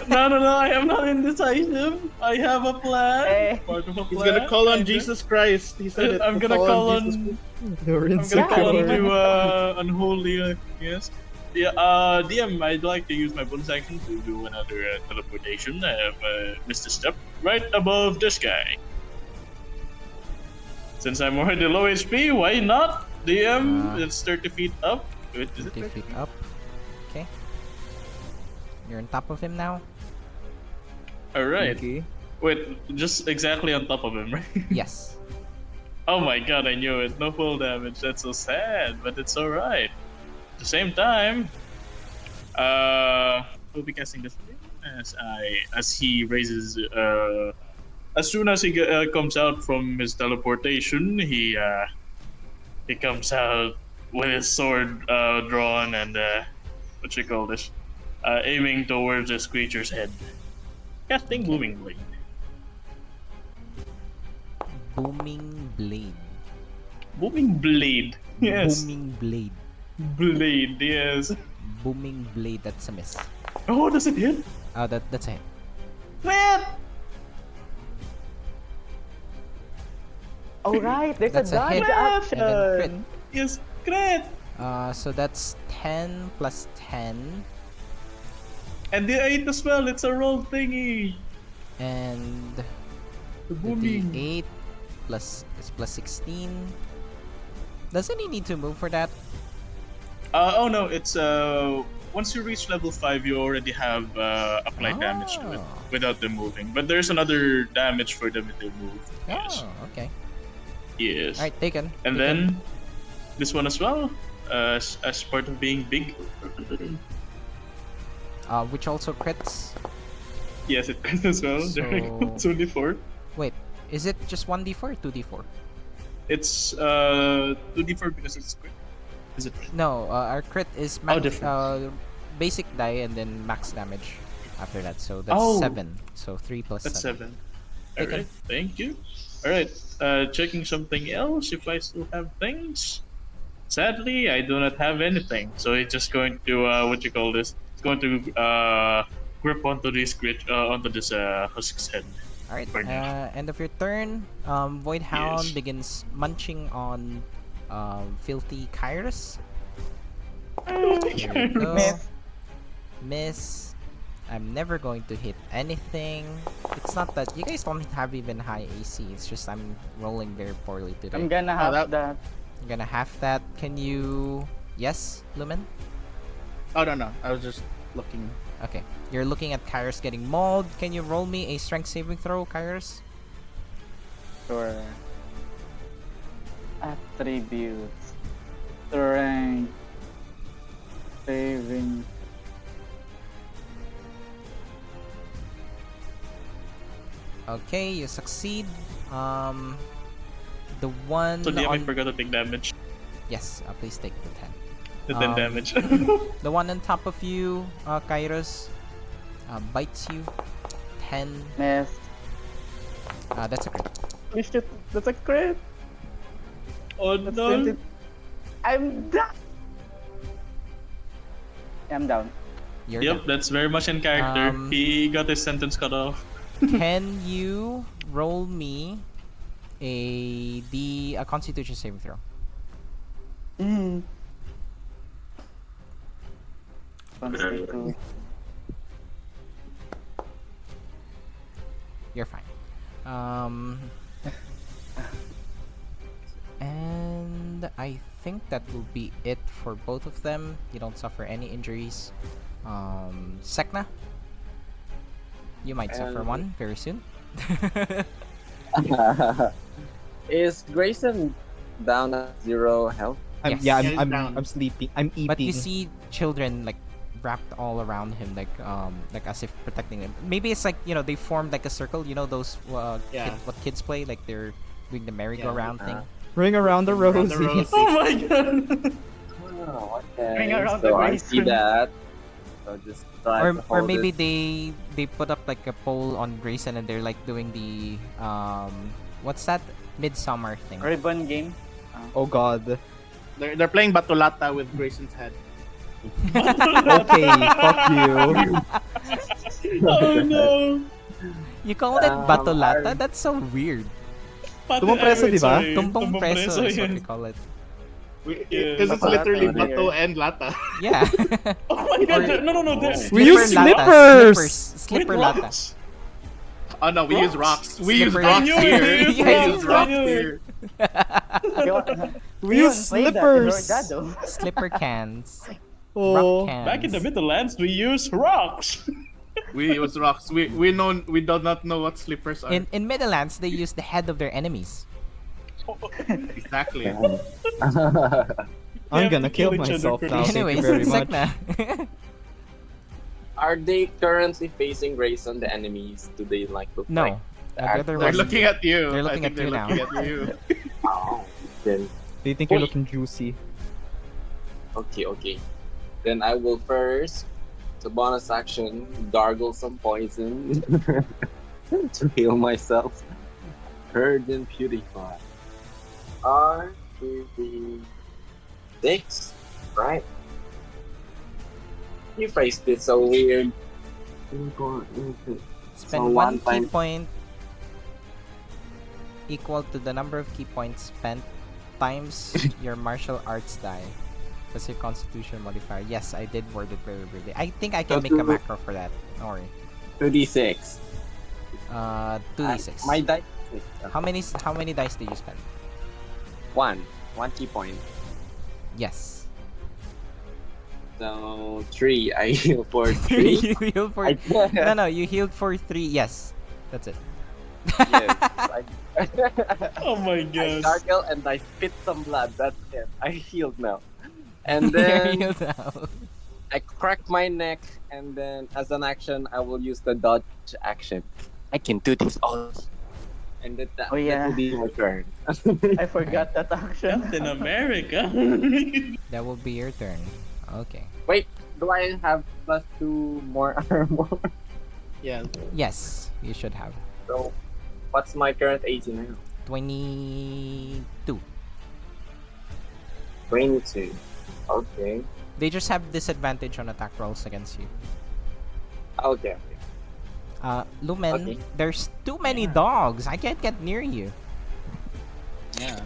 No, I am not indecisive. I have a plan. Hey. Part of a He's plan. gonna call on kinda. Jesus Christ. He said it. I'm He'll gonna call Jesus on. You're I'm gonna call on insecure. to unholy. Yes. Yeah. DM. I'd like to use my bonus action to do another teleportation. I have missed a step right above this guy. Since I'm already low HP, why not? DM. It's 30 feet up. Wait, is it 30 feet up. Okay. You're on top of him now? All right. Okay. Wait, just exactly on top of him, right? Yes. Oh my god, I knew it. No full damage. That's so sad, but it's alright. At the same time, we'll be casting this as he raises. As soon as he comes out from his teleportation, he comes out with his sword drawn and what you call this, aiming towards this creature's head. Casting Booming Blade. Booming blade. Booming Blade. Yes. Booming blade. Blade, yes. Booming blade. That's a miss. Oh, does it hit? That's a hit. Man! Alright, there's That's a a hit. dodge And then crit. action. Yes, great! So that's 10 plus 10. And the 8 as well, it's a roll thingy. And The the booming. D8 plus is plus 16. Doesn't he need to move for that? Oh no, it's once you reach level 5, you already have applied damage to it Oh. without them moving. But there's another damage for them if they move. Yes. Oh, okay. Yes. Alright, taken. And Taken. then this one as well, as part of being big. Which also crits. Yes, it crits as well. There we go. So- It's only 4. Wait, is it just 1d4 or 2d4? It's 2d4 because it's crit. Is it? No, our crit is different. basic die and then max damage after that. So that's Oh. 7. So 3 plus That's 7. 7. Taken. Alright, thank you. Alright, checking something else if I still have things. Sadly, I do not have anything. So it's just going to, what you call this? It's going to grip onto this husk's head. Alright, For now. end of your turn. Void Hound Yes. begins munching on filthy Kairos. There you go. Miss. Miss. I'm never going to hit anything. It's not that you guys don't have even high AC. It's just I'm rolling very poorly today. I'm gonna have that- that. I'm gonna have that. Can you? Yes, Lumen. Oh no, I was just looking. Okay. You're looking at Kairos getting mauled. Can you roll me a strength saving throw, Kairos? Sure. Attributes. Strength. Saving. Okay, you succeed. The one So DM, I on forgot to take damage. yes, please take the 10. The 10 Um, damage. The one on top of you, Kairos, bites you. 10. Miss. That's a crit. Please shoot. That's a crit. Oh That's no. 20. I'm down. I'm down. You're Yep, that's very much in character. Um, He got his sentence cut off. done. Can you roll me a Constitution saving throw? Mm. Constitution. You're fine. And I think that will be it for both of them. You don't suffer any injuries. Sek'na, you might suffer one very soon. Is Grayson down at 0 health? I'm, Yes. yeah, Yeah, he's I'm down. sleeping. I'm eating. But you see children like wrapped all around him, like as if protecting him. Maybe it's like, you know, they formed like a circle. You know those what kids play, like they're doing the merry-go-round thing. Ring around the Around rosy. the rosy. Oh my god! Oh, okay. Ring around so the I see Grayson. that. So just try to Or hold maybe it. they put up like a poll on Grayson and they're like doing the what's that midsummer thing. Ribbon game. Oh god. They're playing Batulata with Grayson's head. Okay, fuck you. Oh no! You call it batolata? That's so weird. Tumbang preso, di ba? Tumbang preso is what yeah. we call it. Yeah. Because it's Batulata literally over here. Bato and Lata. Yeah. Oh my god! No! There's We use Slipper slippers! Slipper With lata. rocks. Oh no, we use rocks. We use Slipper. rocks I knew it, here. I We knew use it. rocks I knew it. here. We use slippers! Slipper cans. Oh. Rock cans. Back in the Midlands, we use rocks. We use rocks. We do not know what slippers are. In Middlelands, they use the head of their enemies. Exactly. I'm have gonna to kill kill each other myself for now. this. Thank you Anyways, very much. Sek'na. Are they currently facing Grayson, the enemies? Do they like look No. like? The other They're one- looking at you. They're I looking think at they're you now. looking at you. Oh, then Do you think you're looking juicy? okay. Then I will first, the bonus action, gargle some poison to heal myself. Purge and purify. R2D6, right? You phrased it so weird. Spend So one one key time- point equal to the number of key points spent times your martial arts die. Plus your constitution modifier. Yes, I did word it very weirdly. I think I can make a macro for that. Don't worry. 2D6. 2d6. My die. How many dice did you spend? One key point. Yes. So 3. I heal for 3. You healed for No, you healed for 3. Yes. That's it. Yes. Oh my I god! gargle and I spit some blood. That's it. I healed now. And You're then healed now. I crack my neck, and then as an action, I will use the dodge action. I can do this all. And that Oh, yeah. will be my turn. I forgot that action. Captain America. That will be your turn. Okay. Wait, do I have +2 more armor? Yeah. Yes, you should have. So, what's my current AC now? 22. 22. Okay. They just have disadvantage on attack rolls against you. Okay. Lumen, Okay. there's too many dogs. I can't get near you. Yeah.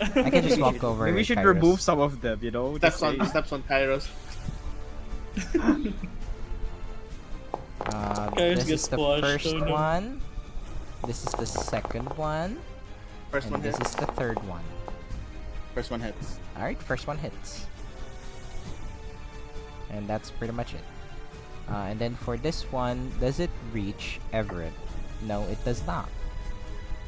I can just walk over. Maybe we should Kairos. remove some of them, you know? Steps on Kairos. Kairos This gets is the squashed, first oh no. one. This is the second one. First And one this hits. is the third one. First one hits. Alright, first one hits. And that's pretty much it. And then for this one, does it reach Everett? No, it does not.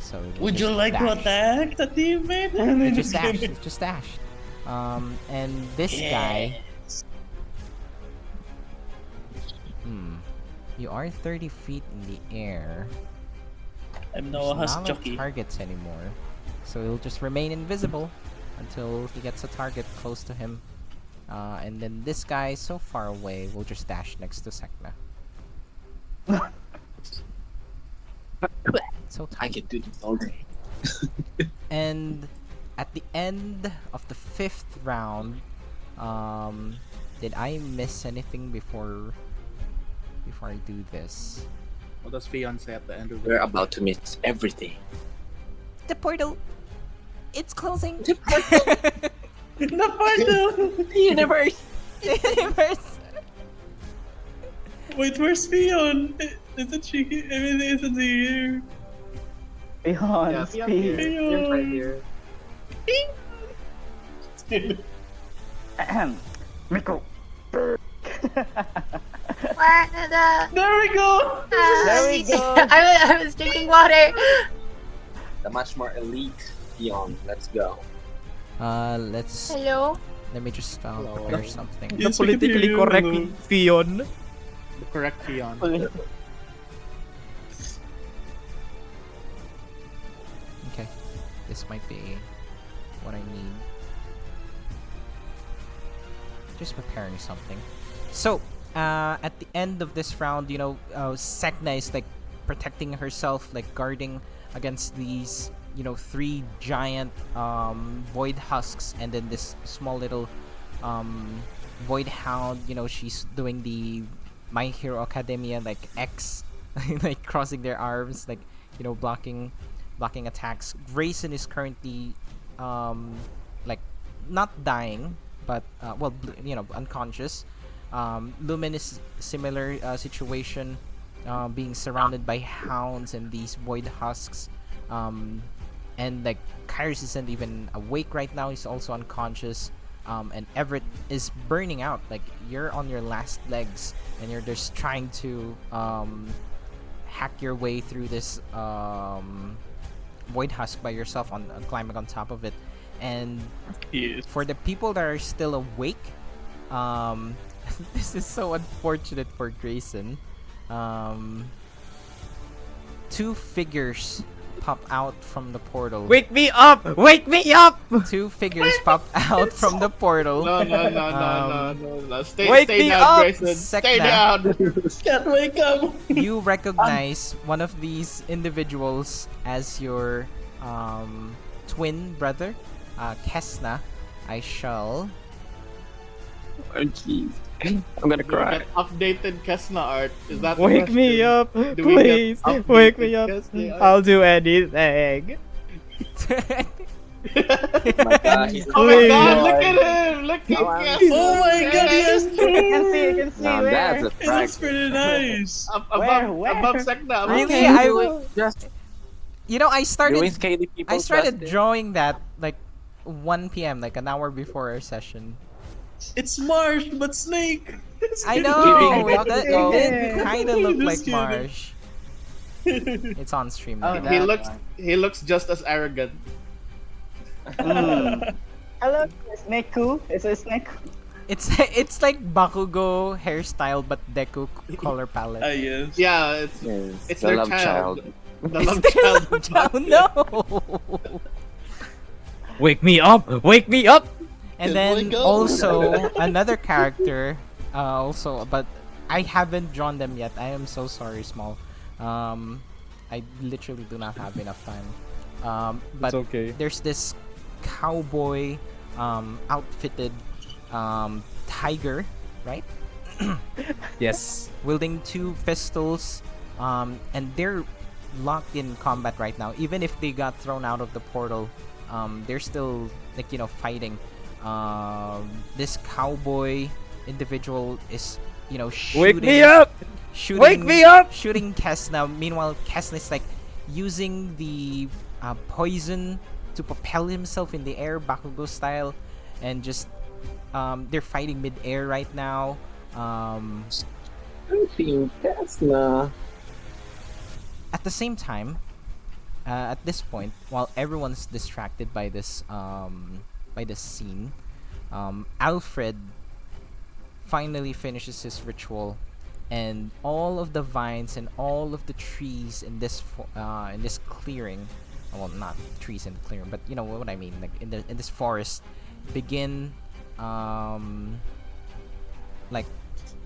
So it will Would you just like to dash. attack the teammate? It just dashed. It just dashed. And this guy. You are 30 feet in the air. I'm There's Noah's not jockey. targets anymore, so he'll just remain invisible until he gets a target close to him. And then this guy, so far away, will just dash next to Sek'na. So I tight. can do this all day. And at the end of the 5th round, did I miss anything before I do this? What does fiance at the end of We're about to miss everything. The portal, it's closing. The portal! Universe! Universe. Wait, where's Fion? Isn't she? I mean, isn't he here? Beyond Yeah, speed. Fion! right here. Ahem. Miko. What the? There we go! There we go. I was drinking water. The much more elite Fion. Let's go. Let's Hello? Let me just Hello. prepare something. The Yes, we can hear politically you, correct hello. Fion. The correct Fion. Okay, this might be what I need. Just preparing something. So, at the end of this round, Sek'na is like protecting herself, like guarding against these, 3 giant void husks, and then this small little void hound. She's doing the My Hero Academia like X, like crossing their arms, like blocking attacks. Grayson is currently like not dying, but unconscious. Lumen is similar situation, being surrounded by hounds and these void husks. And like Kairos isn't even awake right now; he's also unconscious. And Everett is burning out. Like you're on your last legs, and you're just trying to hack your way through this void husk by yourself, on climbing on top of it. And Yes. for the people that are still awake, this is so unfortunate for Grayson. 2 figures pop out from the portal. Wake me up! Wake me up! 2 figures pop out from the portal. No. Stay Wake me down, up, Grayson. Stay Sek'na. down. Can't wake up. You recognize one of these individuals as your twin brother, Kes'na. I shall. Oh, jeez. I'm gonna Do we cry. get updated Kes'na art? Is that the Wake me question? up, Do we get please. Wake me updated up. Kes'na art? I'll do anything. My God, he's Oh my god, Please. look at him! Look at Oh, I'm Kes'na! Oh my god, yes, I can see, I can see. now Where? that's a it looks prank. pretty nice. Above Sek'na. Really, Just I started. doing scaly people. I started justice. drawing that like 1 p.m., like an hour before our session. It's Marsh, but Snake. I Giving know it, Bakugo. did kind of look like Just kidding. Marsh. It's on stream now. Oh, He that looks one. he looks just as arrogant. Hello, Sneku. It's a Sneku. It's like Bakugo hairstyle, but Deku color palette. Yes. Yeah, Yes, it's the their love child. child. The love child. of Oh Bakugo. no! Wake me up! Wake me up! And Just then wake up. also another character, but I haven't drawn them yet. I am so sorry, Smol. I literally do not have enough time. But It's okay. there's this cowboy, outfitted, tiger, right? Yes. Wielding 2 pistols, and they're locked in combat right now. Even if they got thrown out of the portal, they're still fighting. This cowboy individual is shooting. Wake me up! Shooting, Wake me up! Shooting Kes'na. Meanwhile, Kes'na is like using the poison to propel himself in the air, Bakugo style, and just they're fighting mid-air right now. Team Kes'na. At the same time, at this point, while everyone's distracted by this scene, Alfred finally finishes his ritual, and all of the vines and all of the trees in this clearing, well, not trees in the clearing, but you know what I mean, like in this forest, begin like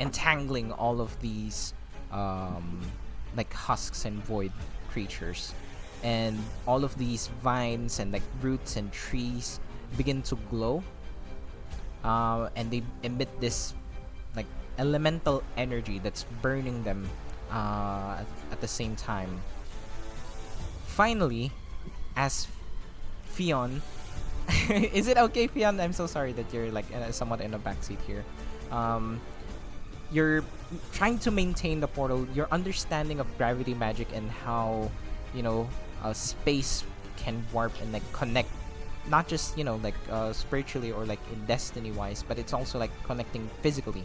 entangling all of these like husks and void creatures, and all of these vines and like roots and trees begin to glow, and they emit this like elemental energy that's burning them at the same time. Finally, as Fion, is it okay, Fion? I'm so sorry that you're like somewhat in the backseat here. You're trying to maintain the portal, your understanding of gravity magic and how space can warp and like connect, not just like spiritually or like in destiny wise, but it's also like connecting physically.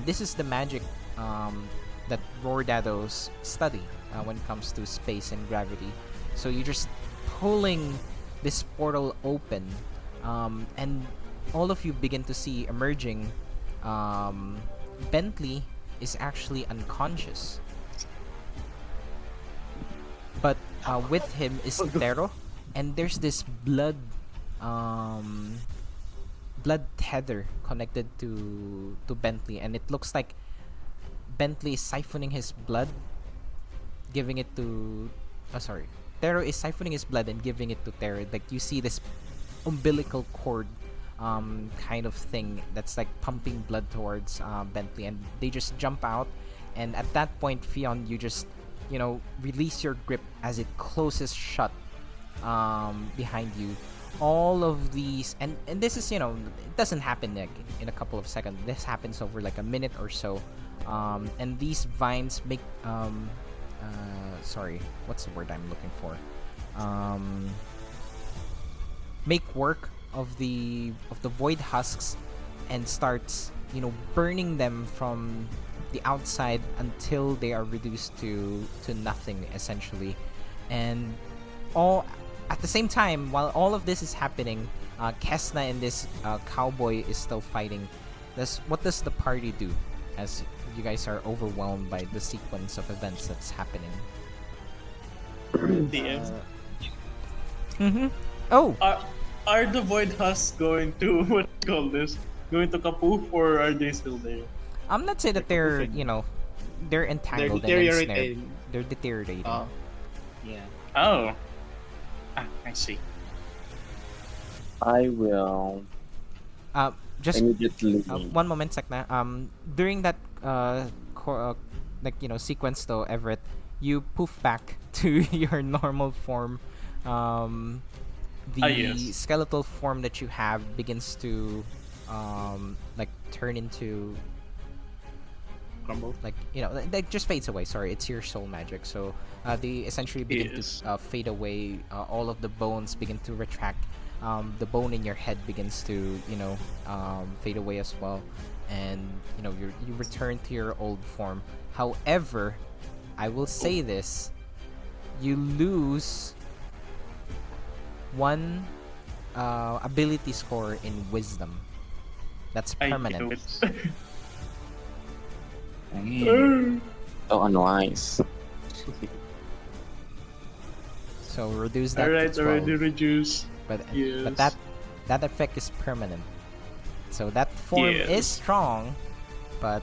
This is the magic that Rordados study when it comes to space and gravity. So you're just pulling this portal open, and all of you begin to see emerging, Bentley is actually unconscious. But with him is Tero, and there's this um, blood tether connected to Bentley, and it looks like Bentley is siphoning his blood, giving it to. Oh, sorry. Tero is siphoning his blood and giving it to Tero. Like you see this umbilical cord, kind of thing that's like pumping blood towards Bentley, and they just jump out. And at that point, Fionn, you just release your grip as it closes shut behind you. All of these, and this is it doesn't happen like in a couple of seconds. This happens over like a minute or so, and these vines make sorry, what's the word I'm looking for? Make work of the void husks and starts burning them from the outside until they are reduced to nothing essentially. And all at the same time, while all of this is happening, Kes'na and this cowboy is still fighting. What does the party do as you guys are overwhelmed by the sequence of events that's happening? DM. Oh, Are the void husks going to what do you call this? Going to kapoof, or are they still there? I'm not saying that they're they're entangled and ensnared. deteriorating. They're deteriorating. Oh. Yeah. Oh. I see. I will Just immediately. one moment, Sek'na. During that sequence though, Everett, you poof back to your normal form. The Yes. skeletal form that you have begins to turn into Crumble. that just fades away. Sorry, it's your soul magic. So they essentially begin Yes. to fade away. All of the bones begin to retract. The bone in your head begins to fade away as well, and you return to your old form. However, I will say this: you lose one ability score in wisdom. That's I permanent. knew it. So nice. So reduce that Alright, to 12. already reduced. But Yes. that effect is permanent. So that form Yes. is strong, but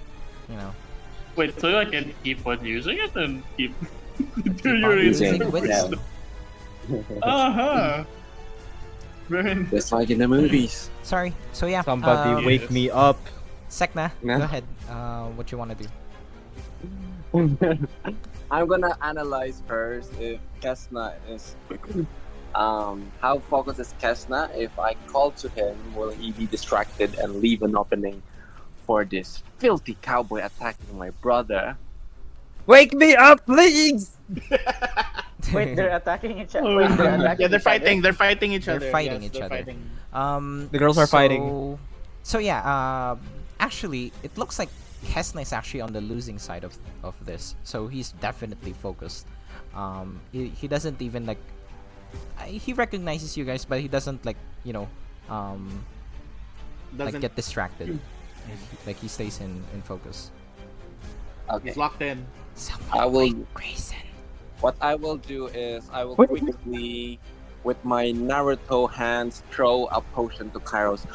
Wait, so I can keep on using it and keep keep on deteriorating. using wisdom. Uh-huh. Very Just like in the movies. Sorry. So yeah. Somebody wake me up. Sek'na, Yeah. go ahead. What you wanna do? I'm gonna analyze first if Kes'na is how focused is Kes'na. If I call to him, will he be distracted and leave an opening for this filthy cowboy attacking my brother? Wake me up, please! Wait, they're attacking each other. Oh, Wait, they're yeah, attacking Yeah, they're each other? fighting. They're fighting each They're other. fighting Yes, each they're other. fighting. The girls are fighting. So yeah. Actually, it looks like Kes'na is actually on the losing side of this. So he's definitely focused. He doesn't even he recognizes you guys, but he doesn't Doesn't. get distracted. He stays in focus. Okay. It's locked in. I will. Grayson. What I will do is I will quickly, with my Naruto hands, throw a potion to Kairos.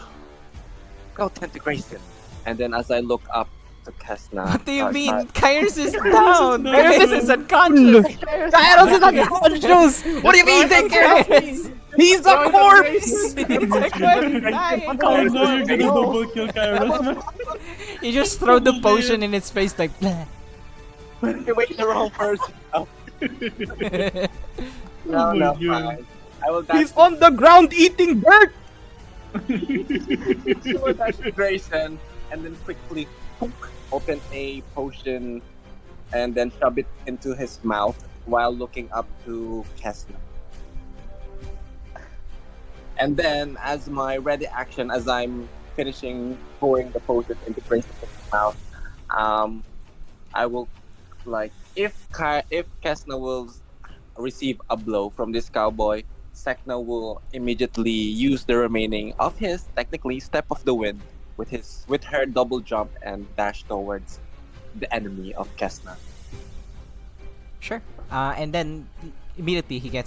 Go tend to Grayson. And then as I look up to Kes'na. What do you mean? start- Kairos is down. Kairos is unconscious. Kairos is unconscious! What do you mean, take care of me? He's a corpse! Oh no, you're gonna double kill Kairos. You just throw the potion in its face like. Blah. Wait, the wrong person. Oh, no, Oh no, my God. fine. I will He's dash on the ground eating dirt! to Grayson and then quickly open a potion and then shove it into his mouth while looking up to Kes'na. And then, as my ready action, as I'm finishing pouring the potion into Grayson's mouth, I will, if Kes'na will receive a blow from this cowboy, Sek'na will immediately use the remaining of his technically step of the wind with her double jump and dash towards the enemy of Kes'na. Sure. And then immediately he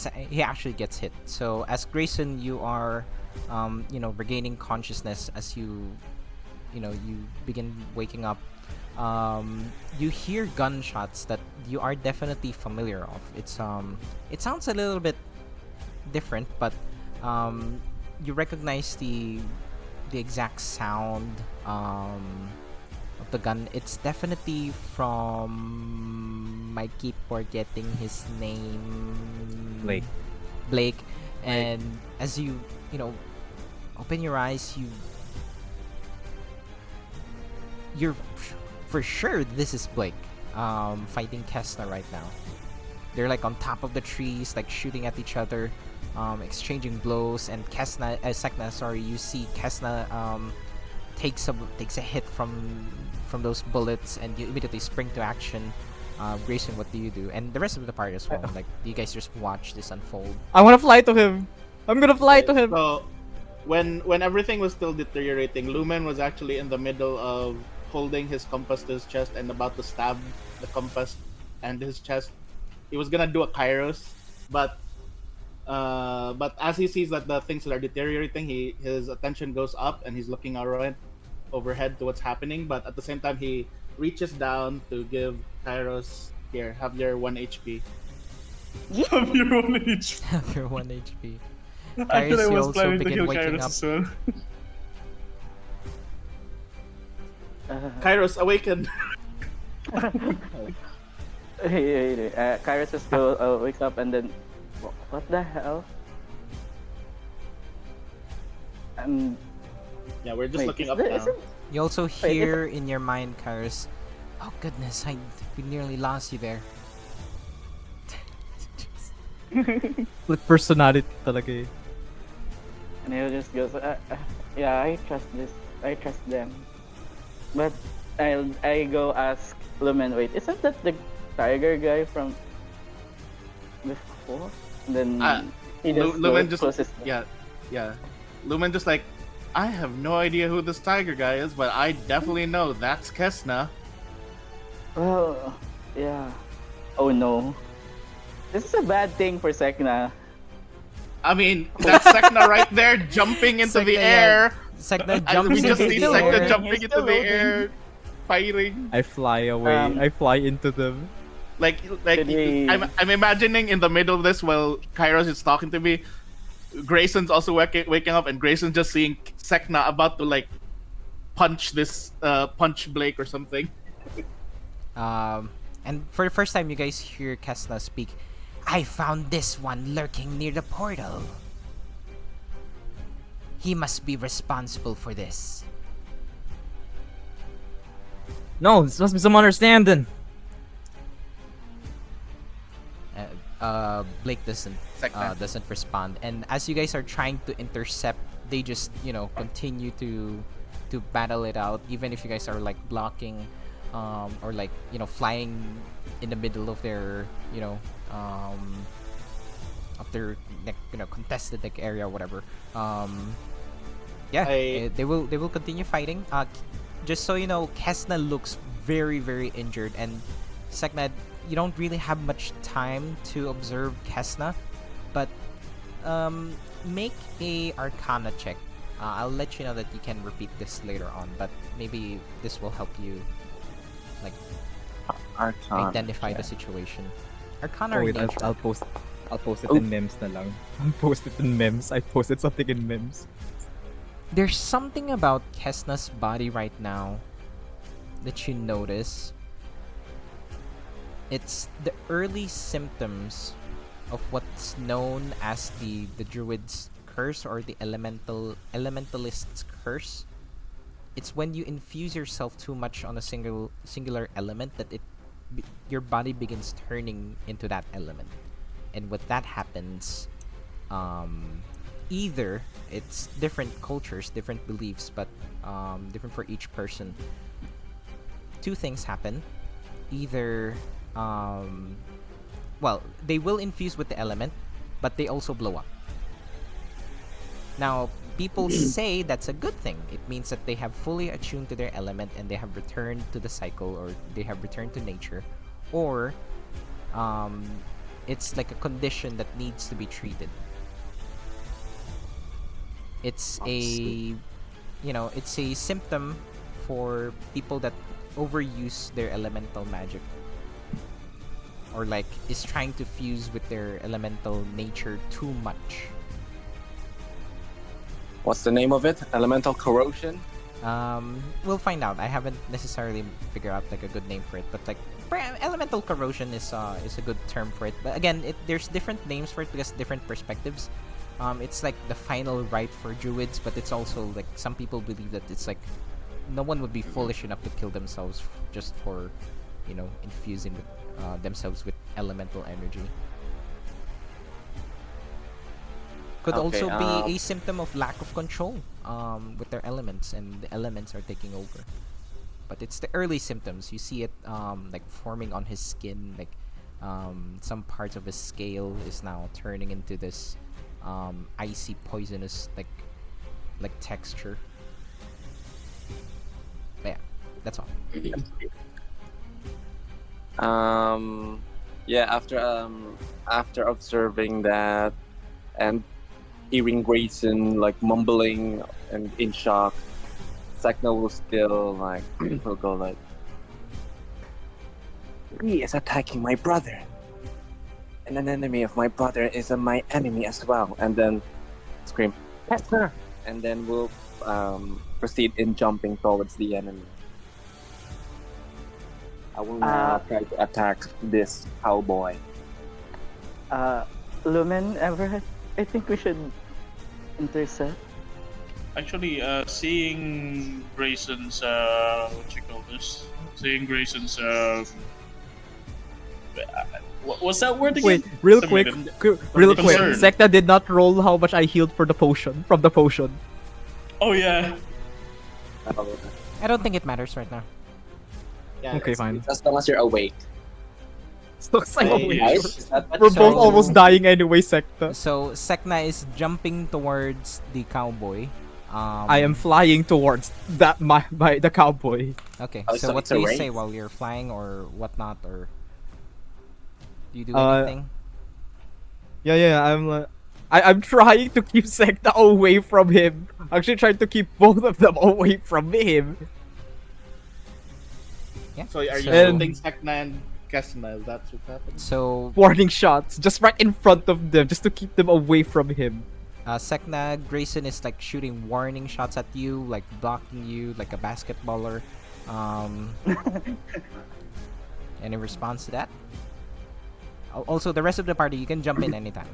actually gets hit. So as Grayson, you are, regaining consciousness as you begin waking up. You hear gunshots that you are definitely familiar of. It sounds a little bit different, but you recognize the exact sound of the gun. It's definitely from, I keep forgetting his name, Blake. And as you open your eyes, you're for sure this is Blake fighting Kes'na right now. They're like on top of the trees, like shooting at each other, exchanging blows. And Sek'na, sorry, you see Kes'na takes a hit from those bullets, and you immediately spring to action. Grayson, what do you do? And the rest of the party as well. Like, do you guys just watch this unfold? I want to fly to him. I'm gonna fly to him. So, when everything was still deteriorating, Lumen was actually in the middle of holding his compass to his chest and about to stab the compass and his chest. He was gonna do a Kairos, but as he sees that the things are deteriorating, his attention goes up and he's looking around overhead to what's happening. But at the same time, he reaches down to give Kairos, here, have your 1 HP. Have your 1 HP. Have your 1 HP. Actually, I you was also planning to begin kill waking Kairos up. as well. Kairos, awaken! Kairos just go wakes up and then, what the hell? Yeah, we're just Wait, looking is up there- now. isn't- You also hear in your mind, Kairos, oh goodness, we nearly lost you there. With personality talaga eh. And he'll just goes, yeah, I trust this. I trust them. But I go ask Lumen, wait, isn't that the tiger guy from before? And then he just Lumen goes just closes. yeah. Lumen just like, I have no idea who this tiger guy is, but I definitely know that's Kes'na. Well, yeah. Oh no. This is a bad thing for Sek'na. I mean, that's Sek'na right there jumping into the Sek'na, air. Sek'na And jumps we just into see the Sek'na air. jumping He's into still the loading. air, fighting. I fly away. I fly into them. Like Could we- I'm imagining in the middle of this while Kairos is talking to me, Grayson's also waking up, and Grayson's just seeing Sek'na about to like punch Blake or something. And for the first time, you guys hear Kes'na speak. I found this one lurking near the portal. He must be responsible for this. No, this must be some understanding. Blake doesn't Sek'na. doesn't respond, and as you guys are trying to intercept, they just continue to battle it out. Even if you guys are like blocking, or like flying in the middle of their contested like area, whatever. They will continue fighting. Just so you know, Kes'na looks very, very injured, and Sek'na, you don't really have much time to observe Kes'na, but make a Arcana check. I'll let you know that you can repeat this later on, but maybe this will help you like Arcana identify the check. situation. Arcana Oh or wait, nature. I'll post it in memes na lang. I'll post it in memes. I posted something in memes. There's something about Kes'na's body right now that you notice. It's the early symptoms of what's known as the druid's curse, or the elementalist's curse. It's when you infuse yourself too much on a singular element that your body begins turning into that element. And when that happens, either it's different cultures, different beliefs, but different for each person. Two things happen. Either they will infuse with the element, but they also blow up. Now, people say that's a good thing. It means that they have fully attuned to their element and they have returned to the cycle, or they have returned to nature, or it's like a condition that needs to be treated. It's a, it's a symptom for people that overuse their elemental magic, or like is trying to fuse with their elemental nature too much. What's the name of it? Elemental corrosion? We'll find out. I haven't necessarily figured out like a good name for it, but like elemental corrosion is a good term for it. But again, there's different names for it because different perspectives. It's like the final right for druids, but it's also like some people believe that it's like no one would be foolish enough to kill themselves just for, infusing themselves with elemental energy. Could also be a symptom of lack of control with their elements, and the elements are taking over. But it's the early symptoms. You see it like forming on his skin, like some parts of his scale is now turning into this icy, poisonous like texture. But yeah, that's all. Yeah, after observing that and hearing Grayson like mumbling and in shock, Sek'na will still like will go like, he is attacking my brother, and an enemy of my brother is my enemy as well, and then scream, Kes'na! And then we'll proceed in jumping towards the enemy. I will now try to attack this cowboy. Lumen, Everett, I think we should intercept. Actually, seeing Grayson's seeing Grayson's what's that word again? Wait, real quick. Concern. Sek'na did not roll how much I healed for the potion, from the potion. Oh yeah. I don't think it matters right now. Yeah, Okay, fine. As long as you're awake. Looks like Hey, Right? we're So- both almost dying anyway, Sek'na. So Sek'na is jumping towards the cowboy. I am flying towards that by the cowboy. Okay, Oh, so so what it's do a you race? say while you're flying or whatnot, or do you do Uh, anything? Yeah, I'm like, I'm trying to keep Sek'na away from him. Actually, trying to keep both of them away from him. Yeah. So are you And- shooting Sek'na and Kes'na? Is that what's happening? So Warning shots, just right in front of them, just to keep them away from him. Sek'na, Grayson is like shooting warning shots at you, like blocking you like a basketballer. Any response to that? Also, the rest of the party, you can jump in anytime.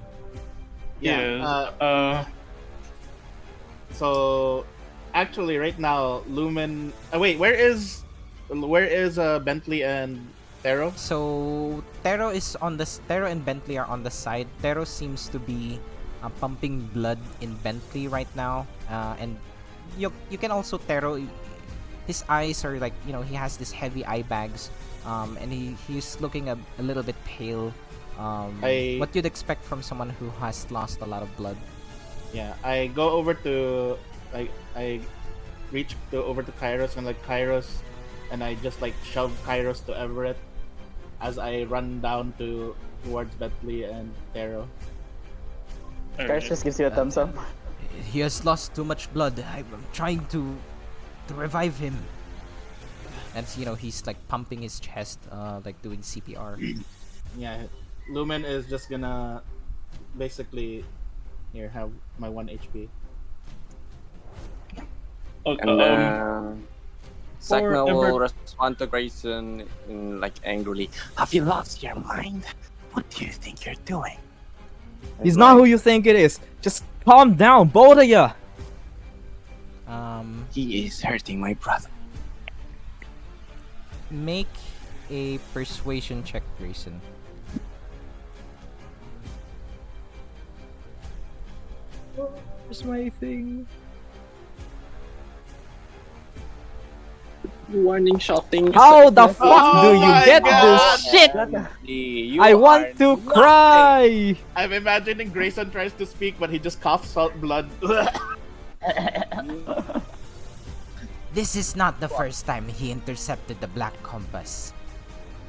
So actually, right now, Lumen. Wait, where is Bentley and Tero? So Tero and Bentley are on the side. Tero seems to be pumping blood in Bentley right now, and you can also Tero. His eyes are like, he has this heavy eye bags, and he's looking a little bit pale. What you'd expect from someone who has lost a lot of blood. Yeah, I go over to I reach over to Kairos and like Kairos, and I just like shove Kairos to Everett as I run down towards Bentley and Tero. Kairos just gives you a thumbs up. He has lost too much blood. I'm trying to revive him. And he's like pumping his chest, like doing CPR. Yeah, Lumen is just gonna basically here have my 1 HP. And Sek'na or will respond to Grayson in like angrily. Have you lost your mind? What do you think you're doing? He's not who you think it is. Just calm down, both of ya. He is hurting my brother. Make a persuasion check, Grayson. Where's my thing? Warning shotting. How the fuck Oh do you my get God! this shit? You I are want to nothing. cry. I'm imagining Grayson tries to speak, but he just coughs out blood. This is not the first time he intercepted the Black Compass.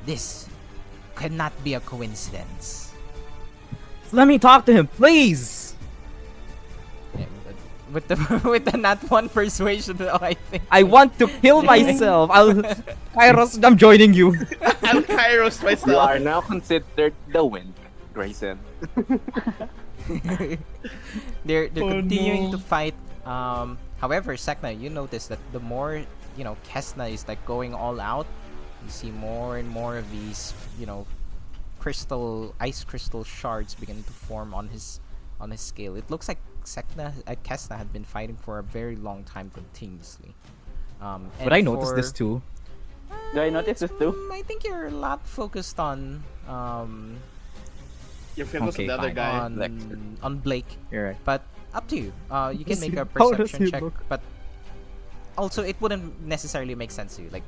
This cannot be a coincidence. Let me talk to him, please. Yeah, with the with the not one persuasion though, I think. I want to kill myself. Kairos, I'm joining you. I'll Kairos You myself. are now considered the wind, Grayson. They're Oh, continuing no. to fight. However, Sek'na, you notice that the more Kes'na is like going all out, you see more and more of these ice crystal shards begin to form on his scale. It looks like Kes'na had been fighting for a very long time continuously. But I noticed this too. Do I notice this too? I think you're a lot focused on You're focused on Okay, the other fine. guy. on Blake. You're right. But up to you. You can make a How does perception he check, look? but also it wouldn't necessarily make sense to you. Like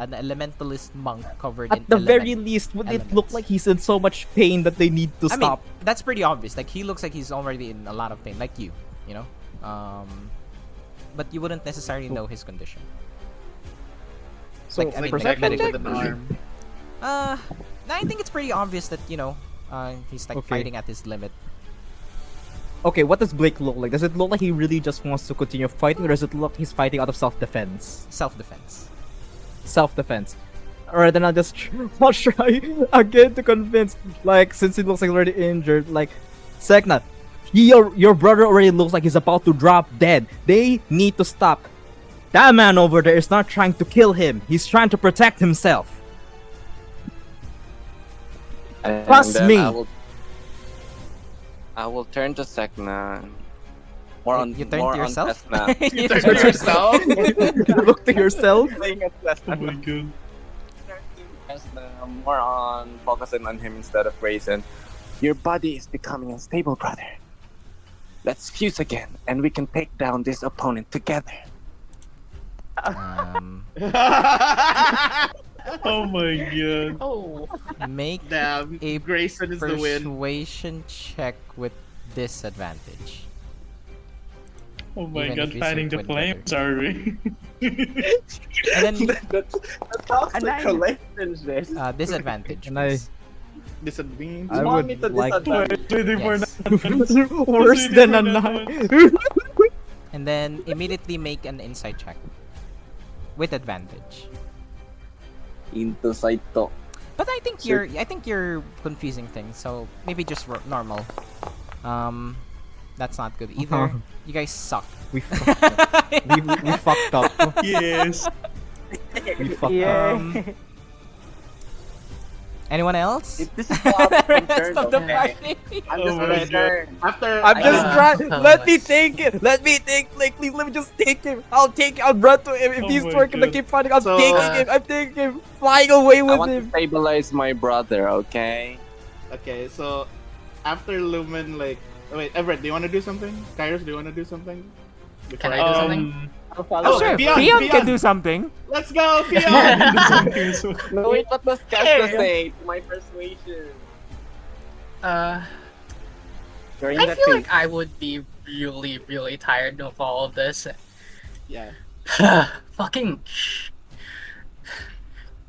an elementalist monk covered in At the very element least, would it elements. look like he's in so much pain that they need to I mean, stop? that's pretty obvious. Like he looks like he's already in a lot of pain, like you know. But you wouldn't necessarily know his condition. So, like, I mean, Perception medical with an condition. arm. I think it's pretty obvious that he's like Okay. fighting at his limit. okay, what does Blake look like? Does it look like he really just wants to continue fighting, or does it look like he's fighting out of self-defense? Self-defense. Self-defense. Alright, then I'll try again to convince, like, since he looks like already injured, like, Sek'na, your brother already looks like he's about to drop dead. They need to stop. That man over there is not trying to kill him. He's trying to protect himself. And Trust then me. I will turn to Sek'na. More on You turn more to yourself. on Kes'na. You Turn turn to yourself. Look to yourself. Playing at Kes'na. Oh my god. Kes'na, more on focusing on him instead of Grayson. Your body is becoming unstable, brother. Let's fuse again, and we can take down this opponent together. Oh my god. Oh, Make Damn, a Grayson is the win. persuasion check with disadvantage. Oh my Even god, if you fanning the sync with flames, are we? And then That's toxic relationship. disadvantage. And I- please. Disadvantage. I Want me would to like disadvantage? Waiting for Yes. that. worse than a 9. And then immediately make an insight check with advantage. Into Saito. But I think you're confusing things. So maybe just normal. That's not good either. You guys suck. We fucked up. We fucked up. Yes. We fucked up. Yeah. Anyone else? If this is what I'm Rest of the okay. party. I'm Oh just my gonna God. turn. After I'm just trying. Oh, Let me nice. take it. Let me take. Like, please, let me just take him. I'll run to him. If Oh he's my working to God. keep fighting, I'm So, taking him. I'm taking him. Flying away I with want to him. stabilize my brother, okay? Okay, so after Lumen, like, wait, Everett, do you want to do something? Kairos, do you want to do something? Can I do something? I'll follow. Oh, Sure, Fion, Fion Fion. can do something. Let's go, Fion! No, wait, what does Kes'na say to my persuasion? During I that feel phase. like I would be really, really tired of all of this. Yeah. Fucking.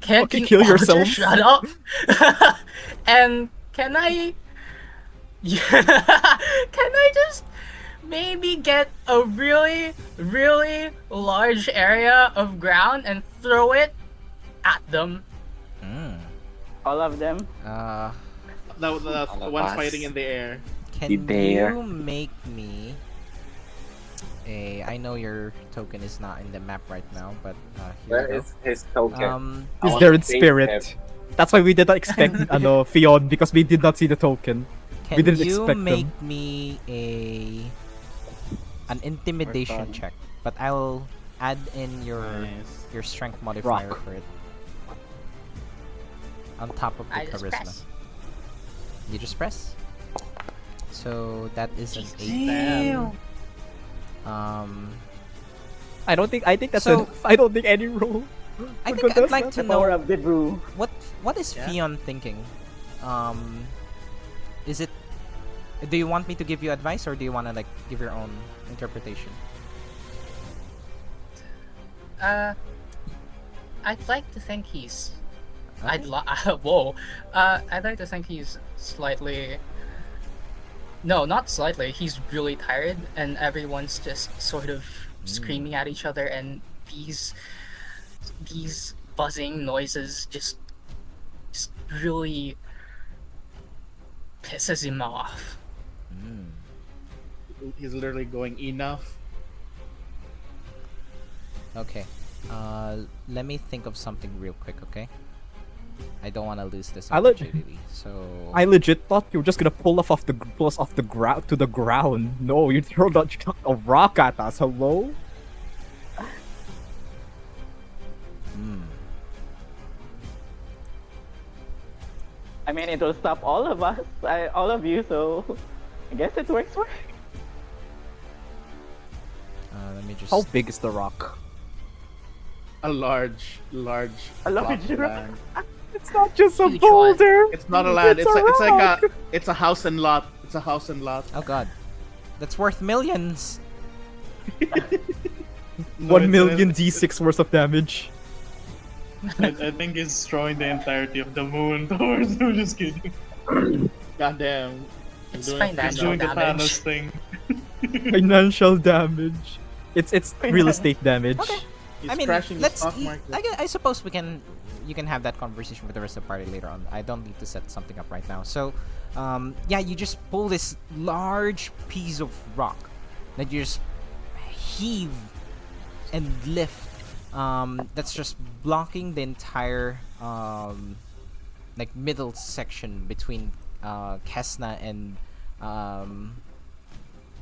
Can't Fucking you kill all yourselves. just shut up? And can I? Can I just maybe get a really, really large area of ground and throw it at them? All of them. The All of one's us. fighting in the air. Can You dare. you make me a? I know your token is not in the map right now, but here Where you is his token? go. I He's want there to in save spirit. him. That's why we did not expect Fion, because we did not see the token. Can We didn't you expect make them. me an intimidation Or check? But I'll add in Nice. your strength modifier Rock. for it. On top of the I just charisma. press. You just press. So that is an 8. Damn. I think that's So- I don't think any roll. I think I'd like to The power know of the brew. what is Yeah? Fion thinking. Is it? Do you want me to give you advice, or do you want to like give your own interpretation? I'd like to think he's. Okay. Whoa. I'd like to think he's slightly. No, not slightly. He's really tired, and everyone's just sort of screaming at each other, and these buzzing noises just really pisses him off. He's literally going enough. Okay. Let me think of something real quick, okay? I don't want to lose this I let- opportunity. So I legit thought you were just gonna pull us off the ground to the ground. No, you throw a rock at us. Hello? I mean, it will stop all of us, all of you. So I guess it works for. let me just. How big is the rock? A large A block large of rock. land. It's not just a Huge boulder. It's not a land. It's It's a house and lot. It's a house and lot. Oh god, that's worth millions. No, 1 million D6 worth of damage. I think it's throwing the entirety of the moon towards. I'm just kidding. Goddamn. It's He's financial doing the damage. Thanos thing. Financial damage. It's real estate damage. He's I mean, crashing the let's. stock market. I suppose you can have that conversation with the rest of the party later on. I don't need to set something up right now. So, yeah, you just pull this large piece of rock that you just heave and lift. That's just blocking the entire like middle section between Kes'na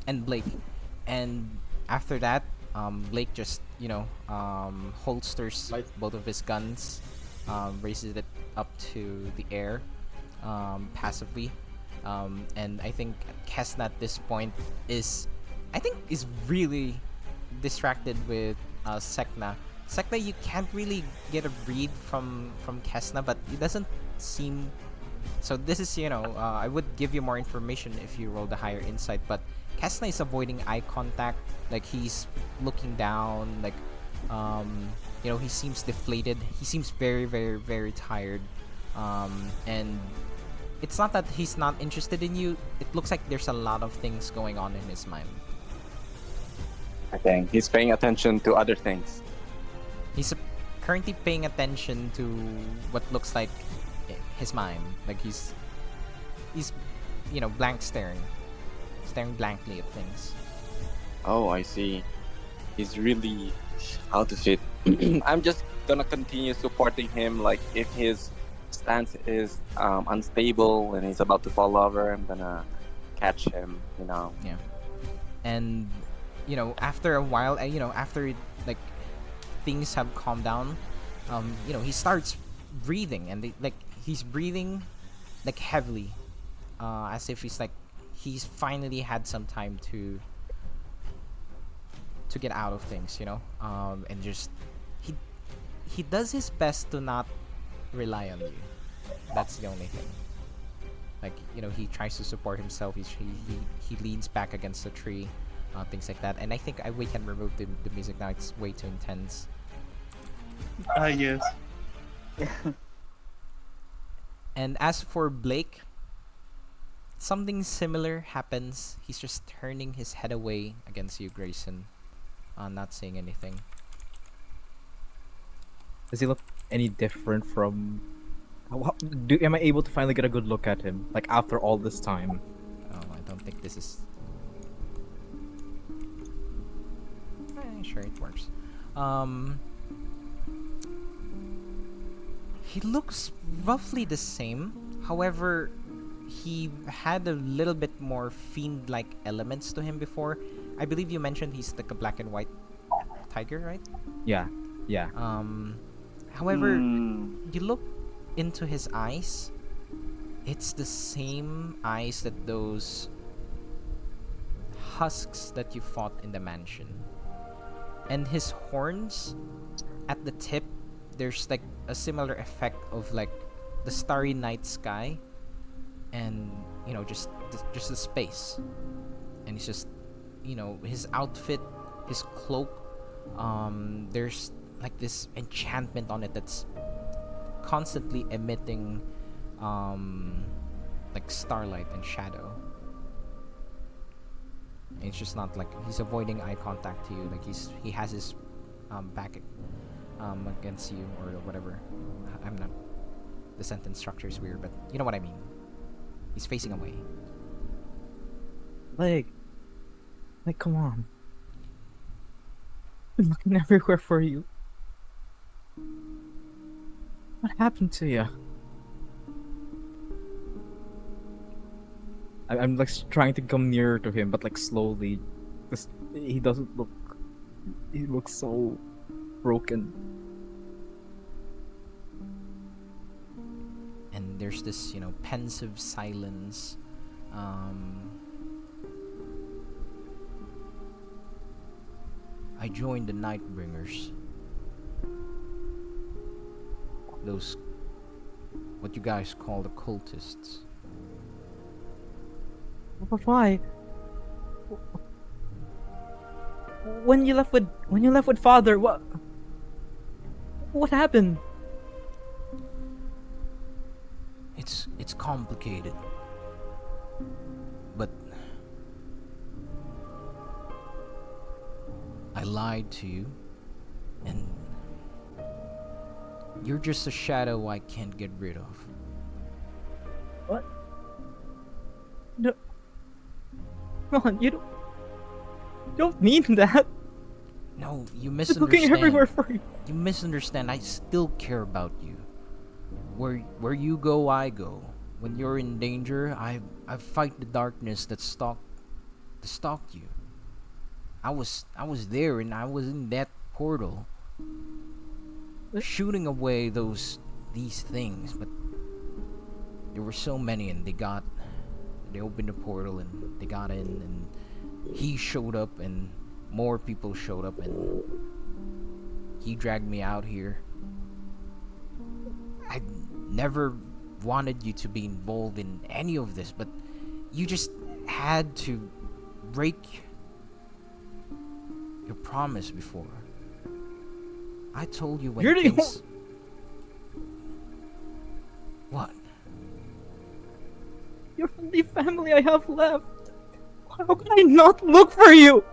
and Blake. And after that, Blake just holsters both of his guns, raises it up to the air passively, and I think Kes'na at this point is really distracted with Sek'na. Sek'na, you can't really get a read from Kes'na, but it doesn't seem. So this is I would give you more information if you roll the higher insight, but Kes'na is avoiding eye contact. Like he's looking down. Like he seems deflated. He seems very, very, very tired. And it's not that he's not interested in you. It looks like there's a lot of things going on in his mind. I think he's paying attention to other things. He's currently paying attention to what looks like his mind. Like he's blank staring blankly at things. Oh, I see. He's really out of it. I'm just gonna continue supporting him. Like if his stance is unstable and he's about to fall over, I'm gonna catch him. Yeah. And after a while, after like things have calmed down, he starts breathing, and he's breathing like heavily, as if he's finally had some time to get out of things, and just he does his best to not rely on you. That's the only thing. Like he tries to support himself. He leans back against the tree, things like that. And I think we can remove the music now. It's way too intense. Yes. And as for Blake, something similar happens. He's just turning his head away against you, Grayson, not saying anything. Does he look any different from? Am I able to finally get a good look at him? Like after all this time? Oh, I don't think this is. Sure, it works. He looks roughly the same. However, he had a little bit more fiend-like elements to him before. I believe you mentioned he's like a black and white tiger, right? Yeah. However, you look into his eyes. It's the same eyes that those husks that you fought in the mansion. And his horns at the tip there's like a similar effect of like the starry night sky, and just the space, and it's just his outfit, his cloak. There's like this enchantment on it that's constantly emitting like starlight and shadow. And it's just not like he's avoiding eye contact to you, like he has his back against you or whatever. I'm not, the sentence structure is weird, but you know what I mean. He's facing away. Like, come on. I've been looking everywhere for you. What happened to you? I'm like trying to come nearer to him, but like slowly. He doesn't look. He looks so broken. And there's this, pensive silence. I joined the Nightbringers. Those, what you guys call the cultists. But why? When you left with father, what happened? It's complicated. But I lied to you, and you're just a shadow I can't get rid of. What? No. Come on, you don't mean that. No, you I'm misunderstand. looking everywhere for you. You misunderstand. I still care about you. Where you go, I go. When you're in danger, I fight the darkness that stalked you. I was there, and I was in that portal, shooting away these things, but there were so many, and they opened the portal and they got in, and he showed up, and more people showed up, and he dragged me out here. I never wanted you to be involved in any of this, but you just had to break your promise before. I told you when You're the things... What? You're the only family I have left. How can I not look for you?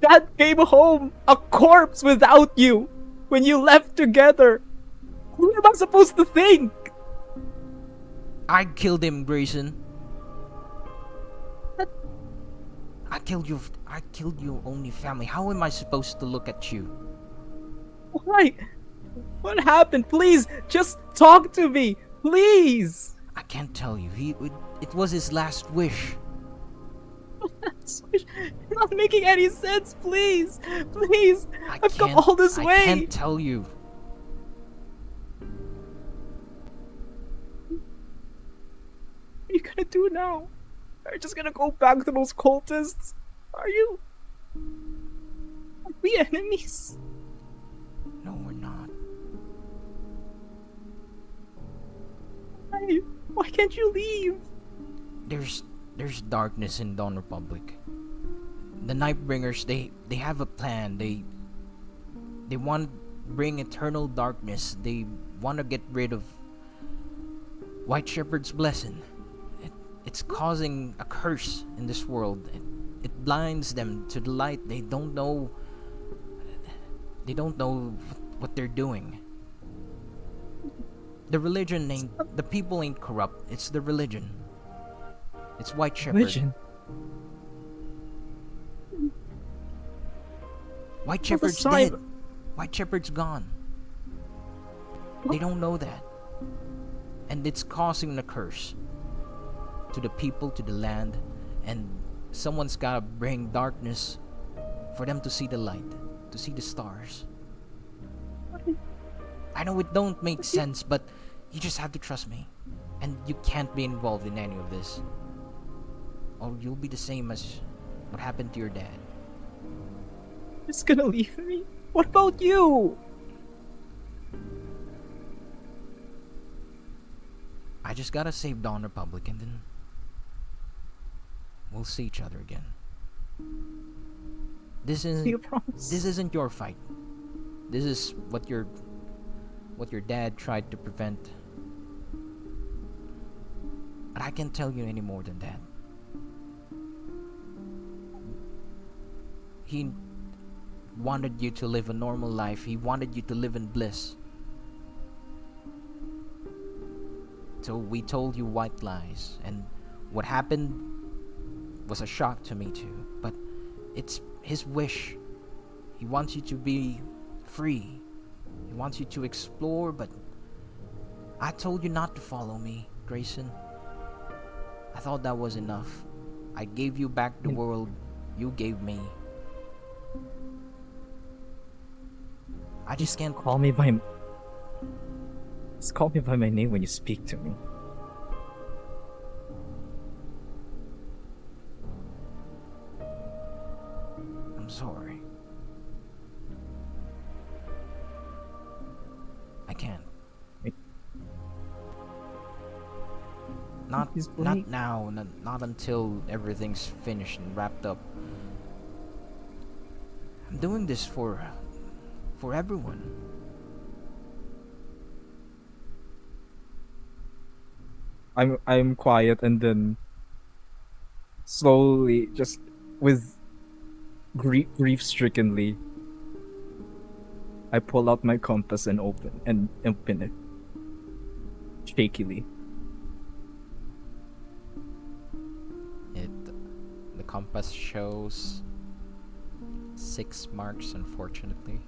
Dad came home a corpse without you when you left together. Who am I supposed to think? I killed him, Grayson. I killed your only family. How am I supposed to look at you? Why? What happened? Please, just talk to me. Please. I can't tell you. It was his last wish. You're not making any sense. Please. Please. I've come all this way. I can't tell you. What are you gonna do now? Are you just gonna go back to those cultists? Are you? Are we enemies? No, we're not. Why can't you leave? There's darkness in Dawn Republic. The Nightbringers, they have a plan. They want to bring eternal darkness. They want to get rid of White Shepherd's blessing. It's causing a curse in this world. It blinds them to the light. They don't know what they're doing. The religion ain't, the people ain't corrupt. It's the religion. It's White Shepherd. Religion? White Shepherd's dead. White Shepherd's gone. They don't know that. And it's causing a curse to the people, to the land, and someone's gotta bring darkness for them to see the light, to see the stars. I know it don't make sense, but you just have to trust me. And you can't be involved in any of this, or you'll be the same as what happened to your dad. You're just gonna leave me? What about you? I just gotta save Dawn Republic and then we'll see each other again. This You isn't promise? this isn't your fight. This is what your dad tried to prevent. But I can't tell you any more than that. He wanted you to live a normal life. He wanted you to live in bliss. So we told you white lies, and what happened was a shock to me too. But it's his wish. He wants you to be free. He wants you to explore, but I told you not to follow me, Grayson. I thought that was enough. I gave you back the world you gave me. I just can't Call me by. Just call me by my name when you speak to me. I'm sorry. I can't. Wait. Not Please, not Blake. now, not until everything's finished and wrapped up. I'm doing this for everyone. I'm quiet and then slowly, just with grief strickenly, I pull out my compass and open it shakily. The compass shows 6 marks, unfortunately.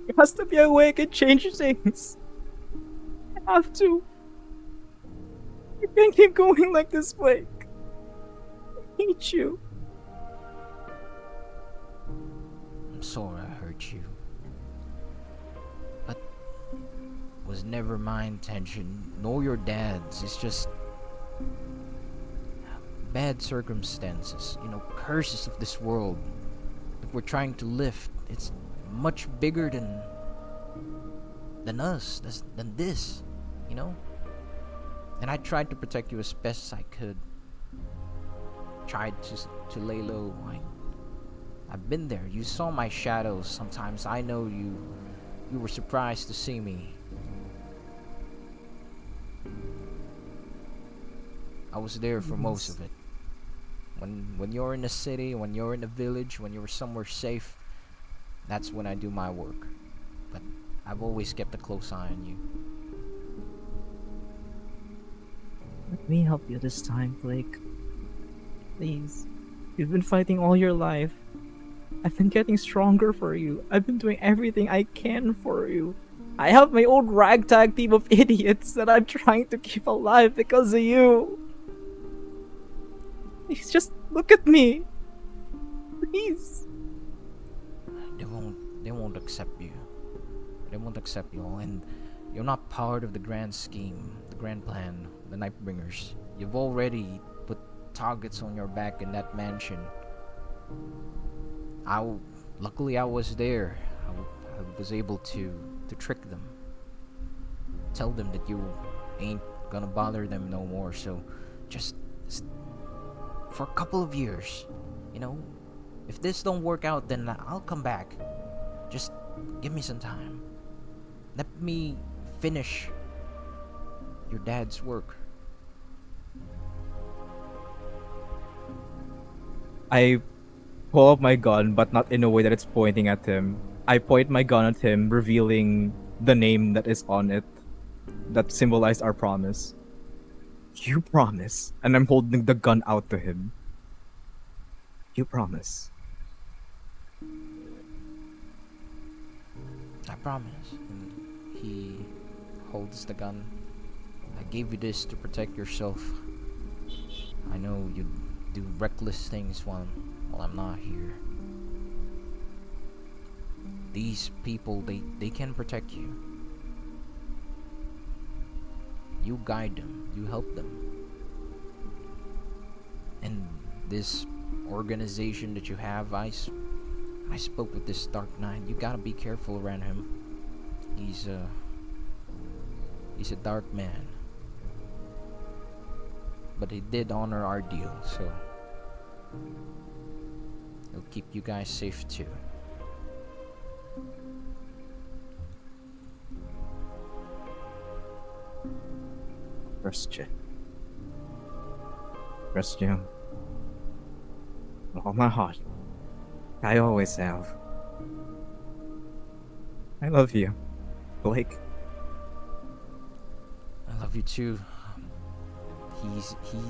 It has to be a way I can change things. I have to. I can't keep going like this, Blake. I hate you. I'm sorry I hurt you. But it was never my intention, nor your dad's. It's just bad circumstances, curses of this world that we're trying to lift. It's much bigger than us, than this, And I tried to protect you as best as I could. Tried to lay low. I've been there. You saw my shadows. Sometimes I know you were surprised to see me. I was there for most of it. When you're in the city, when you're in the village, when you're somewhere safe, that's when I do my work. But I've always kept a close eye on you. Let me help you this time, Blake. Please. You've been fighting all your life. I've been getting stronger for you. I've been doing everything I can for you. I have my own ragtag team of idiots that I'm trying to keep alive because of you. Please just look at me. Please. They won't accept you. They won't accept you, and you're not part of the grand scheme, the grand plan, the Nightbringers. You've already put targets on your back in that mansion. Luckily I was there. I was able to trick them. Tell them that you ain't gonna bother them no more. So just for a couple of years, if this don't work out, then I'll come back. Just give me some time. Let me finish your dad's work. I pull up my gun, but not in a way that it's pointing at him. I point my gun at him, revealing the name that is on it, that symbolized our promise. You promise, and I'm holding the gun out to him. You promise. I promise. And he holds the gun. I gave you this to protect yourself. I know you do reckless things while I'm not here. These people, they can protect you. You guide them. You help them. And this organization that you have, I spoke with this Dark Knight. You gotta be careful around him. He's a dark man. But he did honor our deal, so he'll keep you guys safe too. Trust you. With all my heart. I always have. I love you, Blake. I love you too. He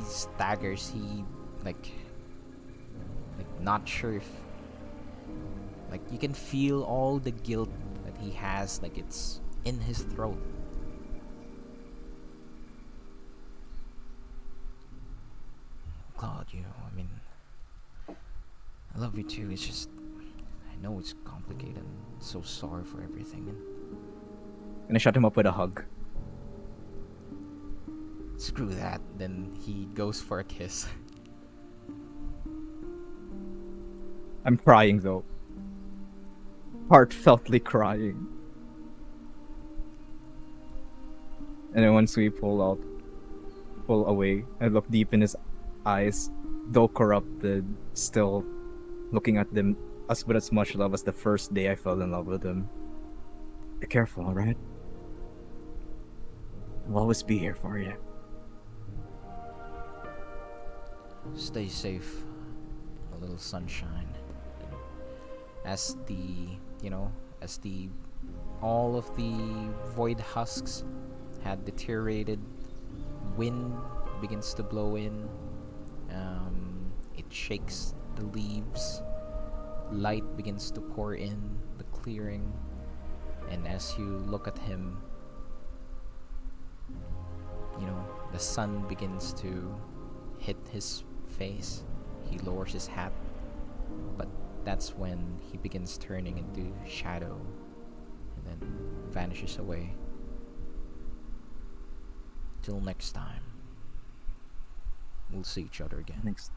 staggers. He like not sure if like you can feel all the guilt that he has, like it's in his throat. God, I mean, I love you too. It's just, I know it's complicated. I'm so sorry for everything. And I shut him up with a hug. Screw that. Then he goes for a kiss. I'm crying though. Heartfeltly crying. And then once we pull away, I look deep in his eyes, though corrupted, still looking at them with as much love as the first day I fell in love with him. Be careful, alright? I'll always be here for you. Stay safe. A little sunshine. As all of the void husks had deteriorated, wind begins to blow in. It shakes the leaves. Light begins to pour in the clearing, and as you look at him, the sun begins to hit his face. He lowers his hat, but that's when he begins turning into shadow and then vanishes away. Till next time, we'll see each other again. Next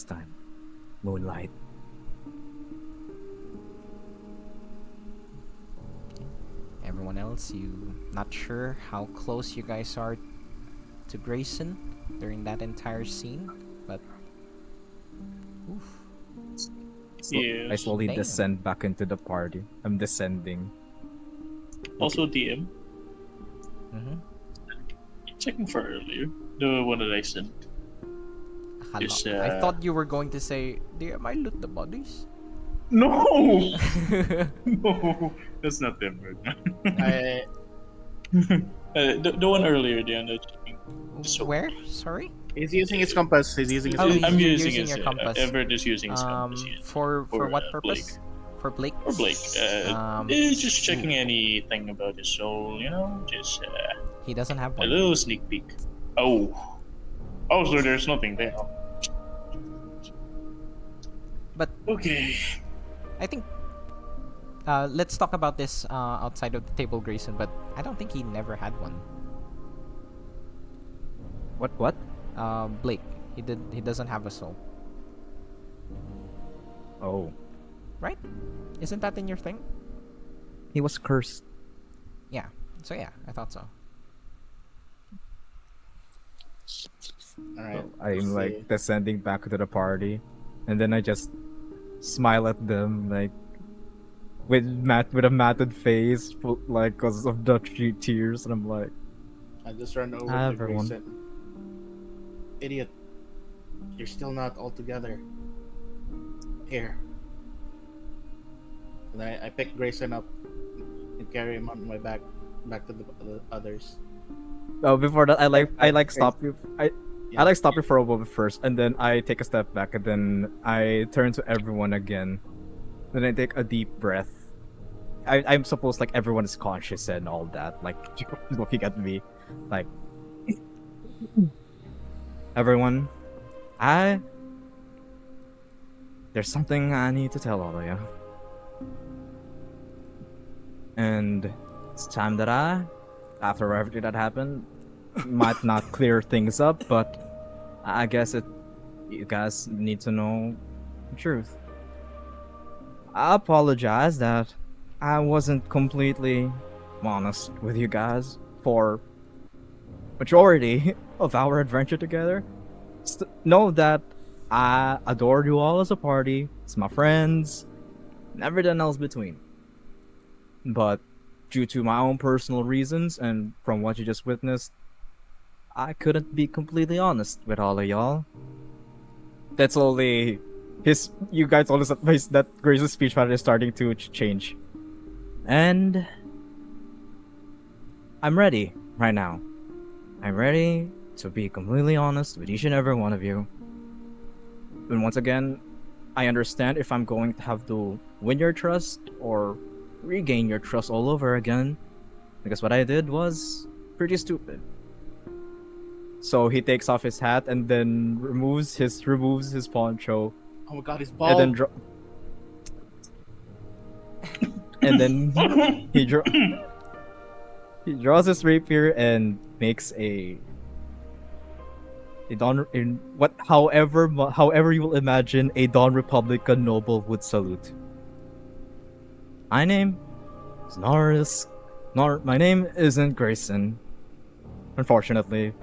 time. Moonlight. Everyone else, you not sure how close you guys are to Grayson during that entire scene, but Yes. I slowly Damn. descend back into the party. I'm descending. Also, DM. Checking for earlier. The one that I sent. Is, I thought you were going to say, "Am I loot the bodies?" No! No! That's not them, right? The one earlier, the one that checking. So, Where? Sorry? He's using his compass. He's using his Oh, compass. I'm you're using using his, your compass. Everett is using his compass. Yeah. For what purpose? Blake. For Blake? Or Blake. He's just checking anything about his soul, just He doesn't have a one. little sneak peek. Oh, so there's nothing there. But okay, I think let's talk about this outside of the table, Grayson. But I don't think he never had one. What? Blake. He doesn't have a soul, Oh. right? Isn't that in your thing? He was cursed. Yeah. So yeah, I thought so. All right. I'm let's see. descending back to the party, and then I just smile at them with a matted face, cause of the tears, and I'm like, I just run over Hi, to everyone. Grayson. Idiot. You're still not all together. Here. And I pick Grayson up and carry him on my back to the others. oh, before that, I Grayson. stop you. I stop you for a moment first, and then I take a step back, and then I turn to everyone again. Then I take a deep breath. I'm supposed everyone is conscious and all that, looking at me, everyone. There's something I need to tell all of you, and it's time that I after everything that happened. Might not clear things up, but I guess you guys need to know the truth. I apologize that I wasn't completely honest with you guys for majority of our adventure together. Know that I adore you all as a party, as my friends, and everything else between. But due to my own personal reasons and from what you just witnessed, I couldn't be completely honest with all of y'all. That's only you guys told us that Grace's speech pattern is starting to change. And I'm ready right now. I'm ready to be completely honest with each and every one of you. And once again, I understand if I'm going to have to win your trust or regain your trust all over again, because what I did was pretty stupid. So he takes off his hat and then removes his poncho. Oh my god, he's bald. And then and then he draws his rapier and makes a Dawn in what however you will imagine a Dawn Republican noble would salute. My name is Norris. My name isn't Grayson. Unfortunately,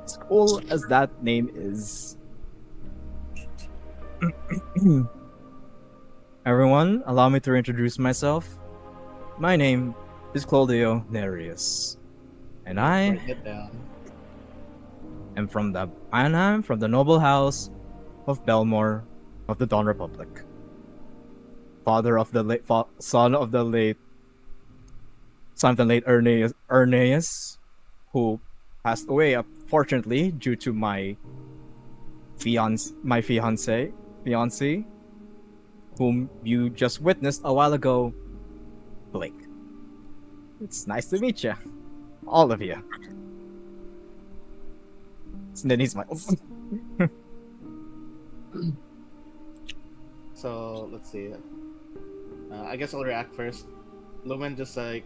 as cool as that name is. Everyone, allow me to introduce myself. My name is Claudio Nereus, and I Break it down. am from the noble house of Belmore of the Dawn Republic. Son of the late Erneas, who passed away unfortunately due to my fiance, whom you just witnessed a while ago, Blake. It's nice to meet you, all of you. And then he smiles. So let's see. I guess I'll react first. Lumen just like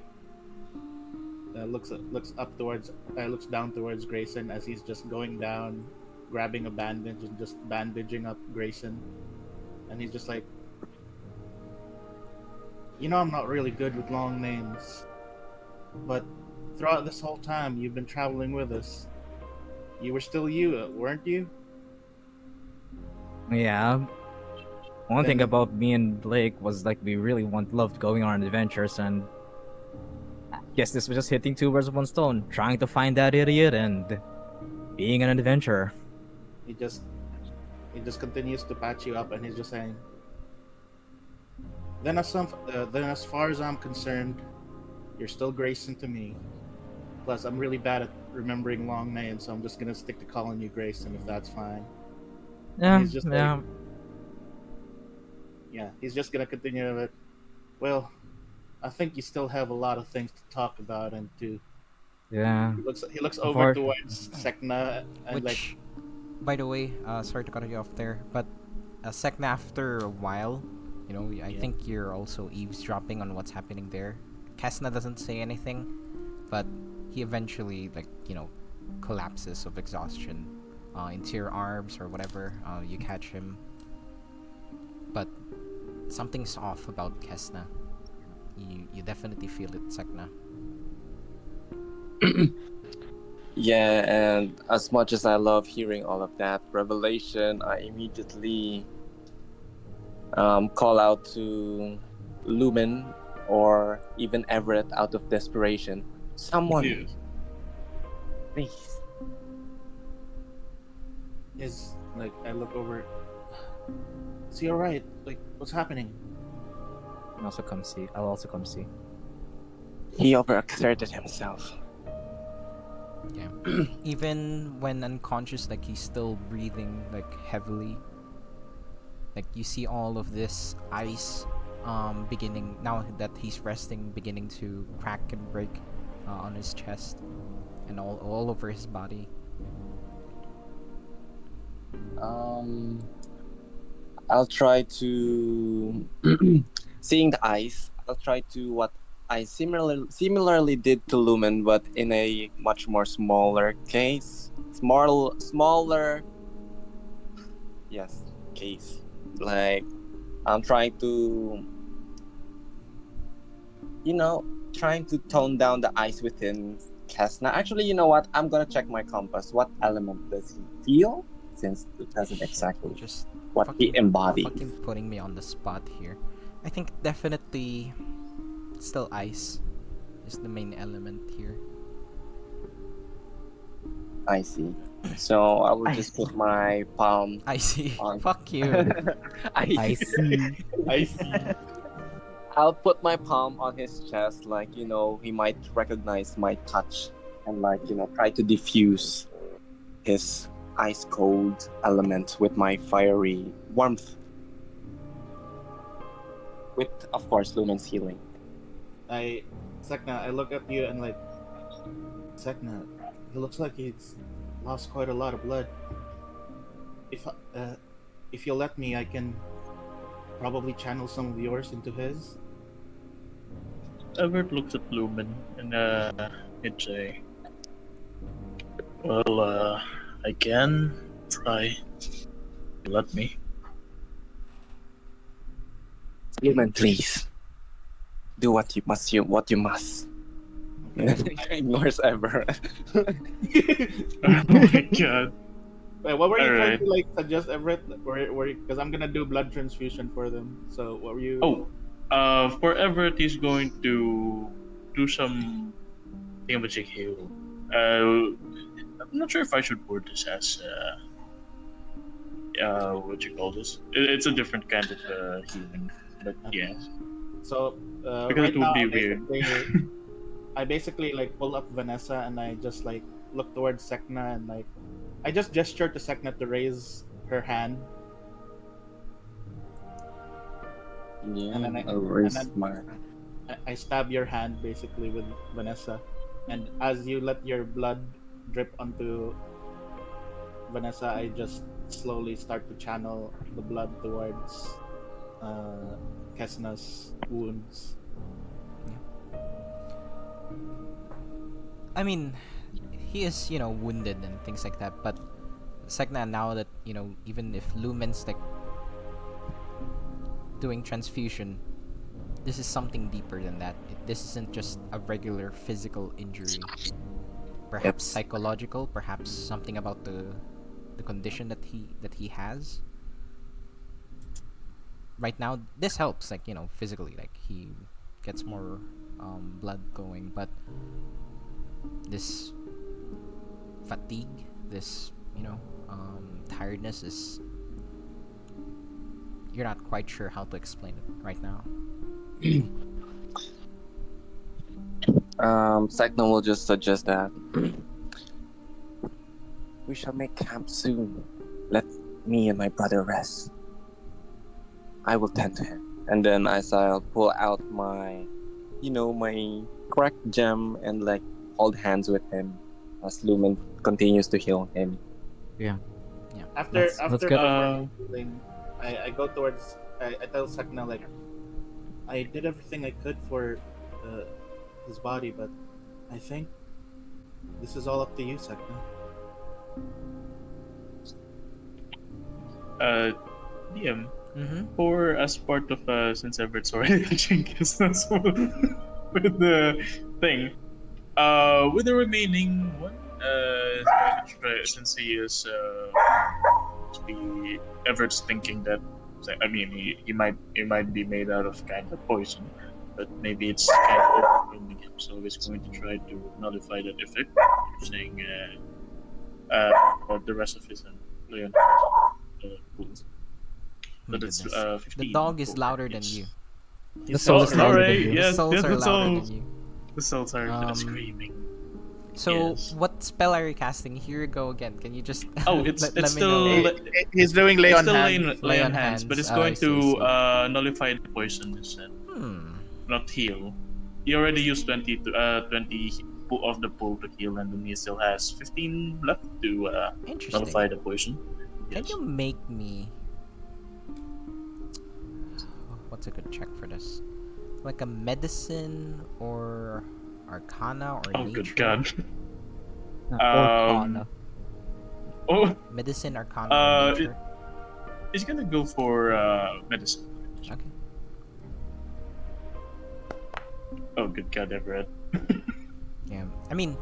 looks down towards Grayson as he's just going down, grabbing a bandage and just bandaging up Grayson, and he's just like, I'm not really good with long names, but throughout this whole time you've been traveling with us, you were still you, weren't you? Yeah. One thing about me and Blake was like we really loved going on adventures, and I guess this was just hitting two birds with one stone, trying to find that idiot and being an adventurer. He just continues to patch you up, and he's just saying, then as far as I'm concerned, you're still Grayson to me. Plus, I'm really bad at remembering long names, so I'm just gonna stick to calling you Grayson if that's fine. Yeah, He's just yeah. He's just gonna continue with, well, I think you still have a lot of things to talk about and to. Yeah. He looks over towards Sek'na and Which, by the way, sorry to cut you off there, but Sek'na, after a while, I think you're also eavesdropping on what's happening there. Kes'na doesn't say anything, but he eventually, collapses of exhaustion into your arms or whatever. You catch him, but something's off about Kes'na. You definitely feel it, Sek'na. Yeah, and as much as I love hearing all of that revelation, I immediately call out to Lumen or even Everett out of desperation. Someone, Yes. please. I look over. Is he alright? What's happening? I'll also come see. He overexerted himself. Yeah. Even when unconscious, he's still breathing heavily. You see all of this ice beginning, now that he's resting, beginning to crack and break on his chest and all over his body. I'll try to seeing the ice. I'll try to I similarly did to Lumen, but in a much more smaller case. Smaller, yes, case. Like I'm trying to, trying to tone down the ice within Kes'na. Actually, you know what? I'm gonna check my compass. What element does he feel? Since it doesn't exactly Just what he embodies. fucking putting me on the spot here. I think definitely still ice is the main element here. I see. So I will just put my palm I see. on. Fuck you. I see. I see. I'll put my palm on his chest, like, he might recognize my touch and, like, try to diffuse his ice cold element with my fiery warmth. With, of course, Lumen's healing. Sek'na, I look at you and like, Sek'na, he looks like he's lost quite a lot of blood. If you'll let me, I can probably channel some of yours into his. Everett looks at Lumen and he'd say, "Well, I can try. Let me." Lumen, please. Do what you must. Ignores Everett. Oh my god. Wait, what were you trying Alright. to like suggest, Everett? Because I'm gonna do blood transfusion for them. So what were you? For Everett, he's going to do some thingamajig heal. I'm not sure if I should word this as what you call this. It's a different kind of healing, but yeah. So Because right it would now, be weird. I basically like pull up Vanessa and I just like look towards Sek'na and like I just gesture to Sek'na to raise her hand. Yeah, And then I stab your hand basically with Vanessa, and as you let your blood drip onto Vanessa, I just slowly start to channel the blood towards Kes'na's wounds. I mean, he is, wounded and things like that, but Sek'na, now that, even if Lumen's like doing transfusion, this is something deeper than that. This isn't just a regular physical injury. Perhaps psychological, perhaps something about the condition that he has. Right now, this helps, like, physically, like he gets more blood going, but this fatigue, this tiredness is, you're not quite sure how to explain it right now. Sek'na will just suggest that we shall make camp soon. Let me and my brother rest. I will tend to him. And then as I'll pull out my, my cracked gem and like hold hands with him as Lumen continues to heal him. After Let's get. healing, I go towards. I tell Sek'na like, I did everything I could for his body, but I think this is all up to you, Sek'na. DM. Mm-hmm. For as part of since Everett's already touching Kes'na with the thing, with the remaining one, since he is Everett's thinking that, I mean, he might be made out of kind of poison, but maybe it's kind of overwhelming him, so he's going to try to nullify that effect using the rest of his Leon pools. My But it's goodness. 15. The dog is louder than Yes. you. The soul is louder than you. The Yes, souls yes, are the louder souls. than you. The souls are Um, screaming. So, Yes. what spell are you casting? Here you go again. Can you just Oh, it's let it's me still know? He's doing lay it's on still hand. lay on on hands, but hands. it's I going see, to I nullify the poison instead, Hmm. not heal. He already used 20 of the pool to heal, and then he still has 15 left to Interesting. nullify the poison. Can Yes. you make me? What's a good check for this? like a medicine or arcana or Oh, nature? good God. Or Oh, Medicine, arcana, or uh, it, nature? he's gonna go for medicine. Okay. Oh, good God, Everett. Yeah. I mean,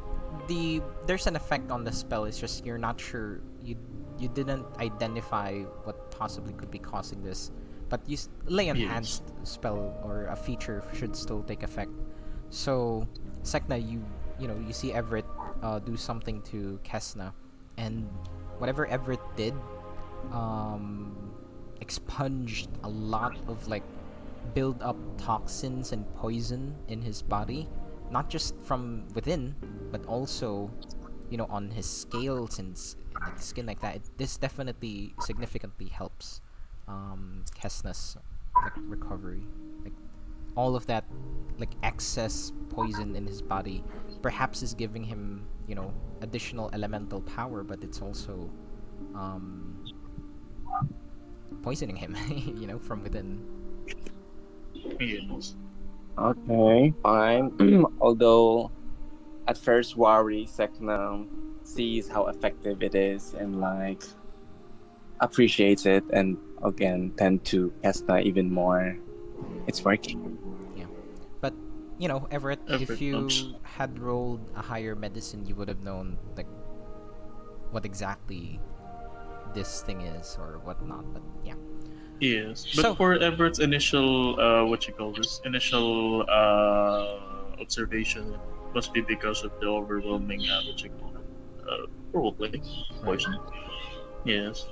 there's an effect on the spell. It's just you're not sure. You didn't identify what possibly could be causing this, but lay on hands spell or a feature should still take effect. So, Sek'na, you see Everett do something to Kes'na, and whatever Everett did, expunged a lot of like build up toxins and poison in his body, not just from within, but also, on his scales and like skin like that. This definitely significantly helps Kes'na's like recovery. Like all of that like excess poison in his body perhaps is giving him, additional elemental power, but it's also poisoning him, from within. Yes. Okay, fine. Although at first worry, Sek'na sees how effective it is and like appreciates it, and again tend to Kes'na even more. It's working. Yeah. But, Everett, if Everett you helps. had rolled a higher medicine, you would have known like what exactly this thing is or whatnot. But yeah. Yes, but So- for Everett's initial, initial observation, it must be because of the overwhelming, probably poison. Yes.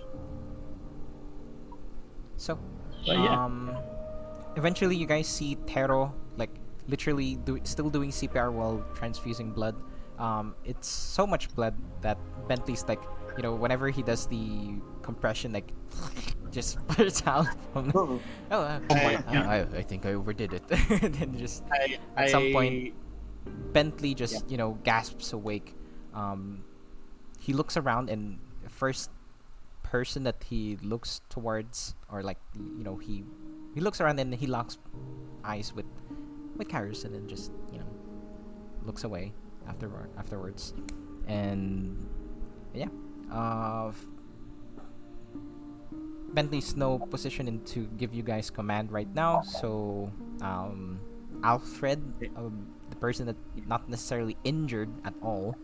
So, But yeah. eventually you guys see Tero like literally still doing CPR while transfusing blood. It's so much blood that Bentley's like, whenever he does the compression, like just spurts out from. I think I overdid it. And then just at some point, Bentley just gasps awake. He looks around, and first person that he looks towards, or like he looks around and he locks eyes with Kairos, and then just looks away afterwards, and yeah, Bentley's no position in to give you guys command right now, so Alfred, the person that not necessarily injured at all,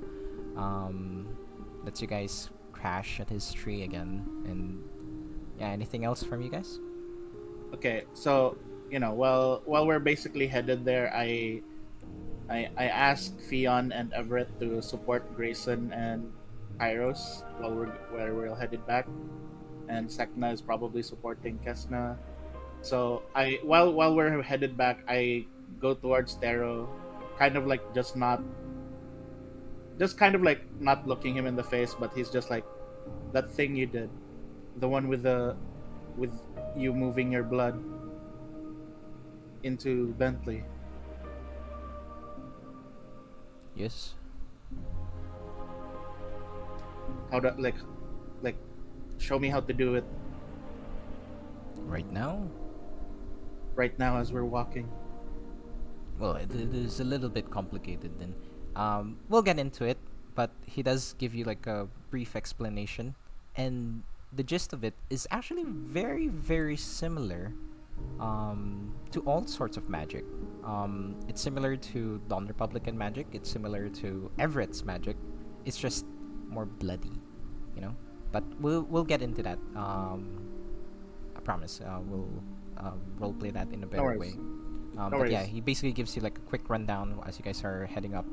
lets you guys crash at his tree again. And yeah, anything else from you guys? Okay, so while we're basically headed there, I asked Fion and Everett to support Grayson and Kairos where we're headed back, and Sek'na is probably supporting Kes'na. So while we're headed back, I go towards Tero, kind of like not looking him in the face, but he's just like, that thing you did, the one with you moving your blood into Bentley. Yes. How to like show me how to do it Right now? right now as we're walking. Well, it is a little bit complicated then. We'll get into it, but he does give you like a brief explanation, and the gist of it is actually very, very similar to all sorts of magic. It's similar to Dawn Republican magic. It's similar to Everett's magic. It's just more bloody, But we'll get into that. I promise. We'll roleplay that in a better way. But yeah, he basically gives you like a quick rundown as you guys are heading up.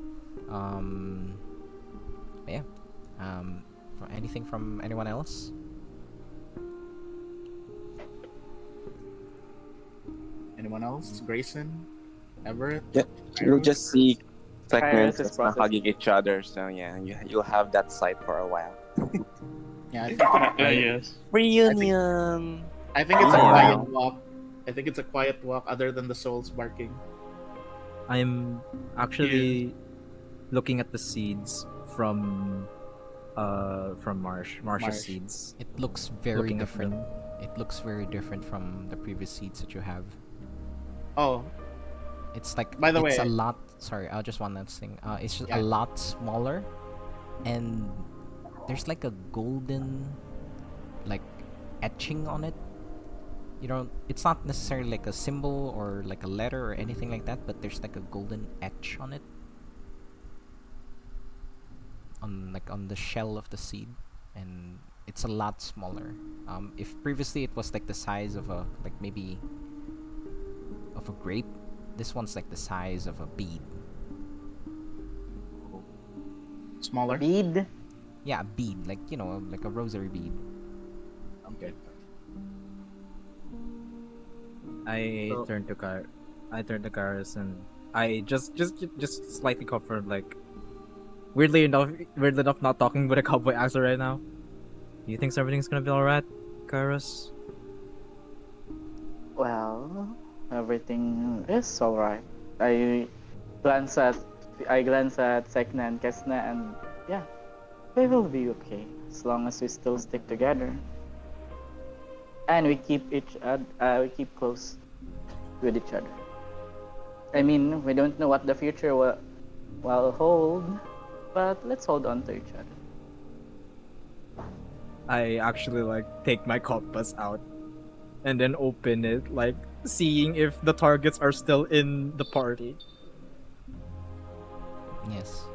But yeah. Anything from anyone else? Anyone else? Grayson? Everett? Yeah, you'll just see Kairos segments is of processing. hugging each other. So yeah, you'll have that sight for a while. Yeah, I think Yes. Reunion. I think it's a Yeah. quiet walk. I think it's a quiet walk, other than the souls barking. I'm actually looking at the seeds from Marsh's Marsh. seeds. It looks very Looking at different. It looks very different from the previous seeds that you have. Oh, It's like By the it's a way- lot. Sorry, I'll just one last thing. It's just Yeah. a lot smaller, and there's like a golden, like, etching on it. You know, it's not necessarily like a symbol or like a letter or anything like that, but there's like a golden etch on it. On the shell of the seed, and it's a lot smaller. If previously it was like the size of a maybe of a grape, this one's like the size of a bead. Smaller. Bead. Yeah, a bead, like like a rosary bead. Okay. I So- turn to Kairos and I just slightly confirm, like, weirdly enough, not talking with a cowboy accent right now. Do you think everything's gonna be alright, Kairos? Well, everything is alright. I glance at Sek'na and Kes'na, and yeah, we will be okay as long as we still stick together. And we keep we keep close with each other. I mean, we don't know what the future will hold, but let's hold on to each other. I actually like take my compass out and then open it, like seeing if the targets are still in the party. Yes,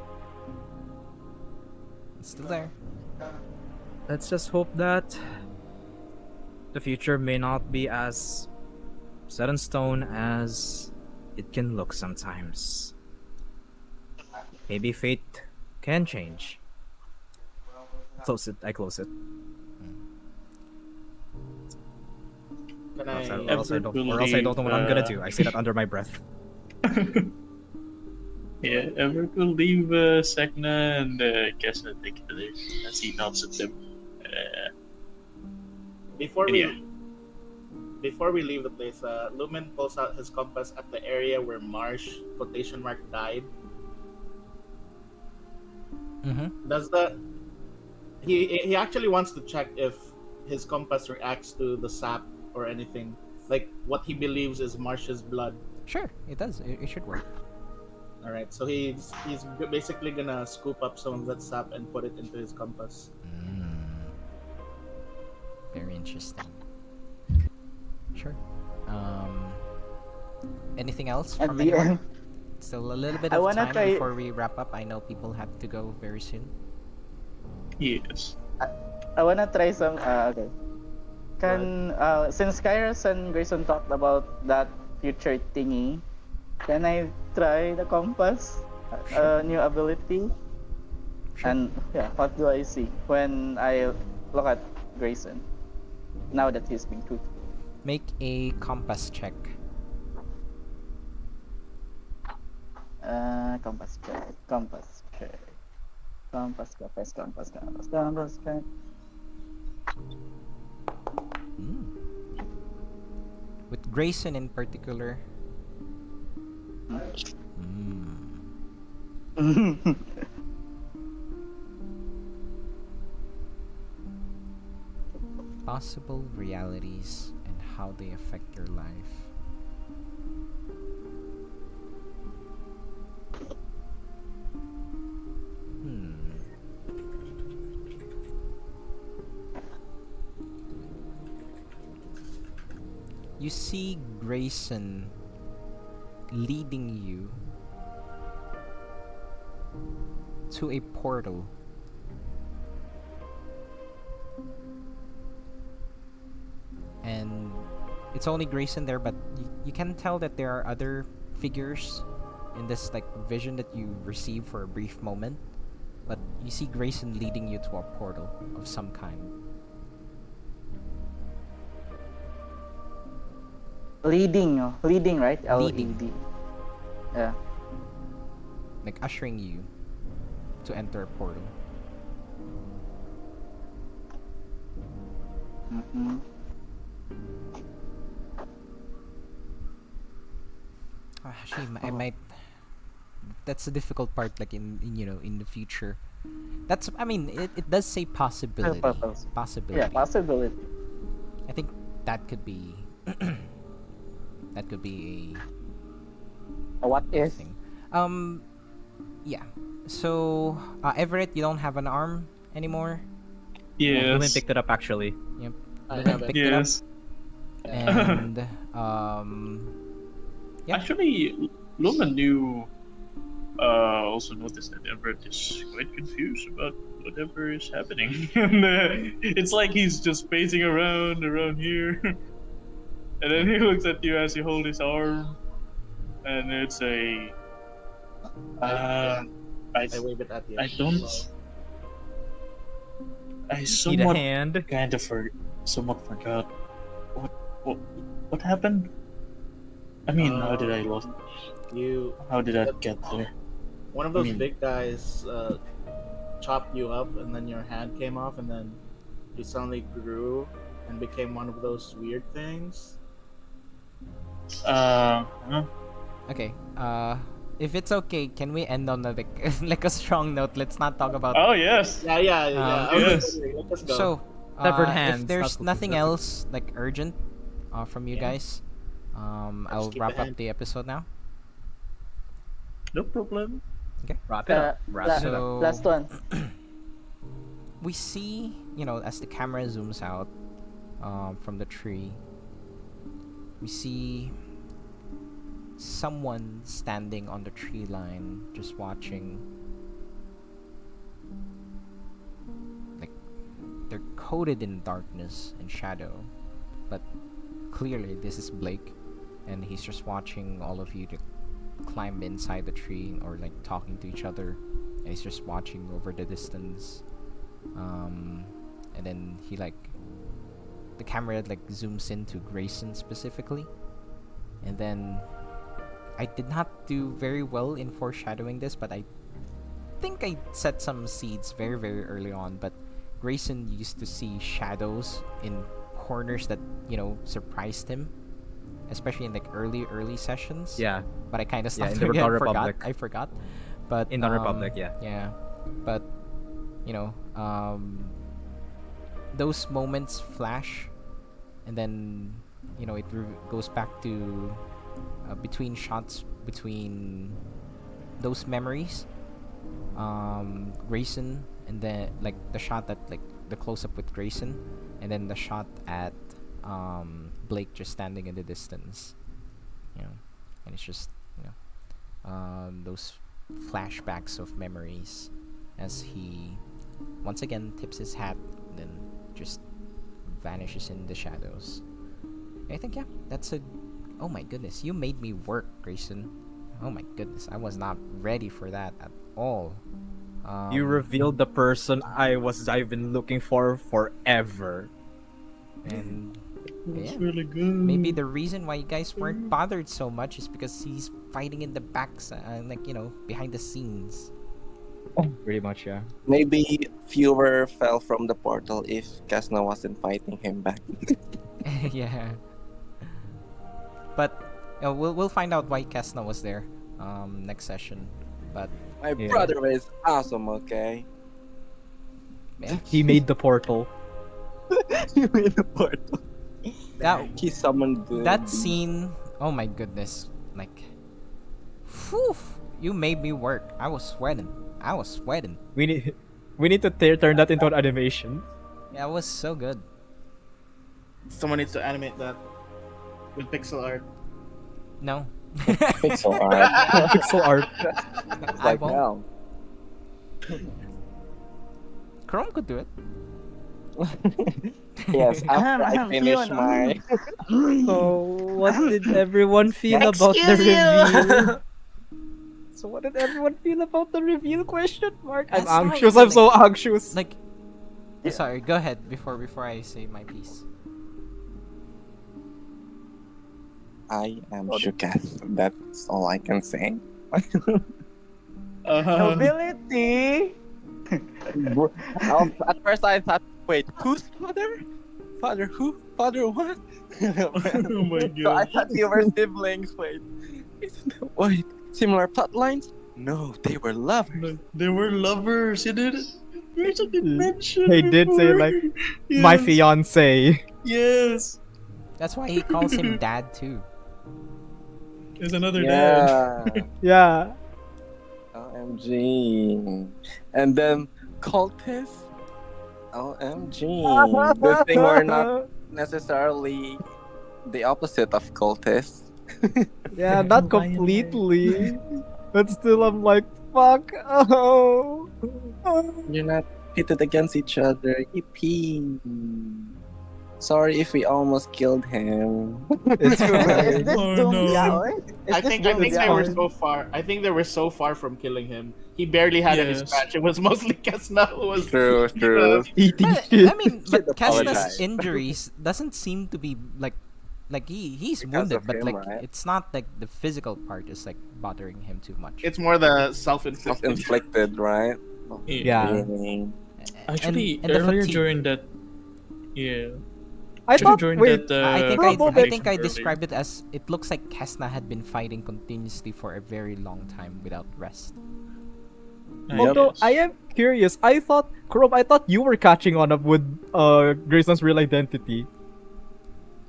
it's still there. Let's just hope that the future may not be as set in stone as it can look sometimes. Maybe fate can change. Close it. I close it. Can Or else I Everett don't will know what I'm gonna leave, do. I say that under my breath. Yeah, Everett will leave Sek'na and Kes'na together as he nods at them. Before Yeah. we leave the place, Lumen pulls out his compass at the area where Marsh died. Mm-hmm. Does that he actually wants to check if his compass reacts to the sap or anything, like what he believes is Marsh's blood. Sure, it does. It should work. All right, so he's basically gonna scoop up some of that sap and put it into his compass. Very interesting. Sure. Anything else At from the anyone? end, Still a little bit I of wanna time try- before we wrap up. I know people have to go very soon. Yes. I wanna try some. Okay. Since Kairos and Grayson talked about that future thingy, can I try the compass? New ability. Sure. And yeah, what do I see when I look at Grayson? Now that he's being truthful. Make a compass check. Compass check. Compass check. Compass check. With Grayson in particular. Possible realities and how they affect your life. You see Grayson leading you to a portal. And it's only Grayson there, but you can tell that there are other figures in this like vision that you receive for a brief moment. But you see Grayson leading you to a portal of some kind. Leading, right? Leading. LED. Yeah. Like ushering you to enter a portal. Mm-hmm. Actually, I might. That's the difficult part. Like in the future. That's. I mean, it does say possibility. Possibility. Yeah, possibility. I think that could be. That could be What if? thing. Yeah. So, Everett, you don't have an arm anymore. Lumen Yes. picked it up actually. Yep. I Lumen have it. picked it up, Yes. and yeah. Actually, Lumen knew. Also noticed that Everett is quite confused about whatever is happening, and it's like he's just pacing around here, and then he looks at you as you hold his arm, and it's a. I I wave it at you. I don't. I Need a somewhat hand. kind of somewhat forgot what what happened. I mean, how did I lost? You, How did I get there? one of those mean- big guys chopped you up, and then your hand came off, and then you suddenly grew and became one of those weird things. Huh? Okay. If it's okay, can we end on a like a strong note? Let's not talk about. Oh yes. Yeah, yeah. I was yes. wondering, let's go. So, Severed if hands, there's not nothing that's else like urgent from you Yeah. guys, I'll keep wrap it up hand. the episode now. No problem. Wrap it up. Wrap it up. So Last one. we see, as the camera zooms out from the tree, we see someone standing on the tree line just watching. Like, they're coated in darkness and shadow, but clearly this is Blake, and he's just watching all of you to climb inside the tree or like talking to each other, and he's just watching over the distance. And then the camera like zooms into Grayson specifically, and then I did not do very well in foreshadowing this, but I think I set some seeds very, very early on. But Grayson used to see shadows in corners that surprised him, especially in like early sessions. Yeah. But I kind of Yeah, stopped in the doing it. Rebel Republic. I forgot. But In the Republic, yeah. Yeah, but those moments flash, and then it goes back to between shots between those memories. Grayson, and then like the shot at like the close up with Grayson, and then the shot at Blake just standing in the distance. And it's just those flashbacks of memories as he once again tips his hat, then just vanishes in the shadows. I think that's a. Oh my goodness, you made me work, Grayson. Oh my goodness, I was not ready for that at all. You revealed the person I've been looking for forever. And That's yeah, really good. maybe the reason why you guys weren't bothered so much is because he's fighting in the backs, behind the scenes. Pretty much, yeah. Maybe fewer fell from the portal if Kes'na wasn't fighting him back. Yeah. But we'll find out why Kes'na was there next session. But My Yeah. brother is awesome, okay? yeah, He made the portal. He made the portal. that He summoned the... that scene. Oh my goodness, whew, you made me work. I was sweating. We need to turn that into an animation. Yeah, it was so good. Someone needs to animate that with pixel art. No. Pixel art. Pixel art. It's I like won't. now. Krome could do it. Yes, after I finish my... So, what did everyone feel about the reveal? So, what did everyone feel about the reveal? Question mark. I'm That's not anxious. even, I'm so anxious. Like, sorry. Go ahead before I say my piece. I am shooketh. That's all I can say. Nobility. At first I thought, wait, whose father? Father who? Father what? Oh my So I god. thought you were siblings. Wait, similar plot lines? No, they were lovers. They were lovers. You did. Grayson did mention. They did say, before. like, my Yes. fiance. Yes. That's why he calls him dad too. There's another dad. Yeah. Yeah. OMG. And then cultists. OMG. Good thing we're not necessarily the opposite of cultists. Yeah, not completely. But still, I'm like, fuck. Oh. You're not pitted against each other. Yippee. Sorry if we almost killed him. It's Is fine. this Oh, Doom no. Yaoi? Is I this think Doom they Yaoi? were Yaoi? so far. I think they were so far from killing him. He barely had any Yes. scratch. It was mostly Kes'na who was. True, true. Eating But, shit. I mean, Should but apologize. Kes'na's injuries doesn't seem to be like he's Because wounded, of but him, like right? it's not like the physical part is like bothering him too much. It's more the self-inflicted. Self-inflicted, right? Yeah. Actually, and the earlier fatigue. during that, yeah. I thought, during wait, that, I think for a I moment- think I earlier. described it as it looks like Kes'na had been fighting continuously for a very long time without rest. although I am curious, I thought you were catching on up with Grayson's real identity.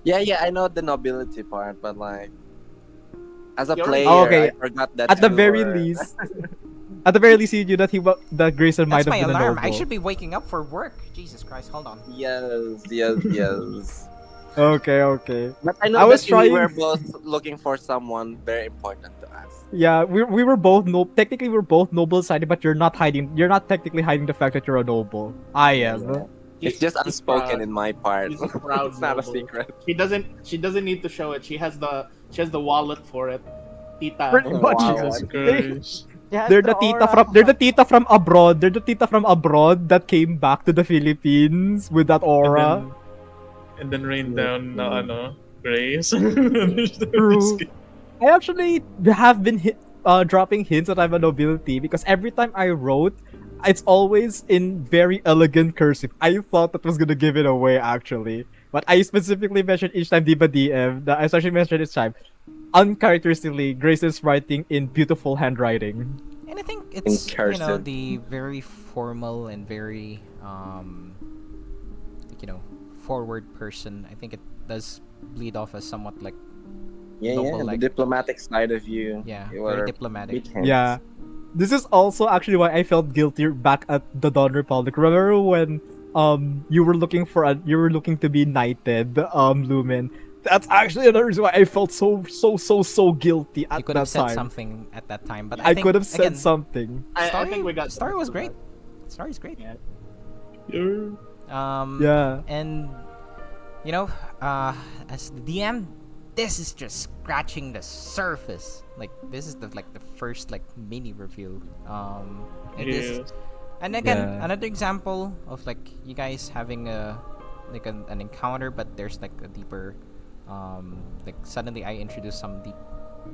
Yeah, I know the nobility part, but like, as a You're- player, Oh, okay. I forgot that. At the you very were- least, you knew that Grayson might That's have my been a alarm. noble. I should be waking up for work. Jesus Christ, hold on. Yes. Okay. But I know I was that we trying- were both looking for someone very important to us. Yeah, we were both technically we're both noble sided, but you're not technically hiding the fact that you're a noble. I am. Yeah. It's just He's unspoken proud. in my part. He's a proud It's not a noble. secret. She doesn't need to show it. She has the wallet for it. Tita. Pretty much. Wow. Jesus Christ. Yeah, They're the tita from abroad. They're the tita from abroad that came back to the Philippines with that aura. And then rain down grace. True. I actually have been dropping hints that I'm a nobility because every time I wrote, it's always in very elegant cursive. I thought that was gonna give it away actually, but I specifically mentioned each time Diba DM. I especially mentioned each time. Uncharacteristically, Grace is writing in beautiful handwriting. And I think it's cursive. the very formal and very forward person. I think it does bleed off as somewhat like Yeah, Noble, the like- diplomatic side of you. yeah, You very were diplomatic. big hands. Yeah. This is also actually why I felt guilty back at the Dawn Republic. Remember when you were looking to be knighted, Lumen? That's actually another reason why I felt so guilty at You could that have said time. something at that time, but I think, could have said again, something. I think we got the story was great. The story's great. Yeah. Yeah. And as the DM, this is just scratching the surface. Like this is the first mini review. And this Yes. and again Yeah. another example of you guys having an encounter, but there's a deeper suddenly I introduce some deep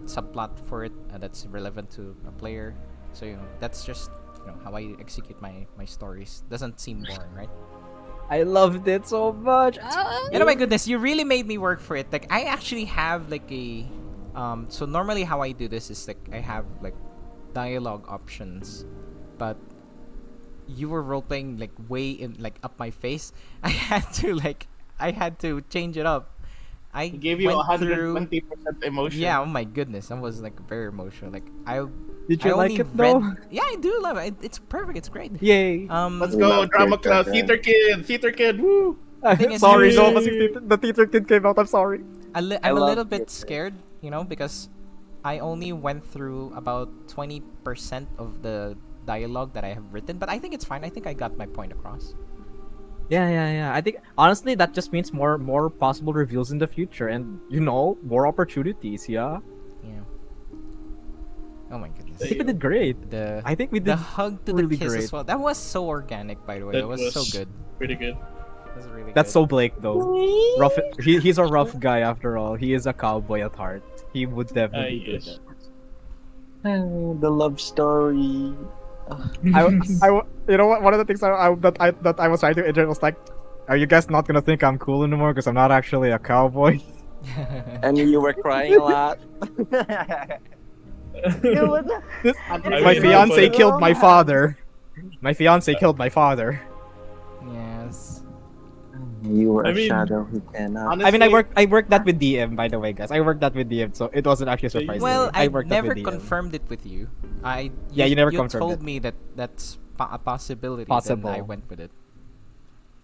subplot for it that's relevant to a player. So that's just how I execute my stories. Doesn't seem boring, right? I loved it so much. Oh my goodness, you really made me work for it. I actually have a so normally how I do this is I have dialogue options, but you were role playing way in up my face. I had to change it up. I He gave you went through 120% emotion. Yeah, oh my goodness, I was very emotional. Did you I like only it though? Yeah, I do love it. It's perfect. It's great. Yay. Let's We go, love drama your class, children. theater kid, woo! thing is- Sorry, no, kasi the teacher kid came out. I'm sorry. I'm I a love little bit it. scared, because I only went through about 20% of the dialogue that I have written, but I think it's fine. I think I got my point across. Yeah. I think honestly that just means more possible reveals in the future, and more opportunities. Yeah. Yeah. Oh my goodness. I think we did great. I think we The did hug to really the kiss great. as well. That was so organic, by the way. That was so good. Pretty good. That was really That's good. so Blake though. Rough. He's a rough guy after all. He is a cowboy at heart. He would definitely do Yes. that. The love story. You know what? One of the things I was trying to interject was are you guys not gonna think I'm cool anymore because I'm not actually a cowboy? And you were crying a lot. My mean, fiance but- killed my father. My fiance killed my father. Yes. You were I a mean- shadow who cannot. I mean, I Honestly, worked that with DM, by the way, guys. I worked that with DM, so it wasn't actually surprising. Well, I I worked that never with DM. confirmed it with you. Yeah, you never you confirmed told it. me that that's a possibility. Possible. Then I went with it.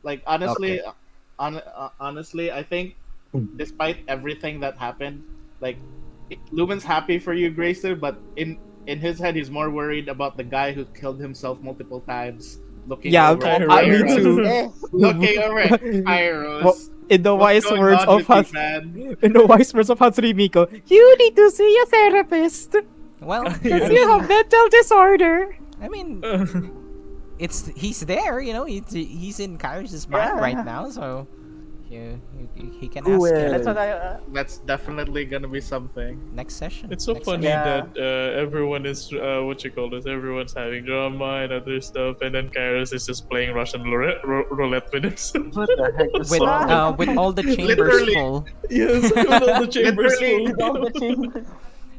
like honestly, honestly, I think despite everything that happened, like Lumen's happy for you, Grayson, but in his head, he's more worried about the guy who killed himself multiple times. Looking Yeah, over at me Kairos. too. Looking over at Kairos. Well, in the What's wise going words on of with you, Hans, man? in the wise words of Hatsuri Miko, you need to see a therapist Well, because you have mental disorder. I mean, he's there. You know, he's in Kairos' mind right now, so he can ask him That's what I. That's definitely gonna be something. next session. It's so next funny session. that everyone is everyone's having drama and other stuff, and then Kairos is just playing Russian roulette with himself. What the heck is With all the chambers Literally. full. Yes, with all the chambers Literally. full.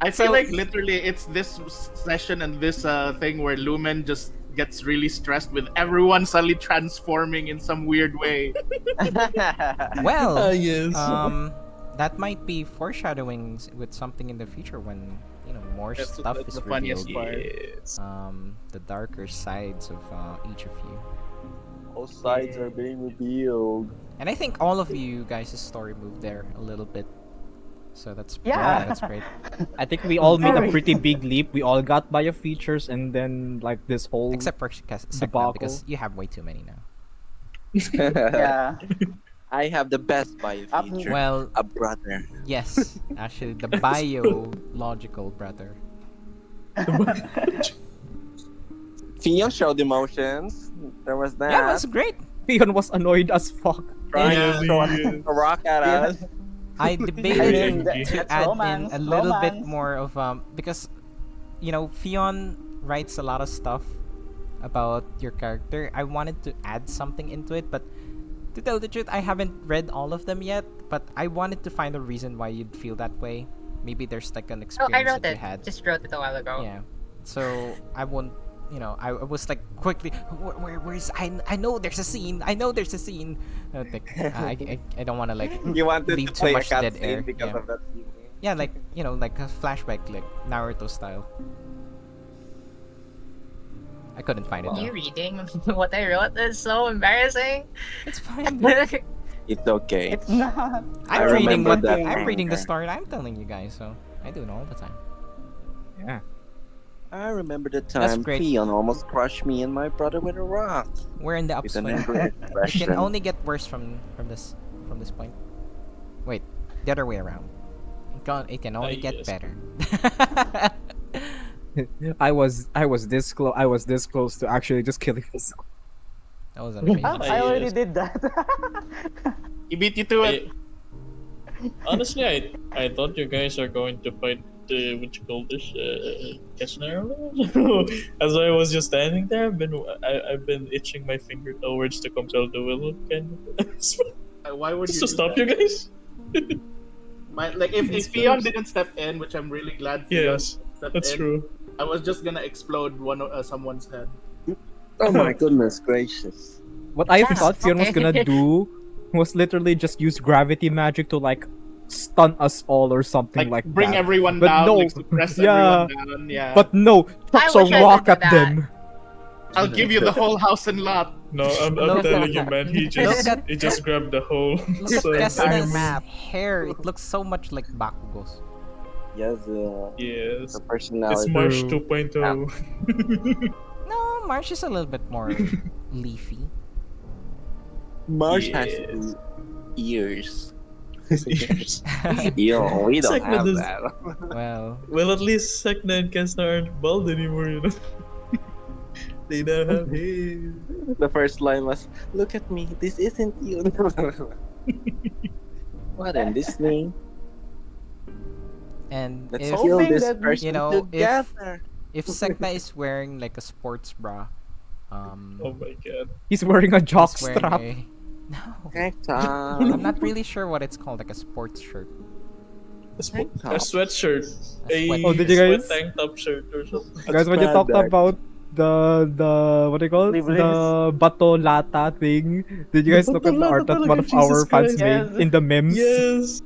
I feel So- like literally it's this session and this thing where Lumen just gets really stressed with everyone suddenly transforming in some weird way. Well, Yes. that might be foreshadowing with something in the future when more That's stuff the is funniest revealed. part. Yes. The darker sides of each of you. All sides are being revealed. And I think all of you guys' story moved there a little bit. So that's Yeah. that's great. I think we all made a Very. pretty big leap. We all got bio features, and then like this whole Except for Sek'na, Debacle. because you have way too many now. Yeah. I have the best bio Up- feature. Well, A brother. yes, actually, the biological brother. Theo showed emotions. There was that. Yeah, that's great. Pion was annoyed as fuck. Trying Yeah, to throw yeah. a rock at Yeah. us. I I debated mean, to that's add romance, in a little bit romance. more of because Fion writes a lot of stuff about your character. I wanted to add something into it, but to tell the truth, I haven't read all of them yet. But I wanted to find a reason why you'd feel that way. Maybe there's like an Oh, experience I wrote that it. you had. Just wrote it a while ago. Yeah. So I won't. I was like quickly. Where's I know there's a scene. I know there's a scene. I don't want to like. You wanted Leave to too play a much dead cutscene air, because yeah. of that scene. Yeah, like like a flashback, like Naruto style. I couldn't find it. You though. reading what I wrote is so embarrassing. It's fine. It's okay. It's not. I I'm reading remember what that I'm reading the anger. story I'm telling you guys, so I do it all the time. Yeah. I remember the That's time great. Theon almost crushed me and my brother with a rock. We're in the With an upswing. angry It expression. can only get worse from this point. Wait, the other way around. It can only get yes. better. I was this close. I was this close to actually just killing myself. That was amazing. I already did that. He beat you to it. Honestly, I thought you guys are going to fight what you call this Kes'na. As I was just standing there, I've been itching my finger towards the compel the will kind of. Why would you Just to do stop that? you guys. Like if Fion didn't step in, which I'm really glad Fion Yes, stepped that's in, true. I was just gonna explode someone's head. Oh my goodness gracious. What I Yeah, thought Fion was okay. gonna do was literally just use gravity magic to like stun us all or something like bring that. everyone But down, no, like suppress yeah. everyone down. Yeah. But no, I chucks a wish I rock could at do that. them. I'll give you the whole house and lot. No, I'm Look telling at- you, man. He just grabbed the whole. Look at so- Kes'na's hair. It looks so much like Bakugo's. Yes, Yes, the it's personality. Marsh True. 2.0. No, Marsh is a little bit more leafy. Marsh has Yes. ears. Yes. Yo, we don't Sek'na have does- that. Well, Well, at least Sek'na and Kes'na aren't bald anymore, you know. They now have hair. The first line was, "Look at me. This isn't you." What in Disney? and Let's if kill Hoping this that- person you know, together. if Sek'na is wearing like a sports bra, Oh my god. He's wearing a jock he's wearing strap. no, Hector. I'm not really sure what it's called, like a sports shirt. A sweatshirt. A sweat- Oh, did you sweat guys- tank top shirt or something. Guys, when you bad, talked Dak. about the what do you call it? Limbus. The bato lata thing. Did you guys look at the art that one of our Jesus fans Christ. made Yes. in the memes? Yes.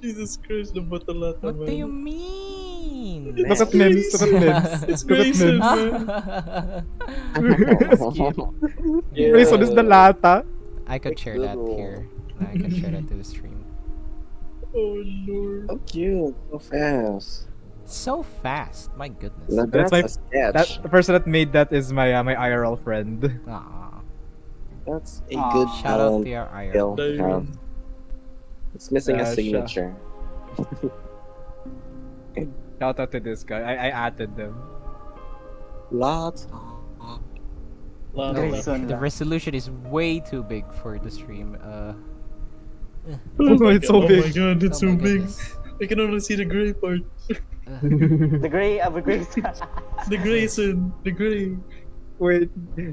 Jesus Christ, the batalata, What do you man. mean? Look at memes. Look at memes. It's Look at Grayson, memes. man. Grayson is the lata. I could share that here. I could share that to the stream. Oh lord. So cute, so fast. So fast, my goodness. That's my- a sketch. That the person that made that is my my IRL friend. Aw. That's a Aw. good Shout out to talent. your skill. IRL. Diamond. It's missing a Sha- signature. Shout out to this guy. I added them. Lots. Grayson. The resolution is way too big for the stream. Oh, it's so Oh my big. god, it's Oh so my big. goodness. I can only see the gray part. The gray of a Grayson. The Grayson. The gray. Wait,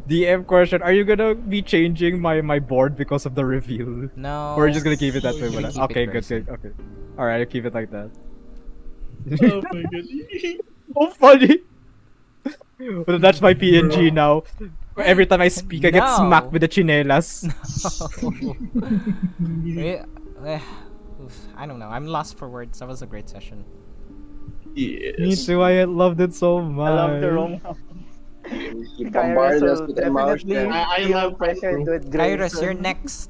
DM question. Are you gonna be changing my board because of the reveal? No. Or are you just gonna keep it that way? Keep it Okay, good, Grayson. good. Okay. Alright, I'll keep it like that. Oh my god. Oh, funny! Well, that's my PNG now. Every time I speak, I get No. smacked with the chinelas. Yeah, oof, I don't know. I'm lost for words. That was a great session. Yes. Me too, I loved it so much. I love the romance. You Kairos bombarded us will with definitely emotion. I feel love pressured with Kairos, Grayson. you're next.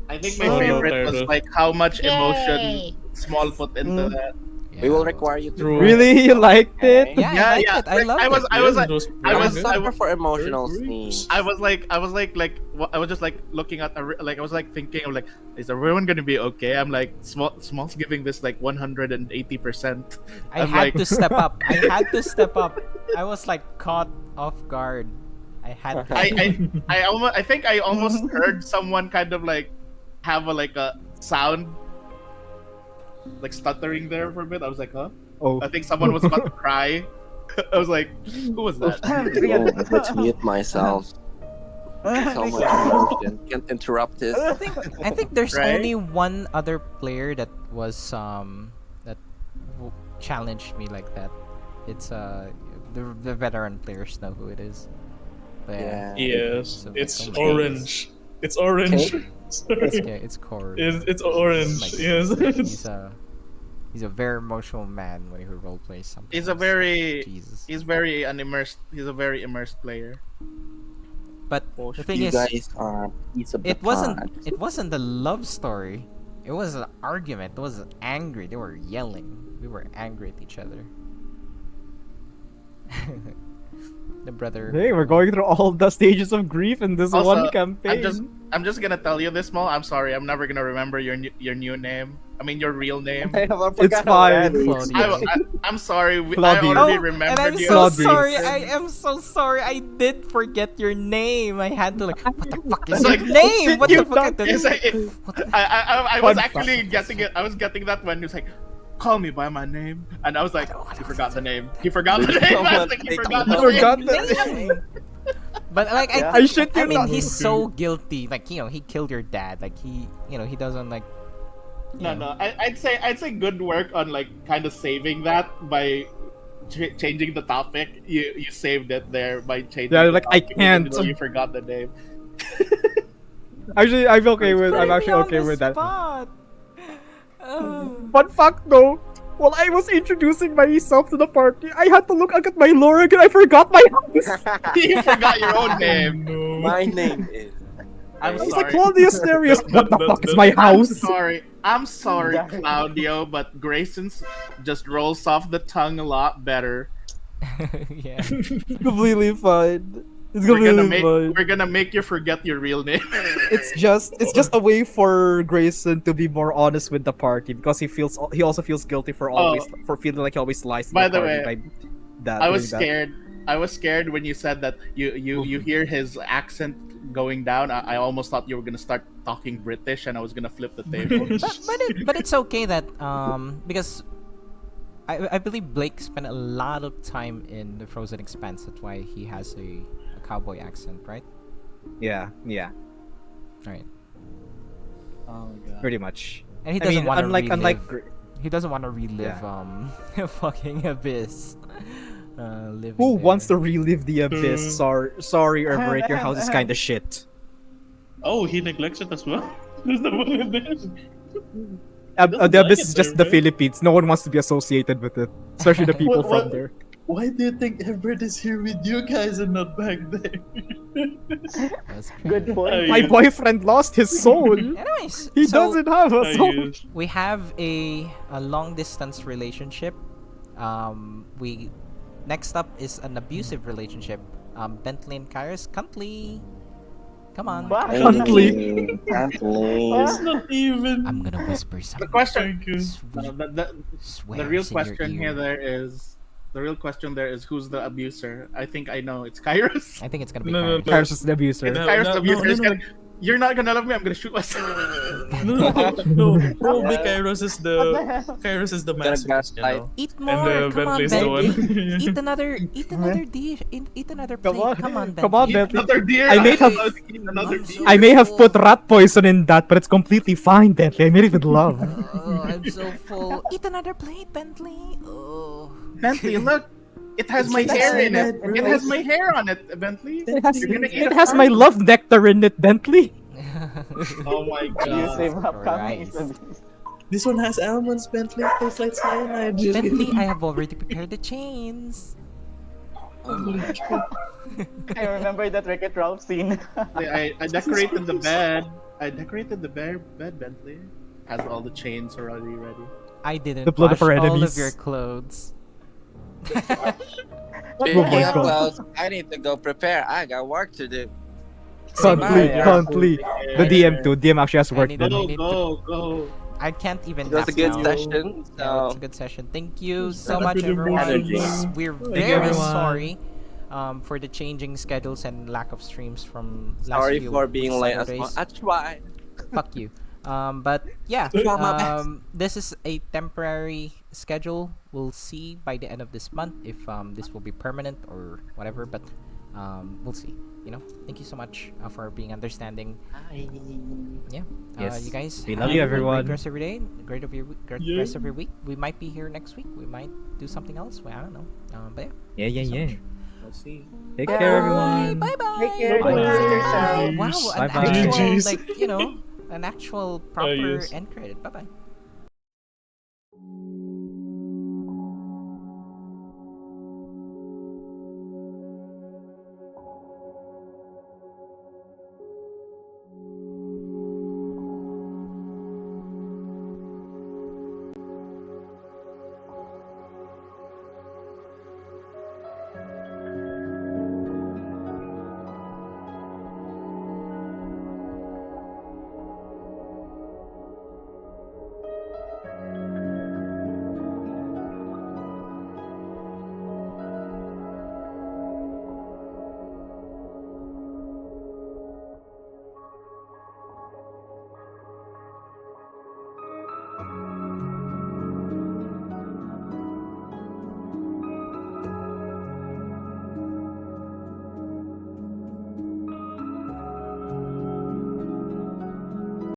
I think my Oh, no, favorite was Kairos. like how much emotion Smol put into Mm. that. We will require you to. True. Really? You liked it? Yeah, Yeah, I liked yeah. it. I Like, loved I was, it. I was like, Those I was, very I good. was, for emotional Very scenes. I was just like looking at, like I was like thinking of like, is everyone gonna be okay? I'm like, Smol's giving this like 180%. I I'm had like- to step up. I had to step up. I was like caught off guard. I had to. I think I almost heard someone kind of like have a sound like stuttering there for a bit. I was like, huh? Oh. I think someone was about to cry. I was like, who was that? Oh, let's mute myself. So much emotion. Can't interrupt this. I think there's Right? only one other player that was challenged me like that. It's the veteran players know who it is. But Yeah. Yes. So, It's oh my orange. It's orange. Sorry. it's Core. It's orange. Like, Yes. he's a very emotional man when he role plays something. He's a very Jesus. he's very unimmersed. He's a very immersed player. But the thing You is, guys are piece of the it wasn't pod. it wasn't the love story. It was an argument. It was angry. They were yelling. We were angry at each other. The brother. Hey, we're going through all the stages of grief in this Also, one campaign. I'm just gonna tell you this, Smol. I'm sorry. I'm never gonna remember your new name. I mean your real name. I forgot It's fine. Claudio. I'm sorry. I Claudio. already and remembered I'm you. so Claudio. sorry. I am so sorry. I did forget your name. I had to like, what the fuck is It's your like, name? What the you fuck? It's like, What the- I was Fun actually getting it. I was getting that when he was like, "Call me by my name," and I was like, "He forgot the name. He forgot the Did name." I someone was like, he take forgot the the forgot name. the name. But like, Yeah. I shit you I mean, not. he's so guilty. Like, he killed your dad. Like, he doesn't like. No, no. I'd say good work on like kind of saving that by changing the topic. You saved it there by changing. Yeah, the like, I topic even can't. though you forgot the name. Actually, I'm okay with. I'm Putting me actually on okay the with that. spot. But fuck though. While I was introducing myself to the party, I had to look at my lore again. I forgot my house. You forgot your own name. No. My name is. I'm It's sorry. like Claudius Darius. What the fuck is my I'm house? sorry. I'm sorry, Claudio, but Grayson's just rolls off the tongue a lot better. Yeah. Completely fine. It's We're gonna make you forget your real name. It's just a way for Grayson to be more honest with the party because he also feels guilty for for feeling like he always lies to By the the party way, by that. I was doing that. scared. I was scared when you said that you hear his accent going down. I almost thought you were gonna start talking British and I was gonna flip the table. but it's okay that because I believe Blake spent a lot of time in the Frozen Expanse. That's why he has a cowboy accent, right? Yeah. Right. Oh my god. Pretty much. And he I doesn't mean, want to unlike he doesn't want to relive fucking Abyss. Living Who wants to there. relive the abyss? Sorry, Everett, your house is Ahem. kind of shit. Oh, he neglects it as well. There's no one in there. The like abyss it is just there, the right? Philippines. No one wants to be associated with it, especially the people from there. Why do you think Everett is here with you guys and not back there? That's Good crazy. point. My boyfriend lost his soul. Anyways, He so doesn't have a soul. guess. we have a long distance relationship. We next up is an abusive relationship. Bentley and Kairos. Cuntley. Come on. Wow. Huntley. It's not even. I'm gonna whisper something. The question, Thank you. Sweet the swears real in your question ear. here the real question there is who's the abuser? I think I know. It's Kairos. I think it's gonna be No, no, Kairos. no. Kairos is the abuser. It's No, Kairos no, the abuser. no, It's no. gonna- You're not gonna love me. I'm gonna shoot myself. No, probably Kairos is What the the hell? Kairos is the Gonna masochist, you gaslight. know. Eat And more. Come on, Bentley's the one. Bentley. Eat another dish. Eat another plate. Come on. Come on, Bentley. Come on, Bentley. Another deer. I may have- another I'm deer. so I may have full. put rat poison in that, but it's completely fine, Bentley. I made it with love. Oh, I'm so full. Eat another plate, Bentley. Oh. Bentley, look. It has my It's hair like in it. cyanide, It bro. has my hair on it, Bentley. It has, You're gonna eat it a has my furry? love nectar in it, Bentley. Oh my You god. save up coming. Christ. This one has almonds, Bentley. Tastes like cyanide. Bentley, I have already prepared the chains. I remember that Wreck-It Ralph scene. I decorated the bed. I decorated the bed, Bentley. Has all the chains already ready. I didn't The blood of wash our all of enemies. your clothes. Speaking my of God. clothes, I need to go prepare. I got work to do. Huntley, Yeah. Huntley. The DM too. DM actually has I work need- done. I Go, need go, go. I can't even It was a nap good now. session. Yeah, it's So a good session. Thank you so Thank much, you, everyone. Energies. We're you, very everyone. sorry for the changing schedules and lack of streams from last sorry few for being late as Saturdays. well. I tried. Fuck you. But yeah, Try my best. this is a temporary schedule. We'll see by the end of this month if this will be permanent or whatever. But we'll see. You know, thank you so much for being understanding. Yeah. Yes. You guys. We love have you, a everyone. Great rest of your day. Great of your great Yeah. rest of your week. We might be here next week. We might do something else. Well, I don't know. But yeah. Yeah, thank you so yeah. much. Let's see. Take care, everyone. Bye bye. Take care. Bye. Take care of yourself. Wow, an Bye-bye. actual GGs. like an actual proper yes. end credit. Bye bye.